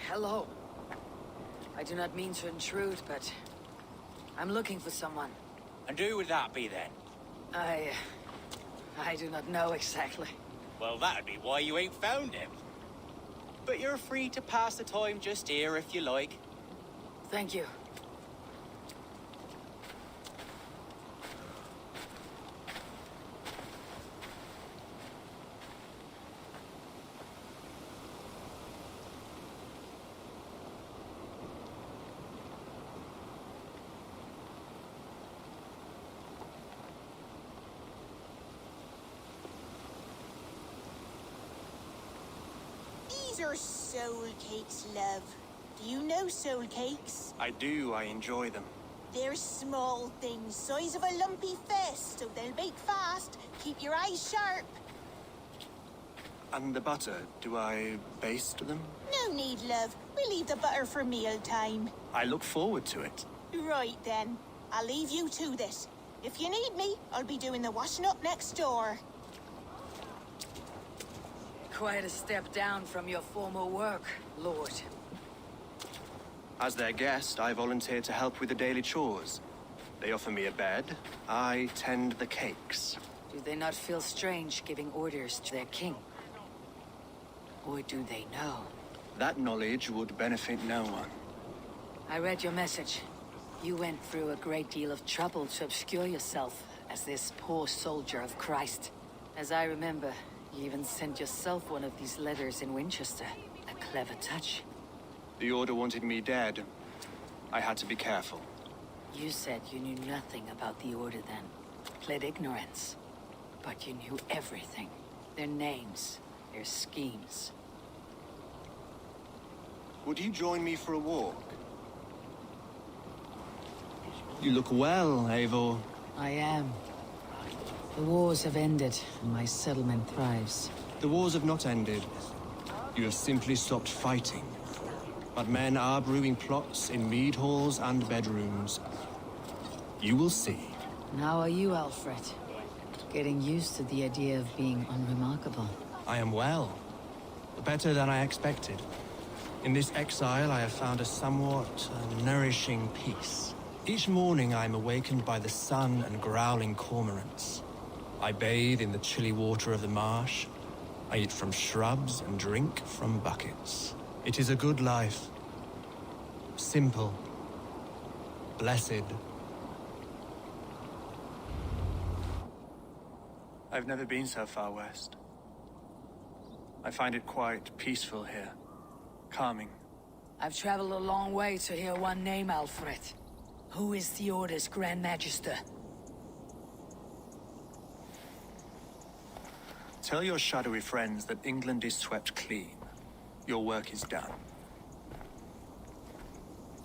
Hello. I do not mean to intrude, but I'm looking for someone. And who would that be then? I do not know exactly. Well, that'd be why you ain't found him. But you're free to pass the time just here if you like. Thank you. These are soul cakes, love. Do you know soul cakes? I do. I enjoy them. They're small things, size of a lumpy fist, so they'll bake fast. Keep your eyes sharp. And the butter, do I baste them? No need, love. We'll leave the butter for mealtime. I look forward to it. Right then. I'll leave you to this. If you need me, I'll be doing the washing up next door. Quite a step down from your former work, Lord. As their guest, I volunteered to help with the daily chores. They offer me a bed. I tend the cakes. Do they not feel strange giving orders to their king? Or do they know? That knowledge would benefit no one. I read your message. You went through a great deal of trouble to obscure yourself as this poor soldier of Christ. As I remember, you even sent yourself one of these letters in Winchester. A clever touch. The Order wanted me dead. I had to be careful. You said you knew nothing about the Order then. Pled ignorance. But you knew everything. Their names, their schemes. Would you join me for a walk? You look well, Eivor. I am. The wars have ended, and my settlement thrives. The wars have not ended. You have simply stopped fighting. But men are brewing plots in mead halls and bedrooms. You will see. And how are you, Aelfred? Getting used to the idea of being unremarkable. I am well. Better than I expected. In this exile, I have found a somewhat nourishing peace. Each morning, I am awakened by the sun and growling cormorants. I bathe in the chilly water of the marsh. I eat from shrubs and drink from buckets. It is a good life. Simple. Blessed. I've never been so far west. I find it quite peaceful here. Calming. I've traveled a long way to hear one name, Aelfred. Who is the Order's Grand Magister? Tell your shadowy friends that England is swept clean. Your work is done.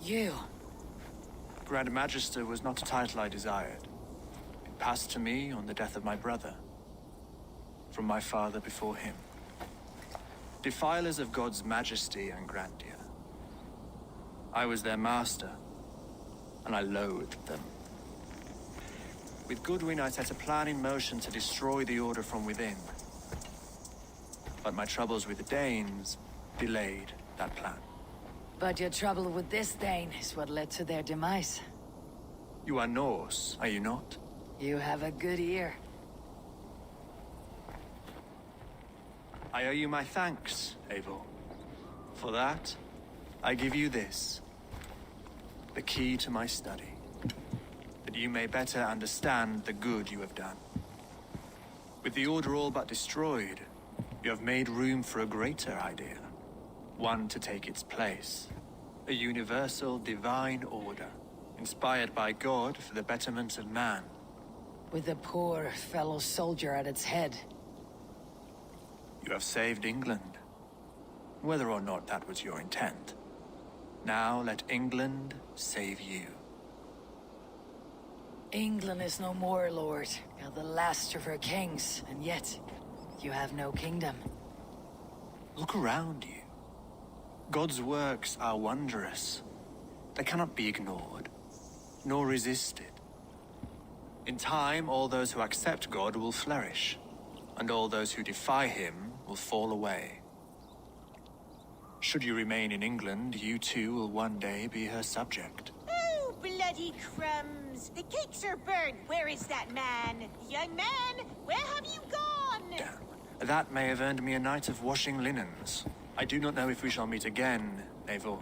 You? Grand Magister was not a title I desired. It passed to me on the death of my brother. From my father before him. Defilers of God's majesty and grandeur. I was their master, and I loathed them. With Goodwin, I set a plan in motion to destroy the Order from within. But my troubles with the Danes delayed that plan. But your trouble with this Dane is what led to their demise. You are Norse, are you not? You have a good ear. I owe you my thanks, Eivor. For that, I give you this. The key to my study. That you may better understand the good you have done. With the Order all but destroyed, you have made room for a greater idea. One to take its place. A universal divine order, inspired by God for the betterment of man. With a poor fellow soldier at its head. You have saved England. Whether or not that was your intent. Now let England save you. England is no more, Lord. You're the last of her kings, and yet you have no kingdom. Look around you. God's works are wondrous. They cannot be ignored, nor resisted. In time, all those who accept God will flourish, and all those who defy him will fall away. Should you remain in England, you too will one day be her subject. Oh, bloody crumbs! The cakes are burnt. Where is that man? Young man, where have you gone? Damn. That may have earned me a night of washing linens. I do not know if we shall meet again, Eivor.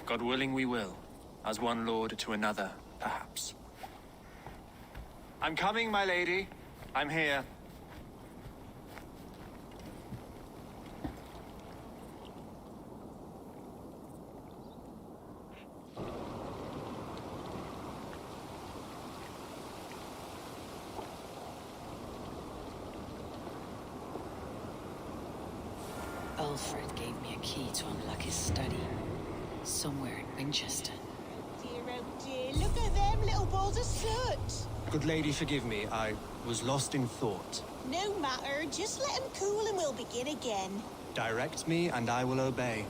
God willing, we will. As one lord to another, perhaps. I'm coming, my lady. I'm here. Aelfred gave me a key to unlock his study. Somewhere in Winchester. Dear, oh dear, look at them little balls of soot. Good lady, forgive me. I was lost in thought. No matter, just let him cool and we'll begin again. Direct me, and I will obey.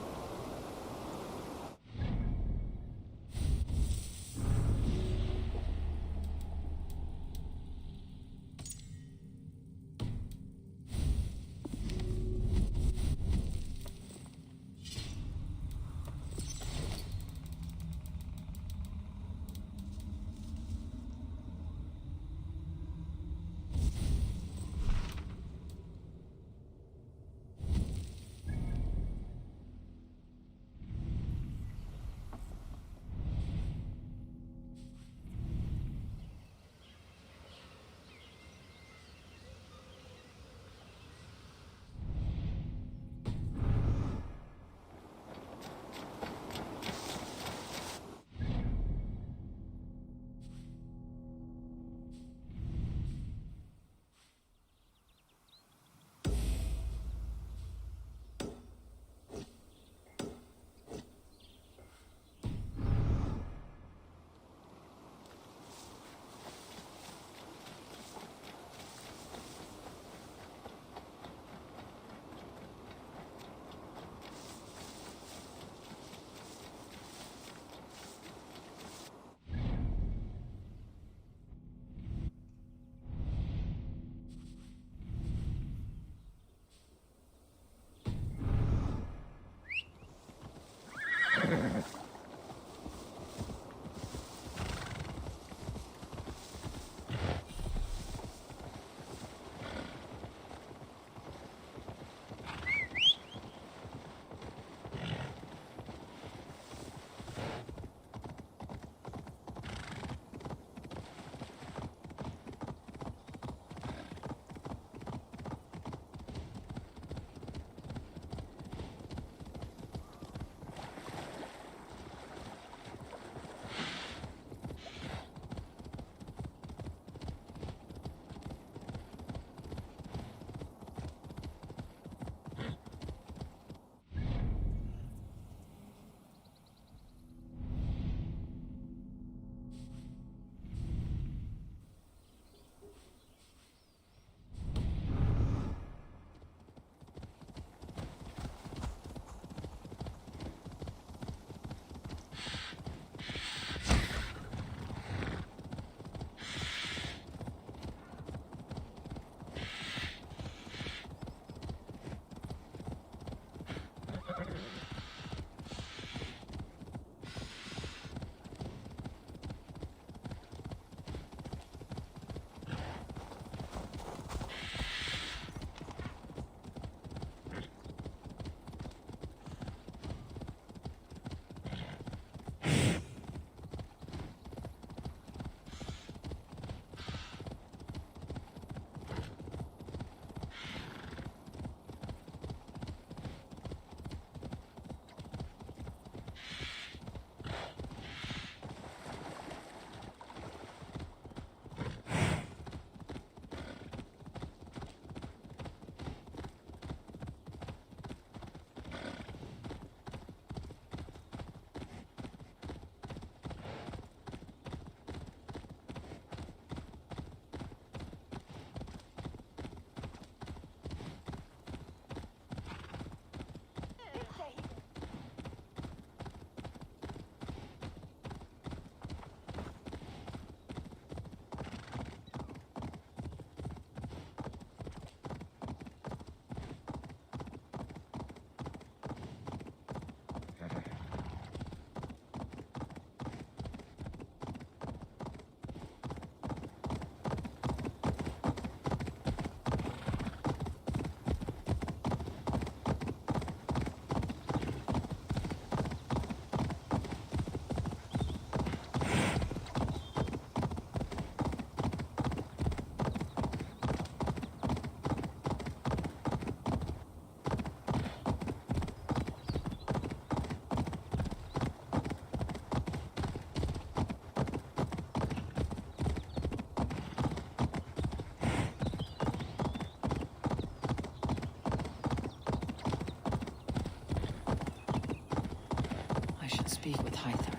should speak with Hytham.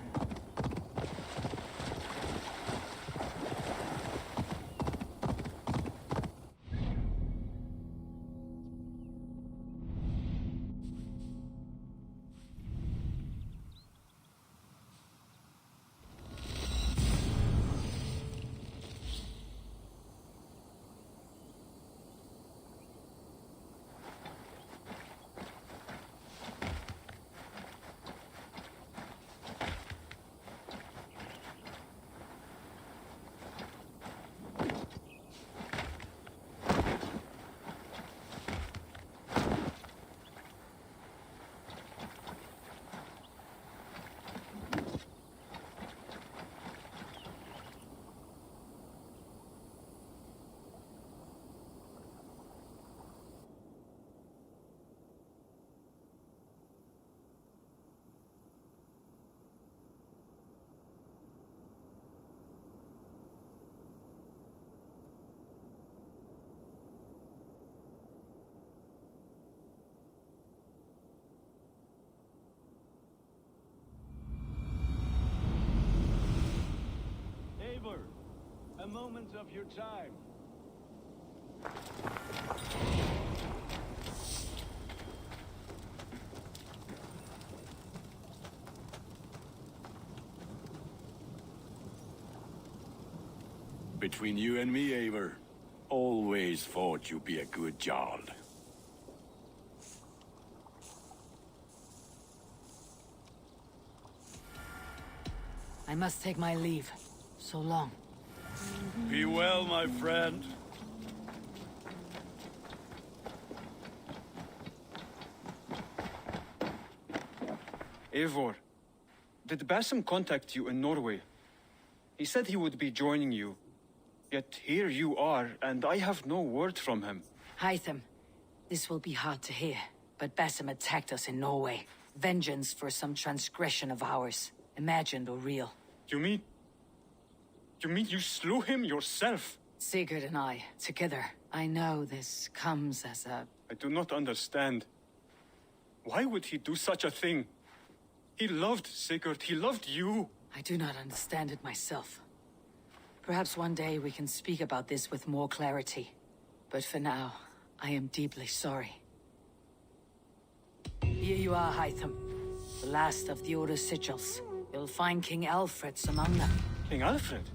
Eivor, a moment of your time. Between you and me, Eivor, always thought you'd be a good Jarl. I must take my leave. So long. Be well, my friend. Eivor, did Basim contact you in Norway? He said he would be joining you. Yet here you are, and I have no word from him. Hytham, this will be hard to hear, but Basim attacked us in Norway. Vengeance for some transgression of ours, imagined or real. You mean you slew him yourself? Sigurd and I, together. I know this comes as a... I do not understand. Why would he do such a thing? He loved Sigurd, he loved you. I do not understand it myself. Perhaps one day we can speak about this with more clarity. But for now, I am deeply sorry. Here you are, Hytham. The last of the Order's sigils. You'll find King Aelfred's among them. King Aelfred?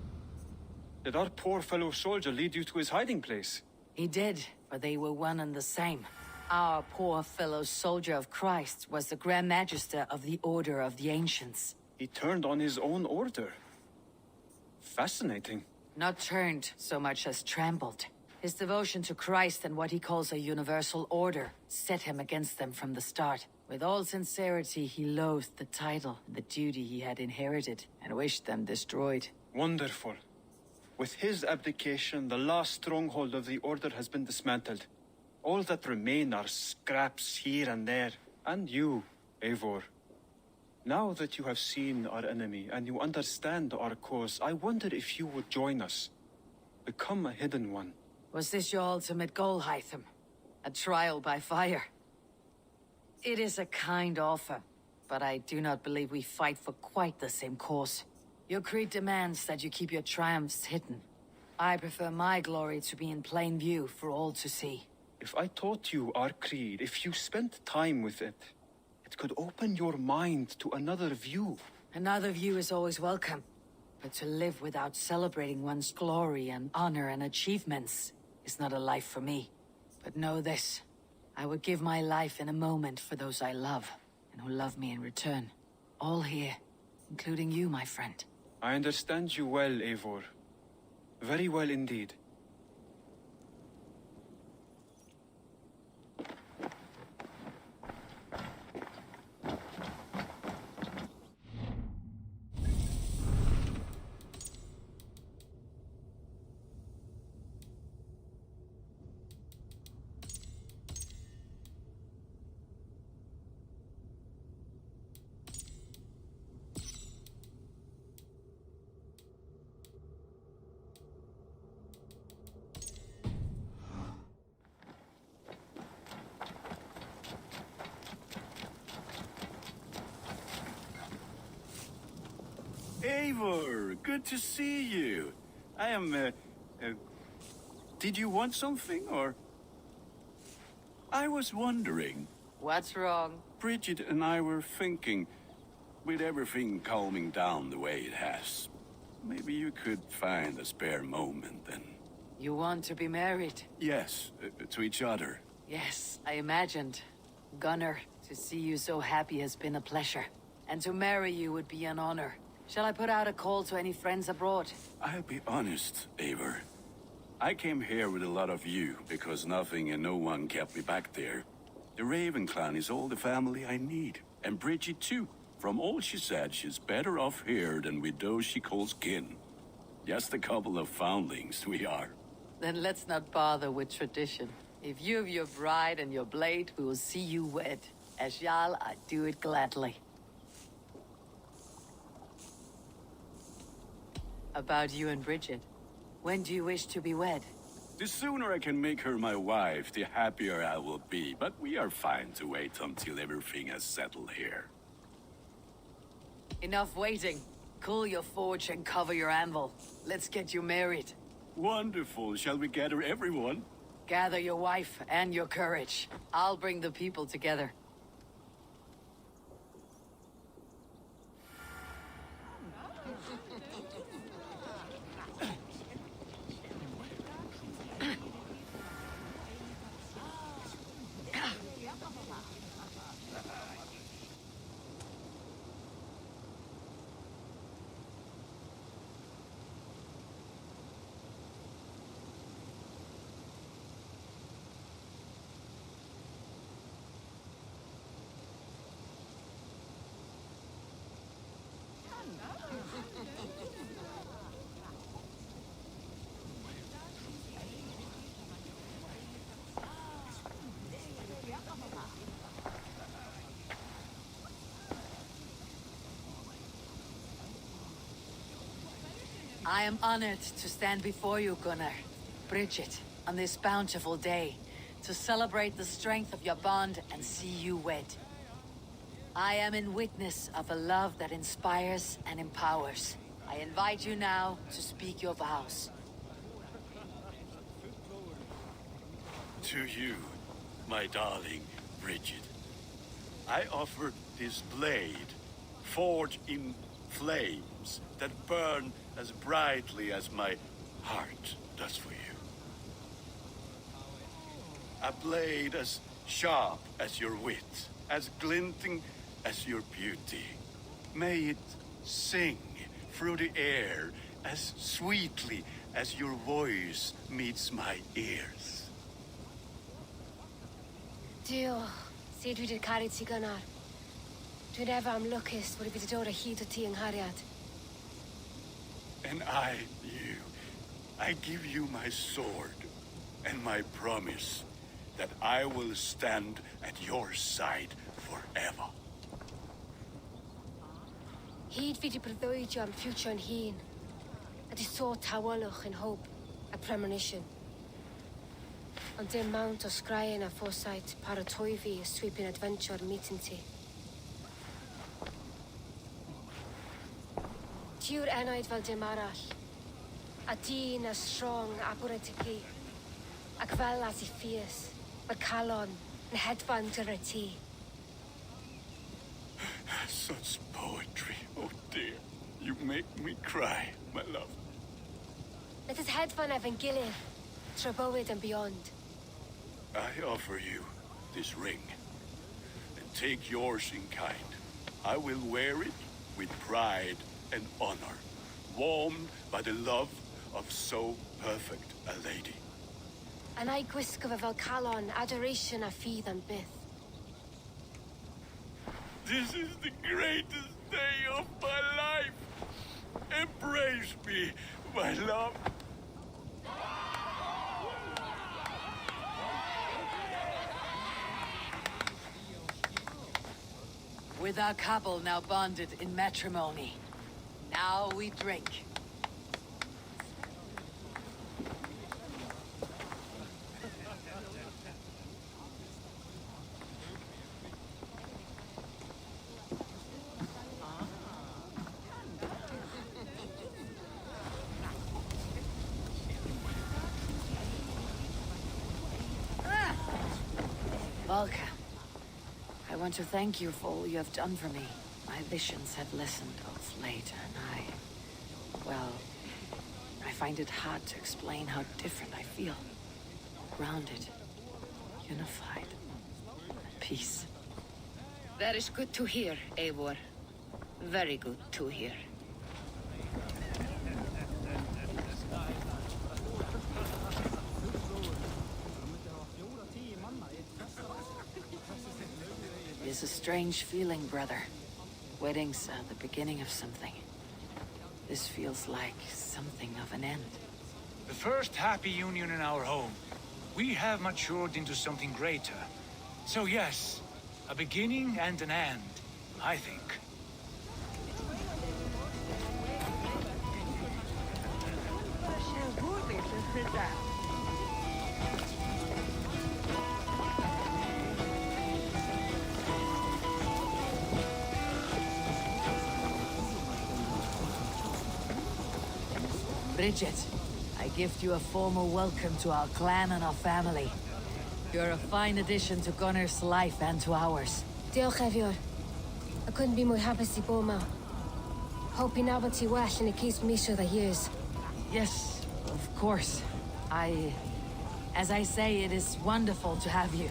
Did our poor fellow soldier lead you to his hiding place? He did, for they were one and the same. Our poor fellow soldier of Christ was the Grand Magister of the Order of the Ancients. He turned on his own order. Fascinating. Not turned so much as trampled. His devotion to Christ and what he calls a universal order set him against them from the start. With all sincerity, he loathed the title and the duty he had inherited, and wished them destroyed. Wonderful. With his abdication, the last stronghold of the Order has been dismantled. All that remain are scraps here and there. And you, Eivor. Now that you have seen our enemy and you understand our cause, I wonder if you would join us. Become a hidden one. Was this your ultimate goal, Hytham? A trial by fire? It is a kind offer, but I do not believe we fight for quite the same cause. Your creed demands that you keep your triumphs hidden. I prefer my glory to be in plain view for all to see. If I taught you our creed, if you spent time with it, it could open your mind to another view. Another view is always welcome. But to live without celebrating one's glory and honor and achievements is not a life for me. But know this, I would give my life in a moment for those I love, and who love me in return. All here, including you, my friend. I understand you well, Eivor. Very well indeed. Eivor, good to see you. I am, did you want something, or? I was wondering. What's wrong? Bridget and I were thinking, with everything calming down the way it has, maybe you could find a spare moment and... You want to be married? Yes, to each other. Yes, I imagined. Gunnar, to see you so happy has been a pleasure. And to marry you would be an honor. Shall I put out a call to any friends abroad? I'll be honest, Eivor. I came here with a lot of you, because nothing and no one kept me back there. The Raven clan is all the family I need. And Bridget too. From all she said, she's better off here than with those she calls kin. Just a couple of foundlings we are. Then let's not bother with tradition. If you have your bride and your blade, we will see you wed. As Jarl, I do it gladly. About you and Bridget. When do you wish to be wed? The sooner I can make her my wife, the happier I will be. But we are fine to wait until everything has settled here. Enough waiting. Cool your forge and cover your anvil. Let's get you married. Wonderful. Shall we gather everyone? Gather your wife and your courage. I'll bring the people together. I am honored to stand before you, Gunnar, Bridget, on this bountiful day, to celebrate the strength of your bond and see you wed. I am in witness of a love that inspires and empowers. I invite you now to speak your vows. To you, my darling Bridget, I offer this blade, forged in flames that burn as brightly as my heart does for you. A blade as sharp as your wit, as glinting as your beauty. May it sing through the air as sweetly as your voice meets my ears. Dio, sed vi det carit si Gunnar. Dwi'n efa am lwcus bod I wedi dod o hyd o ti yng nghariad. And I, you, I give you my sword and my promise that I will stand at your side forever. Hyd fi di breuddwydio am future yn hun, a di so tawalwch yn hope a premonition. Ond dim mount o sgraen a foresight paratoi fi a sweeping adventure meeting ti. Tiw'r enaid fel dim arall, a dyn as strong a bwretici, ac fel as I ffies, mae'r calon yn hedfan gyda ti. Such poetry, oh dear. You make me cry, my love. Let us hedfan efo'n gilydd, tra bywyd and beyond. I offer you this ring, and take yours in kind. I will wear it with pride and honor, warmed by the love of so perfect a lady. And I gwisgo fe fel calon, adoration a ffydd am byth. This is the greatest day of my life. Embrace me, my love. With our couple now bonded in matrimony, now we drink. welcome. I want to thank you for all you have done for me. My visions have lessened of late, and well, I find it hard to explain how different I feel. Grounded, unified, at peace. That is good to hear, Eivor. Very good to hear. It is a strange feeling, brother. Weddings are the beginning of something. This feels like something of an end. The first happy union in our home. We have matured into something greater. So yes, a beginning and an end, I think. Bridget, I gift you a formal welcome to our clan and our family. You're a fine addition to Gunnar's life and to ours. Diolch, Eivor. I couldn't be more happy to Boma. Hoping now to well and it keeps me sure the years. Yes, of course. As I say, it is wonderful to have you.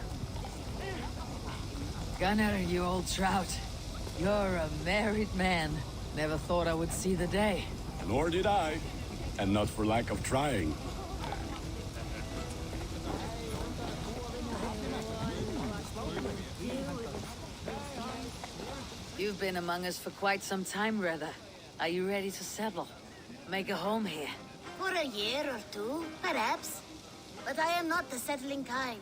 Gunnar, you old trout. You're a married man. Never thought I would see the day. Nor did I. And not for lack of trying. You've been among us for quite some time, brother. Are you ready to settle? Make a home here? For a year or two, perhaps. But I am not the settling kind.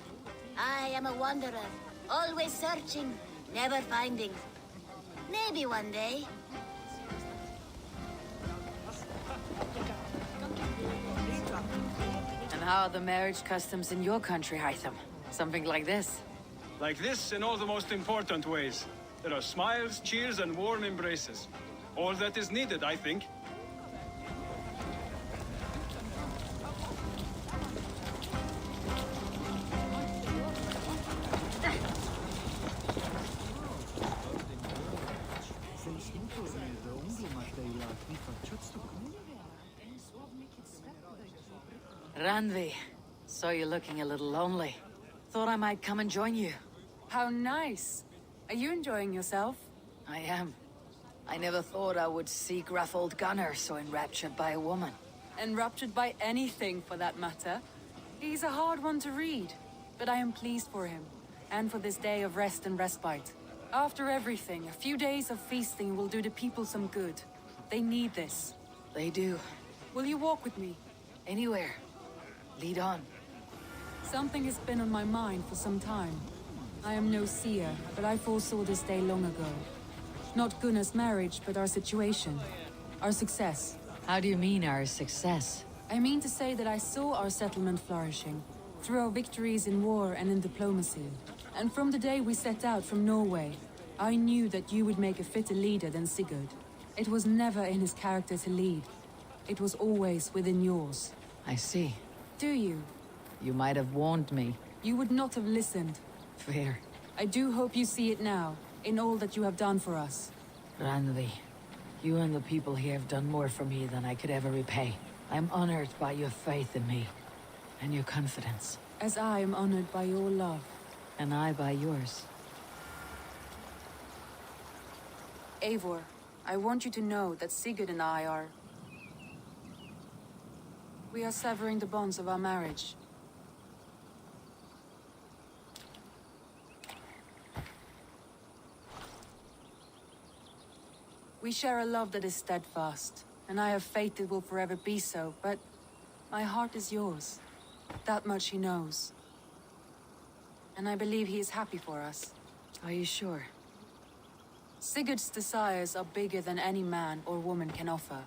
I am a wanderer, always searching, never finding. Maybe one day. And how are the marriage customs in your country, Hytham? Something like this? Like this in all the most important ways. There are smiles, cheers, and warm embraces. All that is needed, I think. Randvi, saw you looking a little lonely. Thought I might come and join you. How nice. Are you enjoying yourself? I am. I never thought I would see gruff old Gunnar so enraptured by a woman. Enraptured by anything, for that matter. He's a hard one to read, but I am pleased for him, and for this day of rest and respite. After everything, a few days of feasting will do the people some good. They need this. They do. Will you walk with me? Anywhere. Lead on. Something has been on my mind for some time. I am no seer, but I foresaw this day long ago. Not Gunnar's marriage, but our situation. Our success. How do you mean, our success? I mean to say that I saw our settlement flourishing, through our victories in war and in diplomacy. And from the day we set out from Norway, I knew that you would make a fitter leader than Sigurd. It was never in his character to lead. It was always within yours. I see. Do you? You might have warned me. You would not have listened. Fair. I do hope you see it now, in all that you have done for us. Randvi, you and the people here have done more for me than I could ever repay. I'm honored by your faith in me, and your confidence. As I am honored by your love. And I by yours. Eivor, I want you to know that Sigurd and I are... We are severing the bonds of our marriage. We share a love that is steadfast, and I have faith it will forever be so, but my heart is yours. That much he knows. And I believe he is happy for us. Are you sure? Sigurd's desires are bigger than any man or woman can offer.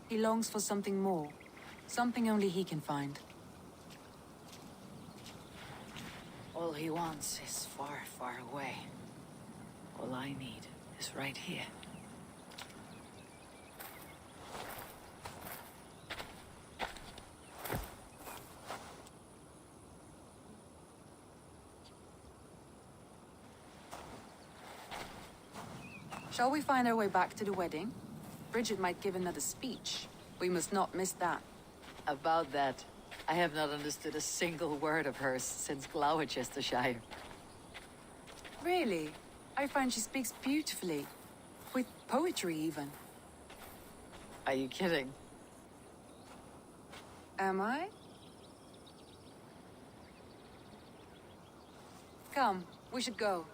He longs for something more, something only he can find. All he wants is far, far away. All I need is right here. Shall we find our way back to the wedding? Bridget might give another speech. We must not miss that. About that, I have not understood a single word of hers since Gloucestershire. Really? I find she speaks beautifully. With poetry, even. Are you kidding? Am I? Come, we should go.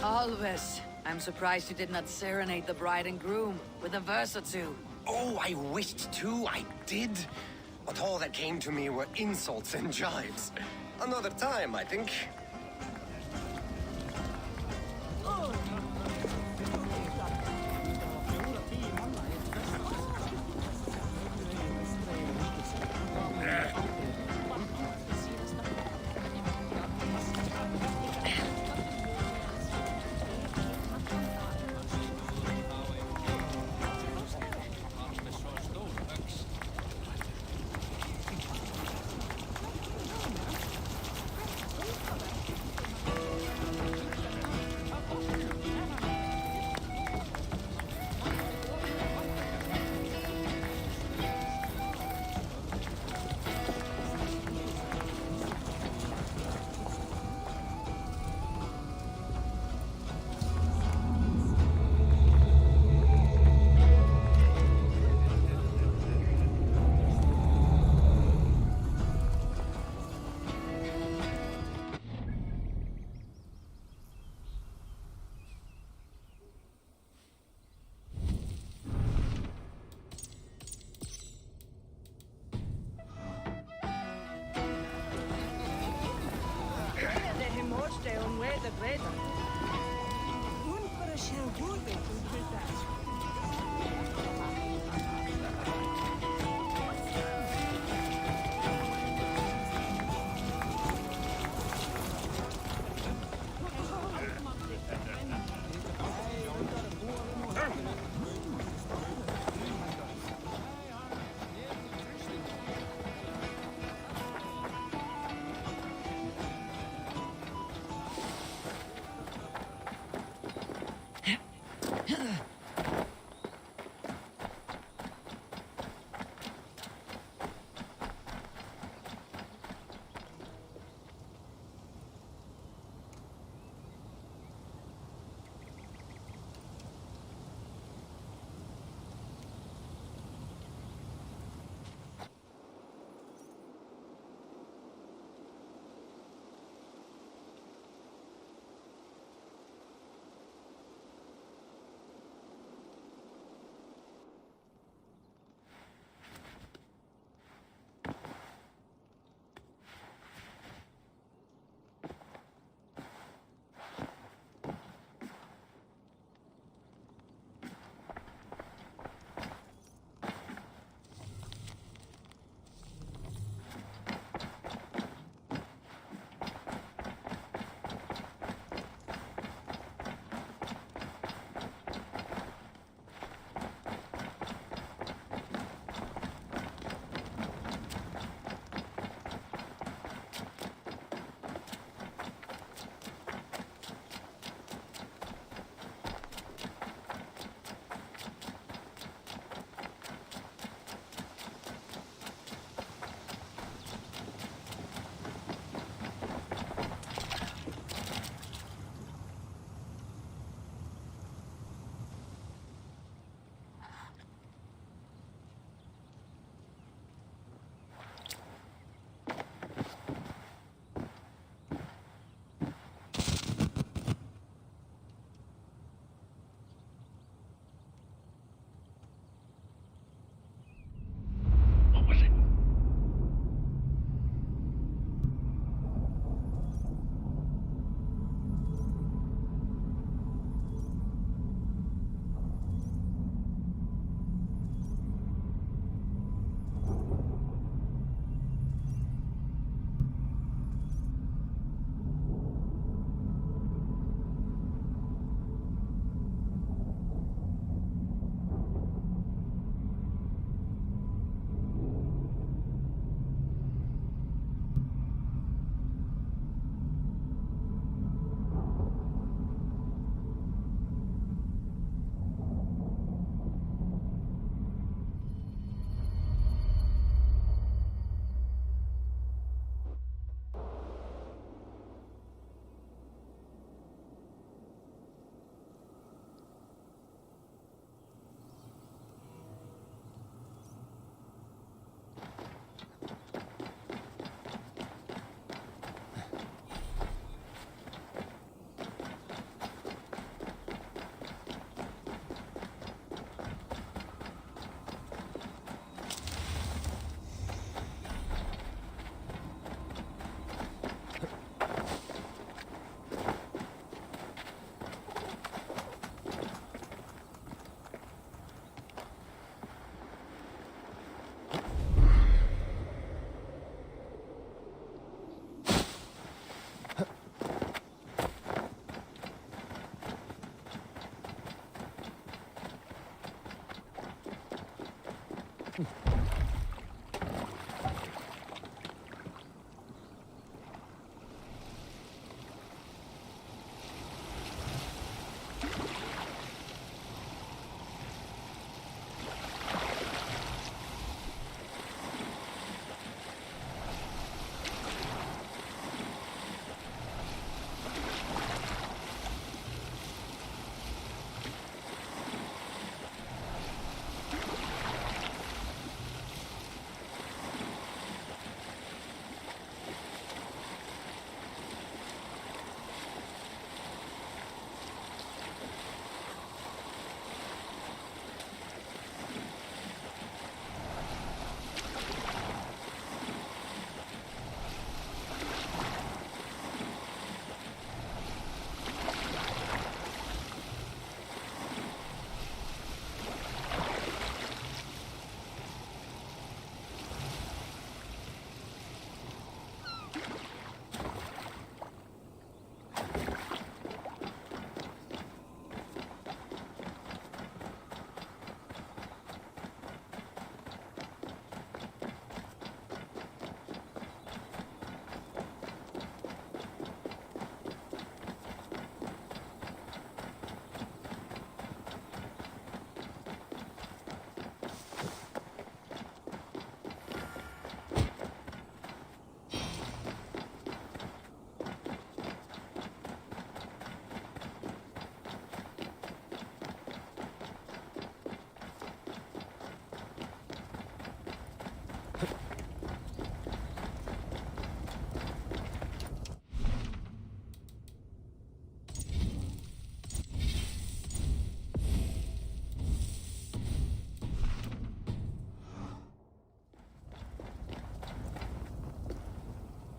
Always. I'm surprised you did not serenade the bride and groom with a verse or two. Oh, I wished to, I did. But all that came to me were insults and jibes. Another time, I think.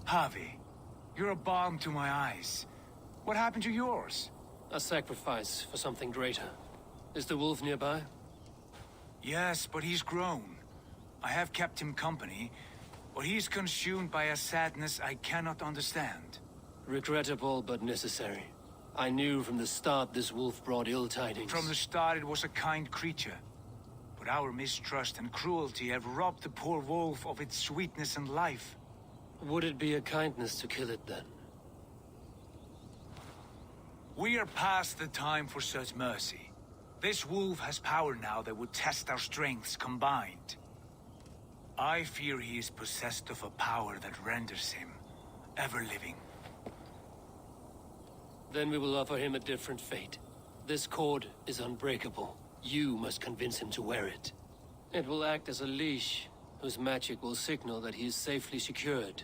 Harvey, you're a balm to my eyes. What happened to yours? A sacrifice for something greater. Is the wolf nearby? Yes, but he's grown. I have kept him company, but he's consumed by a sadness I cannot understand. Regrettable, but necessary. I knew from the start this wolf brought ill tidings. From the start it was a kind creature. But our mistrust and cruelty have robbed the poor wolf of its sweetness and life. Would it be a kindness to kill it, then? We are past the time for such mercy. This wolf has power now that would test our strengths combined. I fear he is possessed of a power that renders him ever-living. Then we will offer him a different fate. This cord is unbreakable. You must convince him to wear it. It will act as a leash, whose magic will signal that he is safely secured.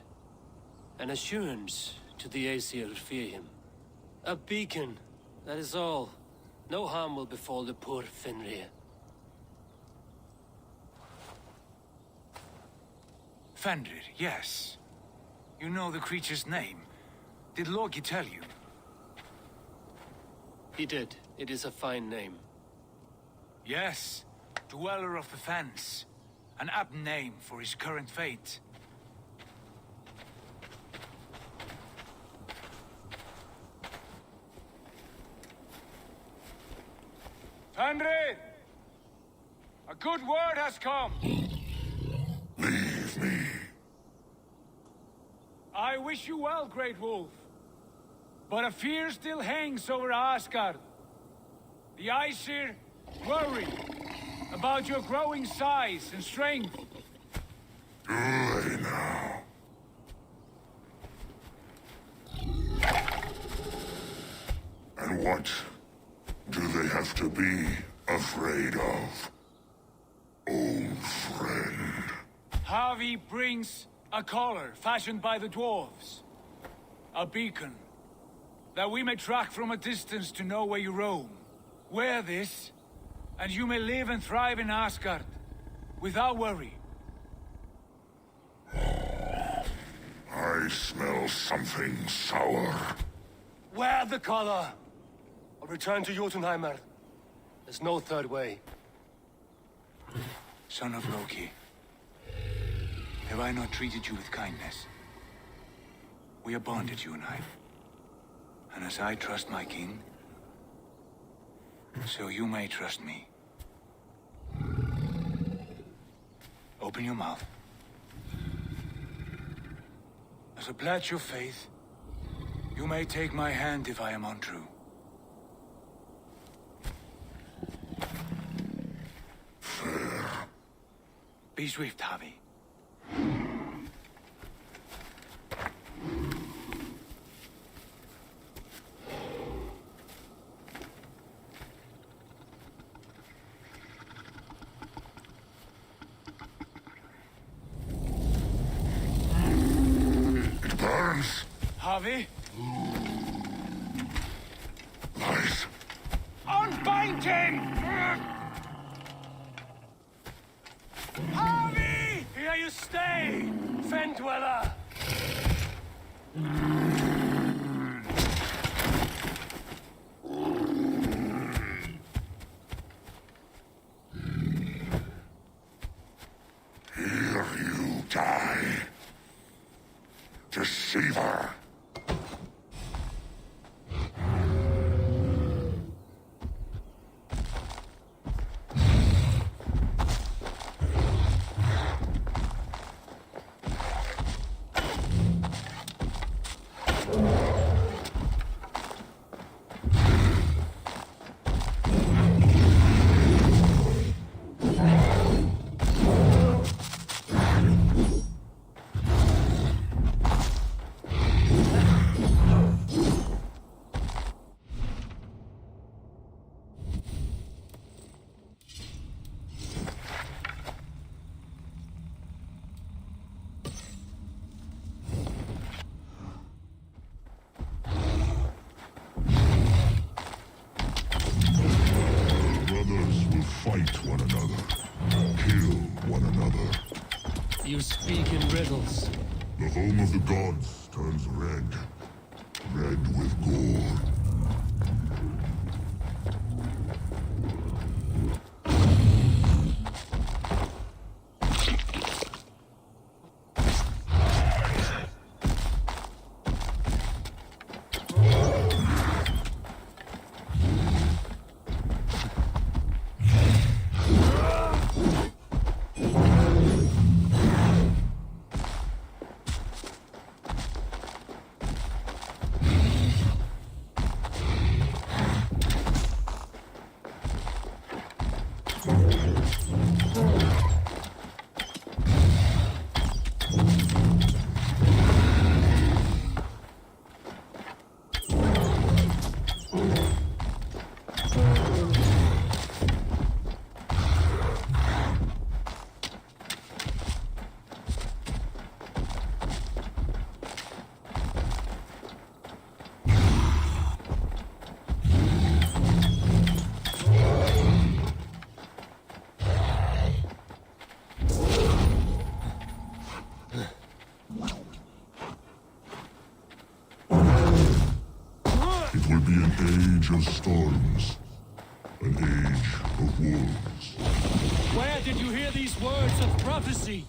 An assurance to the Aesir fear him. A beacon, that is all. No harm will befall the poor Fenrir. Fenrir, yes. You know the creature's name. Did Loki tell you? He did. It is a fine name. Yes. Dweller of the Fens. An apt name for his current fate. Fenrir! A good word has come! Leave me. I wish you well, Great Wolf. But a fear still hangs over Asgard. The Aesir worry about your growing size and strength. Do they now? And what do they have to be afraid of, old friend? Harvey brings a collar fashioned by the dwarves. A beacon that we may track from a distance to know where you roam. Wear this, and you may live and thrive in Asgard without worry. I smell something sour. Wear the collar! Or return to Jotunheimer. There's no third way. Son of Loki, have I not treated you with kindness? We are bonded, you and I. And as I trust my king, so you may trust me. Open your mouth. As a pledge of faith, you may take my hand if I am untrue. Fair. Be swift, Harvey. It burns. Harvey? Lies. Unbind him! Harvey! Here you stay, Fen Dweller! Here you die. Deceiver. speak in riddles. The home of the gods turns red. Red with gore. It will be an age of storms, an age of wolves. Where did you hear these words of prophecy?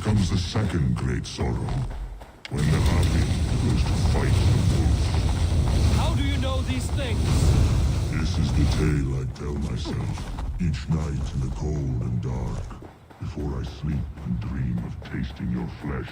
comes the second great sorrow, when the Happy goes to fight the wolf. How do you know these things? This is the tale I tell myself, each night in the cold and dark, before I sleep and dream of tasting your flesh.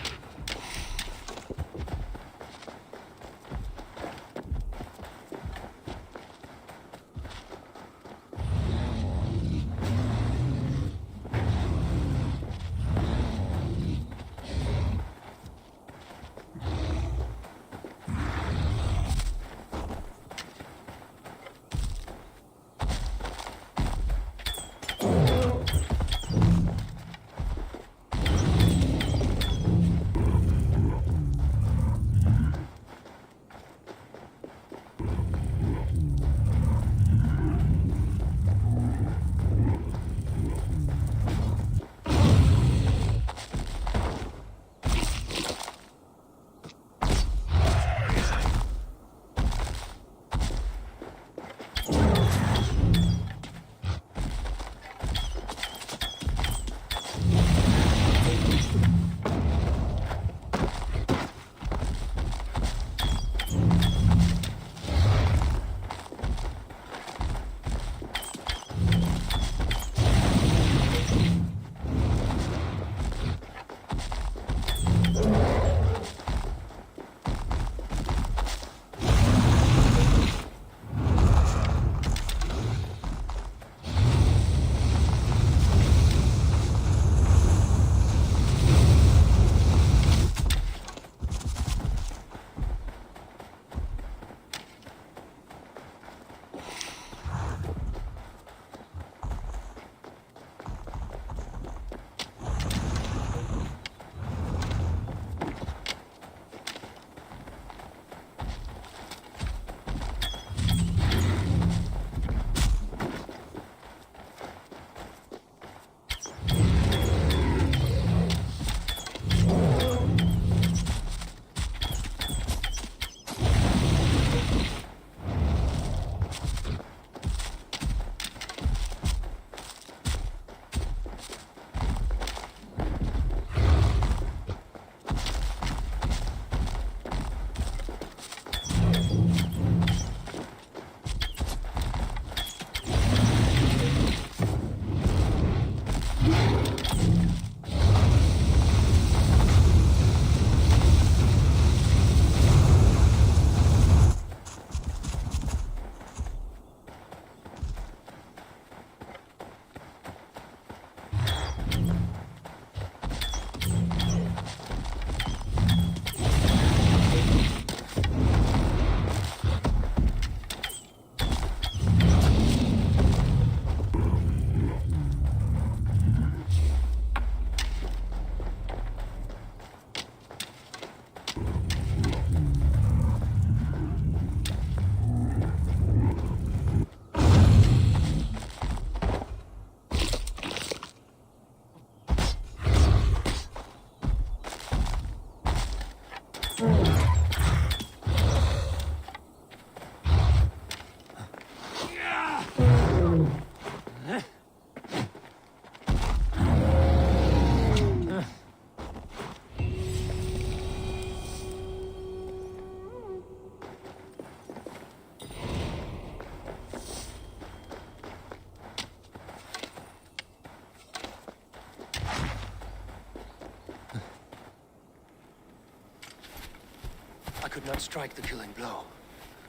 I could not strike the killing blow.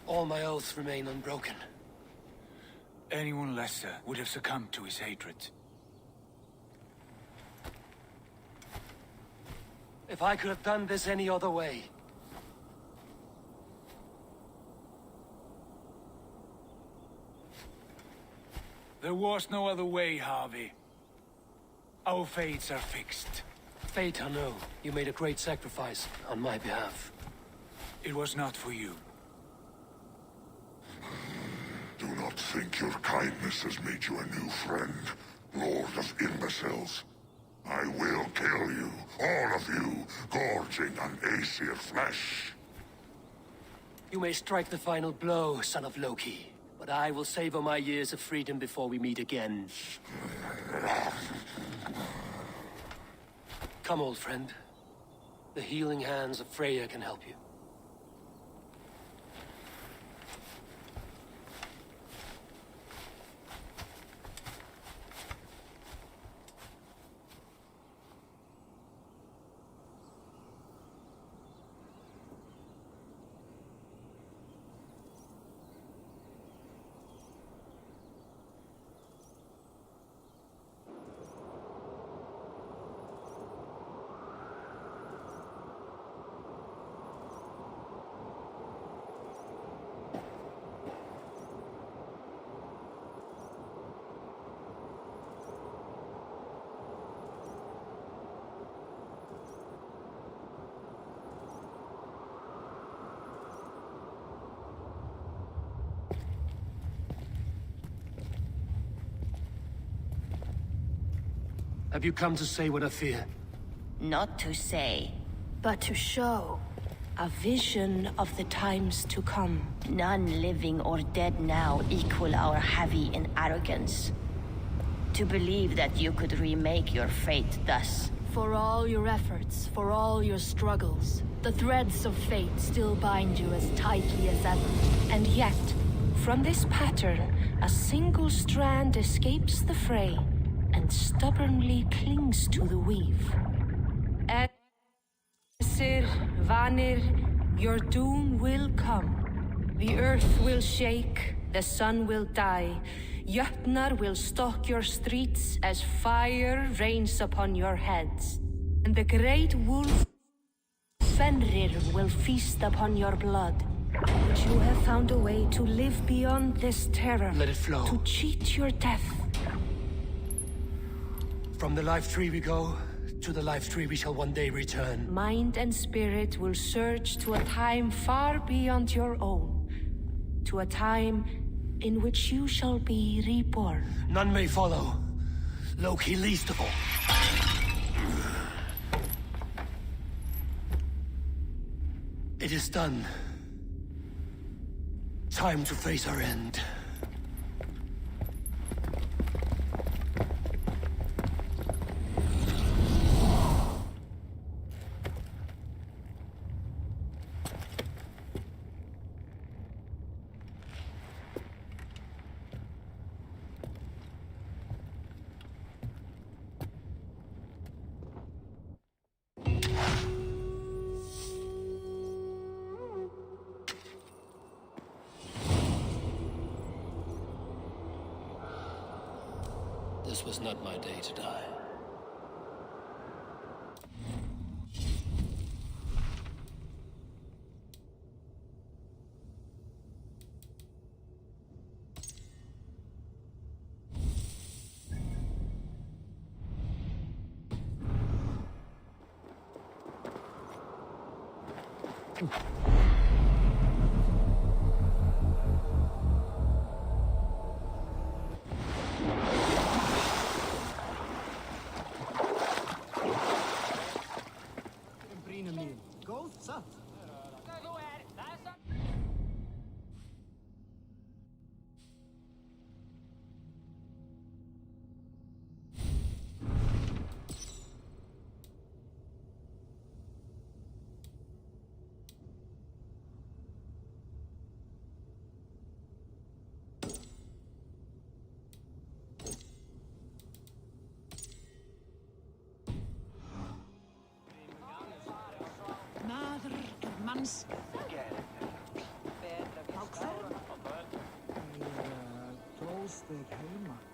All my oaths remain unbroken. Anyone lesser would have succumbed to his hatred. If I could have done this any other way. There was no other way, Harvey. Our fates are fixed. Fate, I know. You made a great sacrifice on my behalf. It was not for you. Do not think your kindness has made you a new friend, Lord of Imbeciles. I will kill you, all of you, gorging on Aesir flesh. You may strike the final blow, son of Loki, but I will savor my years of freedom before we meet again. Come, old friend. The healing hands of Freya can help you. Have you come to say what I fear? Not to say, but to show a vision of the times to come. None living or dead now equal our heavy in arrogance. To believe that you could remake your fate thus. For all your efforts, for all your struggles, the threads of fate still bind you as tightly as ever. And yet, from this pattern, a single strand escapes the fray and stubbornly clings to the weave. Sir Vanir, your doom will come. The earth will shake, the sun will die. Jötnar will stalk your streets as fire rains upon your heads. And the great wolf Fenrir will feast upon your blood. But you have found a way to live beyond this terror. Let it flow. To cheat your death. From the life tree we go, to the life tree we shall one day return. Mind and spirit will surge to a time far beyond your own. To a time in which you shall be reborn. None may follow. Loki least of all. It is done. Time to face our end. This was not my day to die. Mans. Toasted heima.